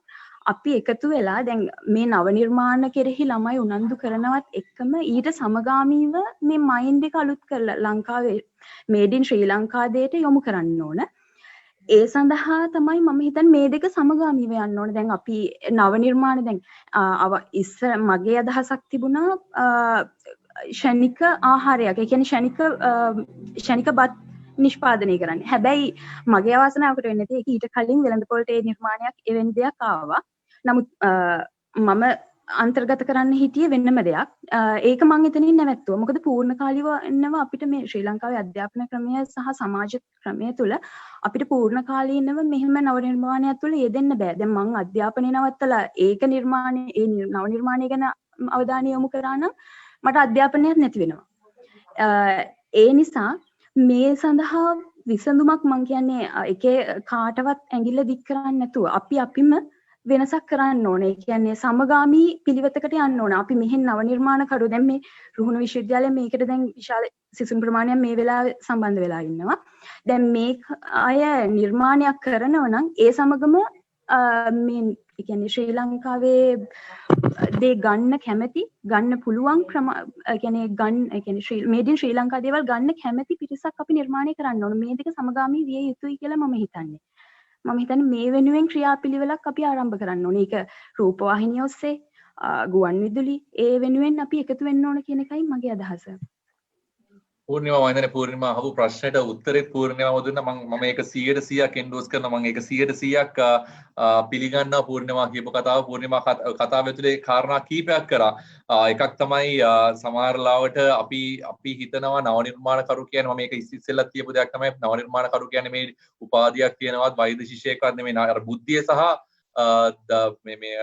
අපි එකතු වෙලා දැන් මේ නව නිර්මාණ කෙරෙහි ළමයි උනන්දු කරනවත් එක්කම ඊට සමගාමීව මේ මයින්ඩ් එක අලුත් කරලා ලංකාවේ මේඩ් ඉන් ශ්‍රී ලංකා දෙයට යොමු කරන්න ඕන. ඒ සඳහා තමයි මම හිතන්නේ මේ දෙක සමගාමීව යන්න ඕන. දැන් අපි නව නිර්මාණ දැන් මගේ අදහසක් තිබුණා ෂණික ආහාරයක්. ඒ කියන්නේ ෂණික බත් නිෂ්පාදනය කරන්න. හැබැයි මගේ අවාසනාවකට වෙන්නේ නැති ඒක ඊට කලින් වෙළඳපොළට ඒ නිර්මාණයක් එවැනි දෙයක් ආවා. නමුත් මම අන්තර්ගත කරන්න හිටියේ වෙනම දෙයක්. ඒක මම එතනින් නැවැත්තුවා. මොකද පූර්ණකාලීනව අපිට මේ ශ්‍රී ලංකාවේ අධ්‍යාපන ක්‍රමය සහ සමාජ ක්‍රමය තුළ අපිට පූර්ණකාලීනව මෙහෙම නව නිර්මාණයක් තුළ යෙදෙන්න බෑ. දැන් මම අධ්‍යාපනය නවත්තලා ඒක නිර්මාණය ඒ නව නිර්මාණය ගැන අවධානය යොමු කරා නම් මට අධ්‍යාපනයක් නැති වෙනවා. ඒ නිසා මේ සඳහා විසඳුමක් මම කියන්නේ එකේ කාටවත් ඇඟිල්ල දික් කරන්නේ නැතුව අපිම වෙනසක් කරන්න ඕනේ. ඒ කියන්නේ සමගාමී පිළිවෙතකට යන්න ඕනේ. අපි මෙහෙන් නව නිර්මාණ කරු දැන් මේ රුහුණු විශ්වවිද්‍යාලය මේකට දැන් විශාල සිසුන් ප්‍රමාණයක් මේ වෙලාවේ සම්බන්ධ වෙලා ඉන්නවා. දැන් මේ අය නිර්මාණයක් කරනවා නම් ඒ සමගම මේ ඒ කියන්නේ ශ්‍රී ලංකාවේ දේ ගන්න කැමැති ගන්න පුළුවන් ඒ කියන්නේ මේඩ් ඉන් ශ්‍රී ලංකා දේවල් ගන්න කැමැති පිරිසක් අපි නිර්මාණය කරන්න ඕන. මේ දෙක සමගාමී විය යුතුයි කියලා මම හිතන්නේ. මම හිතන්නේ මේ වෙනුවෙන් ක්‍රියාපිළිවෙලක් අපි ආරම්භ කරන්න ඕනේ. ඒක රූපවාහිනිය ඔස්සේ ගුවන් විදුලි ඒ වෙනුවෙන් අපි එකතු වෙන්න ඕන කියන එකයි මගේ අදහස. පූර්ණිමා වන්දනේ පූර්ණිමා අහපු ප්‍රශ්නෙට උත්තරෙත් පූර්ණිමාම දුන්නා. මම ඒක 100% එන්ඩෝස් කරනවා. මම ඒක 100%ක් පිළිගන්නවා. පූර්ණිමා කියපු කතාව පූර්ණිමා කතාව ඇතුලේ කාරණා කීපයක් කරා. එකක් තමයි සමහර ලාවට අපි හිතනවා නව නිර්මාණ කරු කියන්නේ මම මේක ඉස්සෙල්ලා කියපු දෙයක් තමයි නව නිර්මාණ කරු කියන්නේ මේ උපාධියක් තියෙනවත් වෛද්‍ය ශිෂ්‍යයෙක්වත් නෙමෙයි. අර බුද්ධිය සහ මේ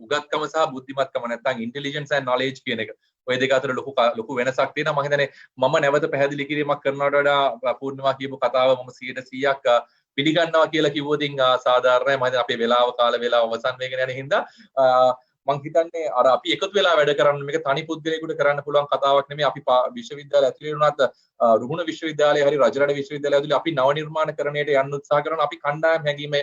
උගත්කම සහ බුද්ධිමත්කම නැත්නම් ඉන්ටෙලිජන්ස් ඇන්ඩ් නොලෙජ් කියන එක. ඔය දෙක අතර ලොකු වෙනසක් තියෙනවා. මම හිතන්නේ මම නැවත පැහැදිලි කිරීමක් කරනවට වඩා පූර්ණිමා කියපු කතාව මම 100%ක් පිළිගන්නවා කියලා කිව්වොත් සාධාරණයි. මම හිතන්නේ අපේ කාල වේලාව අවසන් වෙගෙන යන හින්දා මම හිතන්නේ අර අපි එකතු වෙලා වැඩ කරන්න මේක තනි පුද්ගලයෙකුට කරන්න පුළුවන් කතාවක් නෙමෙයි. අපි විශ්වවිද්‍යාල ඇතුලේ වුණත් රුහුණ විශ්වවිද්‍යාලය හරි රජරට විශ්වවිද්‍යාලය ඇතුලේ අපි නව නිර්මාණකරණයට යන්න උත්සාහ කරනවා. අපි කණ්ඩායම් හැංගීම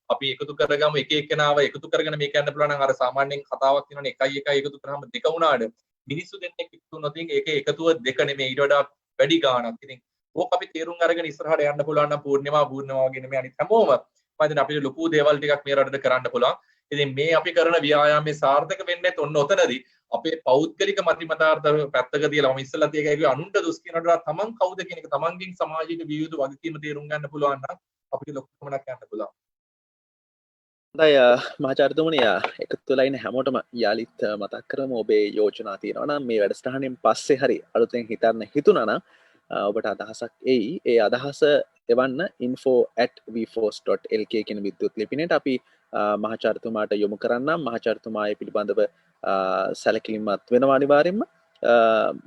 අපි එකතු කරගමු. එක එක්කෙනාව එකතු කරගෙන මේක යන්න පුළුවන් නම් අර සාමාන්‍යයෙන් කතාවක් තියෙනවනේ 1 1 එකතු කරාම 2 වුණාට මිනිස්සු දෙන්නෙක් එකතු වුණොත් ඒක එකතුව 2 නෙමෙයි ඊට වඩා වැඩි ගාණක්. ඉතින් ඕක අපි තේරුම් අරගෙන ඉස්සරහට යන්න පුළුවන් නම් පූර්ණිමා වගේ නෙමෙයි අනිත් හැමෝම මම හිතන්නේ අපිට ලොකු දේවල් ටිකක් මේ රටට කරන්න පුළුවන්. ඉතින් මේ අපි කරන ව්‍යායාමයේ සාර්ථක වෙන්නේ ඔන්න ඔතනදී අපේ පෞද්ගලික මතිමතාර්ථ පැත්තක තියලා මම ඉස්සෙල්ලා තියෙකයි අනුන්ට දොස් කියනට වඩා තමන් කවුද කියන එක තමන්ගෙන් සමාජයට විය යුතු වගකීම තේරුම් ගන්න පුළුවන් නම් අපිට ලොකු කමක් යන්න පුළුවන්. හොඳයි මහාචාර්යතුමනි එකතු වෙලා ඉන්න හැමෝටම යාලිත් මතක් කරමු ඔබේ යෝජනා තියෙනවා නම් මේ වැඩසටහනෙන් පස්සේ හරි අලුතෙන් හිතන්න හිතුණා නම් ඔබට අදහසක් එයි. ඒ අදහස එවන්න info@vforce.lk කියන විද්‍යුත් ලිපිනයට අපි මහාචාර්යතුමාට යොමු කරන්නම්. මහාචාර්යතුමා ඒ පිළිබඳව සැලකිලිමත් වෙනවා අනිවාර්යෙන්ම.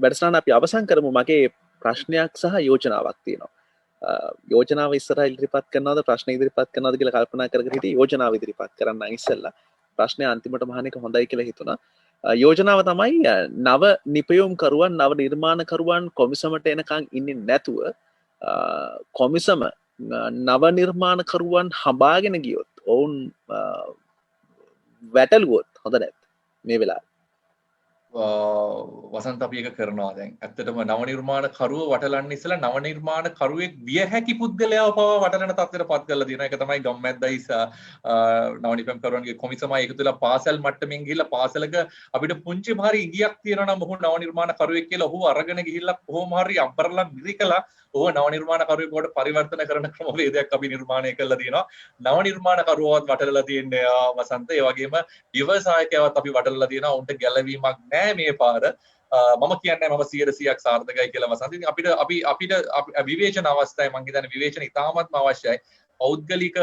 වැඩසටහන අපි අවසන් කරමු. මගේ ප්‍රශ්නයක් සහ යෝජනාවක් තියෙනවා. යෝජනාව ඉස්සරහ ඉදිරිපත් කරනවද ප්‍රශ්න ඉදිරිපත් කරනවද කියලා කල්පනා කරගෙන හිටියේ. යෝජනාව ඉදිරිපත් කරන්න ඉස්සෙල්ලා ප්‍රශ්නය අන්තිමටම අහන එක හොඳයි කියලා හිතුණා. යෝජනාව තමයි නව නිපැයුම් කරුවන් නව නිර්මාණ කරුවන් කොමිසමට එනකන් ඉන්නේ නැතුව කොමිසම නව නිර්මාණ කරුවන් හඹාගෙන ගියොත් ඔවුන් වැටලුවොත් හොඳ නැත් මේ වෙලාවේ. වසන්ත අපි එක කරනවා දැන් ඇත්තටම නව නිර්මාණ කරුව වටලන්න ඉස්සලා නව නිර්මාණ කරුවෙක් විය හැකි පුද්ගලයාව පවා වටලන තත්ත්වයට පත් කරලා තියෙනවා. ඒක තමයි ගම්මැද්දයි නව නිපැයුම් කරුවන්ගේ කොමිසමයි එකතු වෙලා පාසල් මට්ටමින් ගිහිල්ලා පාසලක අපිට පුංචි හරි ඉගියක් තියෙනවා නම් ඔහු නව නිර්මාණ කරුවෙක් කියලා ඔහු අරගෙන ගිහිල්ලා කොහොම හරි අම්බරලා මිරිකලා ඔහු නව නිර්මාණ කරුවෙක් බවට පරිවර්තන කරන ක්‍රමවේදයක් අපි නිර්මාණය කරලා තියෙනවා. නව නිර්මාණ කරුවවත් වටලලා තියෙන්නේ වසන්ත. ඒ වගේම ව්‍යවසායකයවත් අපි වටලලා තියෙනවා. උන්ට ගැලවීමක් නැහැ මේ පාර. මම කියන්නේ මම 100%ක් සාර්ථකයි කියලා වසන්ත. ඉතින් අපිට විවේචන අවස්ථාවේ මම හිතන්නේ විවේචන ඉතාමත්ම අවශ්‍යයි. පෞද්ගලික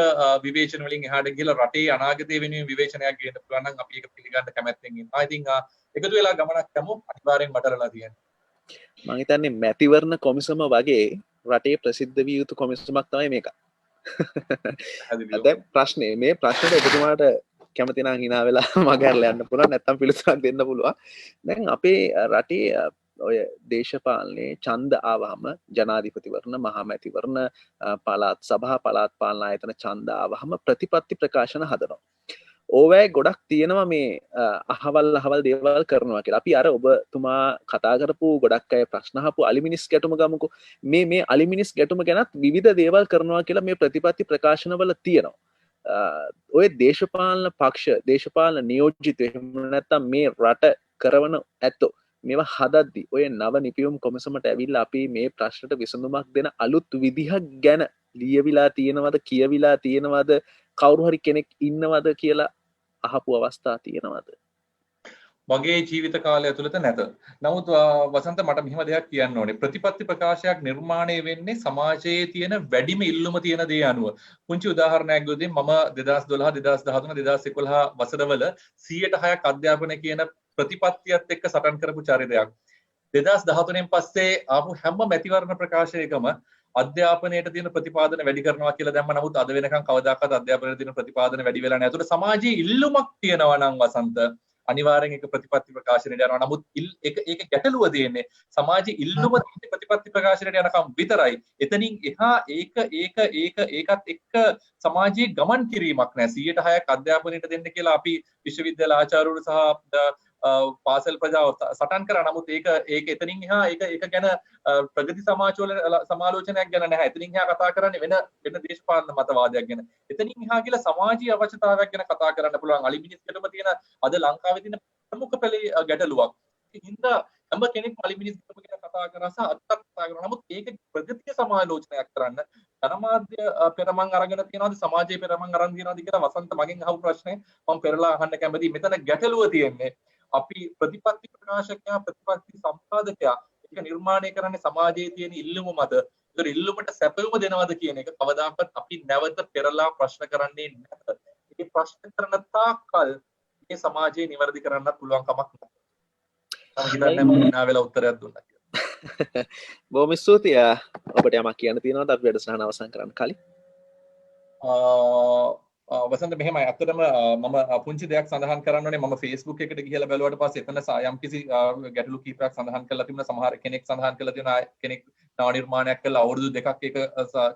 විවේචන වලින් එහාට ගිහලා රටේ අනාගතය වෙනුවෙන් විවේචනයක් ගේන්න පුළුවන් නම් අපි ඒක පිළිගන්න කැමැත්තෙන් ඉන්නවා. I think එකතු වෙලා ගමනක් යමු අනිවාර්යෙන් බටරලා තියෙනවා. මම හිතන්නේ මැතිවරණ කොමිසම වගේ රටේ ප්‍රසිද්ධ විය යුතු කොමිසමක් තමයි මේක. දැන් ප්‍රශ්නේ මේ ප්‍රශ්නෙට ඔබතුමාට කැමති නම් hina වෙලා මගහැරලා යන්න පුළුවන් නැත්නම් පිළිතුරක් දෙන්න පුළුවන්. දැන් අපේ රටේ ඔය දේශපාලනයේ ඡන්ද ආවහම ජනාධිපතිවරණ මහමැතිවරණ පළාත් සභා පළාත් පාලන ආයතන ඡන්ද ආවහම ප්‍රතිපත්ති ප්‍රකාශන හදනවා. ඕවැය ගොඩක් තියෙනවා මේ අහවල් දේවල් කරනවා කියලා. අපි අර ඔබතුමා කතා කරපු ගොඩක් අය ප්‍රශ්න අහපු අලිමිනිස් ගැටුම ගමුකෝ. මේ අලිමිනිස් ගැටුම ගැනත් විවිධ දේවල් කරනවා කියලා මේ ප්‍රතිපත්ති ප්‍රකාශනවල තියෙනවා. ඔය දේශපාලන පක්ෂ දේශපාලන නියෝජිත එහෙම නැත්නම් මේ රට කරවන ඇත්තෝ මේවා හදද්දි ඔය නව නිපියුම් කොමිසමට ඇවිල්ලා අපි මේ ප්‍රශ්නට විසඳුමක් දෙන අලුත් විදිහක් ගැන ලියවිලා තියෙනවද කියවිලා තියෙනවද කවුරු හරි කෙනෙක් ඉන්නවද කියලා අහපු අවස්ථා තියෙනවද? මගේ ජීවිත කාලය ඇතුළත නැත. නමුත් වසන්ත මට මෙහෙම දෙයක් කියන්න ඕනේ. ප්‍රතිපත්ති ප්‍රකාශයක් නිර්මාණය වෙන්නේ සමාජයේ තියෙන වැඩිම ඉල්ලුම තියෙන දේ අනුව. පුංචි උදාහරණයක් ගොඩින් මම 2012 2013 2011 වසරවල 106ක් අධ්‍යාපන කියන ප්‍රතිපත්තියත් එක්ක සටන් කරපු චරිතයක්. 2013න් පස්සේ ආපු හැම මැතිවරණ ප්‍රකාශයකම අධ්‍යාපනයට තියෙන ප්‍රතිපාදන වැඩි කරනවා කියලා දැම්ම. නමුත් අද වෙනකන් කවදාකවත් අධ්‍යාපනයට තියෙන ප්‍රතිපාදන වැඩි වෙලා නැහැ. ඒතකොට සමාජයේ ඉල්ලුමක් තියෙනවා නම් වසන්ත අනිවාර්යෙන් ඒක ප්‍රතිපත්ති ප්‍රකාශනයට යනවා. නමුත් ඒක ගැටලුව තියෙන්නේ සමාජයේ ඉල්ලුම තියෙන ප්‍රතිපත්ති ප්‍රකාශනයට යනකම් විතරයි. එතනින් එහා ඒකත් එක්ක සමාජයේ ගමන් කිරීමක් නැහැ. 106ක් අධ්‍යාපනයට දෙන්න කියලා අපි විශ්වවිද්‍යාල ආචාර්යවරු සහ පාසල් ප්‍රජාව සටන් කරා. නමුත් ඒක එතනින් එහා ඒක ගැන ප්‍රගති සමාලෝචනයක් ගැන නැහැ. එතනින් එහා කතා කරන්නේ වෙන දේශපාලන මතවාදයක් ගැන. එතනින් එහා කියලා සමාජීය අවශ්‍යතාවයක් ගැන කතා කරන්න පුළුවන්. අලිමිනිස් ගැටුම තියෙන අද ලංකාවේ තියෙන ප්‍රමුඛ පෙළේ ගැටලුවක්. ඒ හින්දා හැම කෙනෙක්ම අලිමිනිස් ගැටුම ගැන කතා කරා සහ අදත් කතා කරනවා. නමුත් ඒක ප්‍රගතිය සමාලෝචනයක් කරන්න ජනමාධ්‍ය පෙරමං අරගෙන තියනවාද සමාජයේ පෙරමං අරන් තියනවාද කියලා වසන්ත මගෙන් අහපු ප්‍රශ්නේ මම පෙරලා අහන්න කැමතියි. මෙතන ගැටලුව තියෙන්නේ අපි ප්‍රතිපත්ති ප්‍රකාශකයා ප්‍රතිපත්ති සම්පාදකයා ඒක නිර්මාණය කරන්නේ සමාජයේ තියෙන ඉල්ලුම මත. ඒතර ඉල්ලුමට සැපයුම දෙනවද කියන එක කවදාකවත් අපි නැවත පෙරලා ප්‍රශ්න කරන්නේ නැත. මේ ප්‍රශ්න කරන තාක්කල් මේ සමාජයේ නිවැරදි කරන්නත් පුළුවන් කමක් නැහැ. මම හිතන්නේ මම නා වෙලා උත්තරයක් දුන්නා කියලා. බොහොම ස්තුතියි. ඔබට යමක් කියන්න තියෙනවද අපි වැඩසටහන අවසන් කරන්න කලින්? වසන්ත මෙහෙමයි. ඇත්තටම මම පුංචි දෙයක් සඳහන් කරන්න ඕනේ. මම Facebook එකට ගිහලා බැලුවාට පස්සේ එතන යම්කිසි ගැටලු කීපයක් සඳහන් කරලා තිබුණා. සමහර කෙනෙක් සඳහන් කරලා තියෙනවා කෙනෙක් නව නිර්මාණයක් කළා අවුරුදු දෙකක් ඒක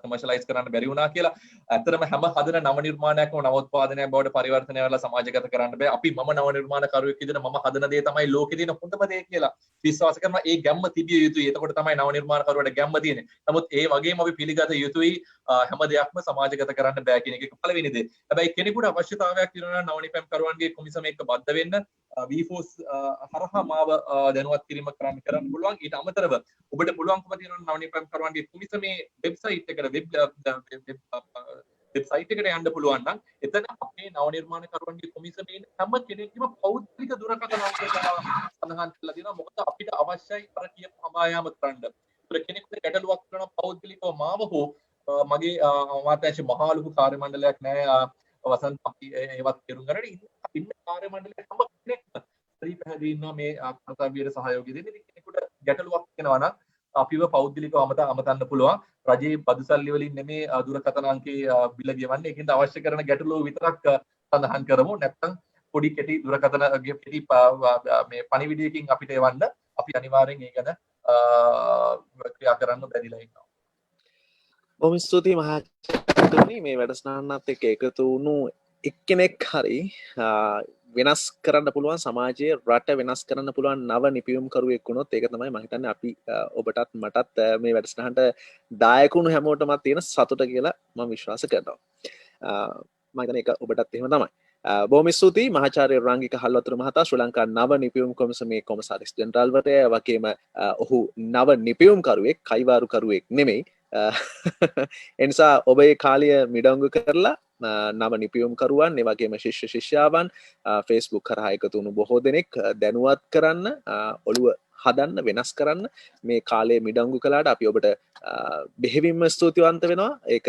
කමර්ෂලයිස් කරන්න බැරි වුණා කියලා. ඇත්තටම හැම හදන නව නිර්මාණයක්ම නවෝත්පාදනයක් බවට පරිවර්තනය වෙලා සමාජගත කරන්න බෑ. අපි මම නව නිර්මාණකරුවෙක් විදිහට මම හදන දේ තමයි ලෝකේ තියෙන හොඳම දේ කියලා විශ්වාස කරනවා. ඒ ගැම්ම තිබිය යුතුයි. එතකොට තමයි නව නිර්මාණකරුවට ගැම්ම තියෙන්නේ. නමුත් ඒ වගේම අපි පිළිගත යුතුයි හැම දෙයක්ම සමාජගත කරන්න බෑ කියන එක පළවෙනි දේ. හැබැයි කෙනෙකුට අවශ්‍යතාවයක් තියෙනවා නම් නවනිපැම් කරුවන්ගේ කොමිසම එක්ක බද්ධ වෙන්න V4 හරහා මාව දැනුවත් කිරීමක් කරන්න පුළුවන්. ඊට අමතරව ඔබට පුළුවන්කම තියෙනවා නවනිපැම් කරුවන්ගේ කොමිසමේ වෙබ්සයිට් එකට වෙබ්සයිට් එකට යන්න පුළුවන් නම් එතන අපේ නව නිර්මාණකරුවන්ගේ කොමිසමේ හැම කෙනෙක්ගේම පෞද්ගලික දුරකථන අංකය සඳහන් කරලා තියෙනවා. මොකද අපිට අවශ්‍යයි අර කියපු හමායාම කරන්න. ඒතර කෙනෙකුට ගැටලුවක් කරනවා පෞද්ගලිකව මාව හෝ මගේ අමාත්‍යාංශ මහා ලොකු කාර්ය මණ්ඩලයක් නැහැ වසන්ත අපි ඒවත් කෙරුම් කරගෙන ඉන්න කාර්ය මණ්ඩලයේ හැම කෙනෙක්ම පරිපැහැදී ඉන්නවා මේ කර්තව්‍යයට සහයෝගය දෙන්න. ඉතින් කෙනෙකුට ගැටලුවක් වෙනවා නම් අපිව පෞද්ගලිකව අමතන්න පුළුවන්. රජයේ බදු සල්ලි වලින් නෙමේ දුරකථන අංකේ බිල ගෙවන්නේ. ඒකින්ද අවශ්‍ය කරන ගැටලුව විතරක් සඳහන් කරමු. නැත්නම් පොඩි කෙටි දුරකථන කෙටි මේ පණිවිඩයකින් අපිට එවන්න අපි අනිවාර්යෙන් ඒ ගැන ක්‍රියා කරන්න බැරිලා ඉන්නවා. බොහොම ස්තුතියි මහත්මයානි මේ වැඩසටහනත් එක්ක එකතු වුණු එක්කෙනෙක් හරි වෙනස් කරන්න පුළුවන් සමාජයේ රට වෙනස් කරන්න පුළුවන් නව නිපියුම් කරුවෙක් වුණොත් ඒක තමයි මම හිතන්නේ අපි ඔබටත් මටත් මේ වැඩසටහනට දායක වුණු හැමෝටමත් තියෙන සතුට කියලා මම විශ්වාස කරනවා. මම හිතන්නේ ඒක ඔබටත් එහෙම තමයි. බොහොම ස්තුතියි මහාචාර්ය රංගික හල්වතුරු මහතා ශ්‍රී ලංකා නව නිපියුම් කොමිසමේ කොමසාරිස් ජෙනරාල්වරයා වගේම ඔහු නව නිපියුම් කරුවෙක් කයිවාරු කරුවෙක් නෙමෙයි. එනිසා ඔබේ කාලය මිඩංගු කරලා නව නිපියුම් කරුවන් ඒ වගේම ශිෂ්‍ය ශිෂ්‍යාවන් Facebook කරහා එකතු වුණු බොහෝ දෙනෙක් දැනුවත් කරන්න ඔළුව හදන්න වෙනස් කරන්න මේ කාලේ මිඩංගු කළාට අපි ඔබට බෙහෙවින්ම ස්තුතිවන්ත වෙනවා. ඒක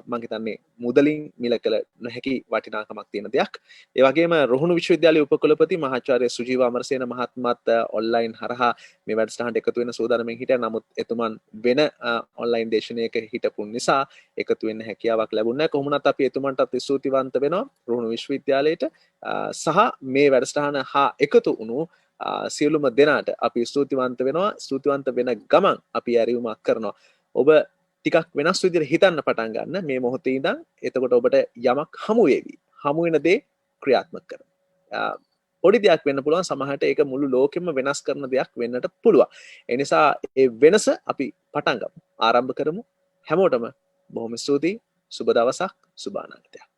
මම හිතන්නේ මුදලින් මිල කළ නොහැකි වටිනාකමක් තියෙන දෙයක්. ඒ වගේම රුහුණු විශ්වවිද්‍යාලයේ උපකුලපති මහාචාර්ය සුජීව අමරසේන මහත්මයාත් ඔන්ලයින් හරහා මේ වැඩසටහනට එකතු වෙන සූදානම්ෙන් හිටියා. නමුත් එතුමන් වෙන ඔන්ලයින් දේශනයක හිටපු නිසා එකතු වෙන්න හැකියාවක් ලැබුණේ නැහැ. කොහොම වුණත් අපි එතුමන්ටත් ස්තුතිවන්ත වෙනවා රුහුණු විශ්වවිද්‍යාලයට සහ මේ වැඩසටහන හා එකතු වුණු සියලුම දෙනාට අපි ස්තුතිවන්ත වෙනවා. ස්තුතිවන්ත වෙන ගමන් අපි ඇරියුමක් කරනවා. ඔබ ටිකක් වෙනස් විදිහට හිතන්න පටන් ගන්න මේ මොහොතේ ඉඳන්. එතකොට ඔබට යමක් හමු වේවි. හමු වෙන දේ ක්‍රියාත්මක කරන්න. පොඩි දෙයක් වෙන්න පුළුවන්, සමහරට ඒක මුළු ලෝකෙම වෙනස් කරන දෙයක් වෙන්නට පුළුවන්. ඒ නිසා ඒ වෙනස අපි පටන් ගමු. ආරම්භ කරමු. හැමෝටම බොහොම ස්තුතියි. සුබ දවසක්, සුබ අනාගතයක්.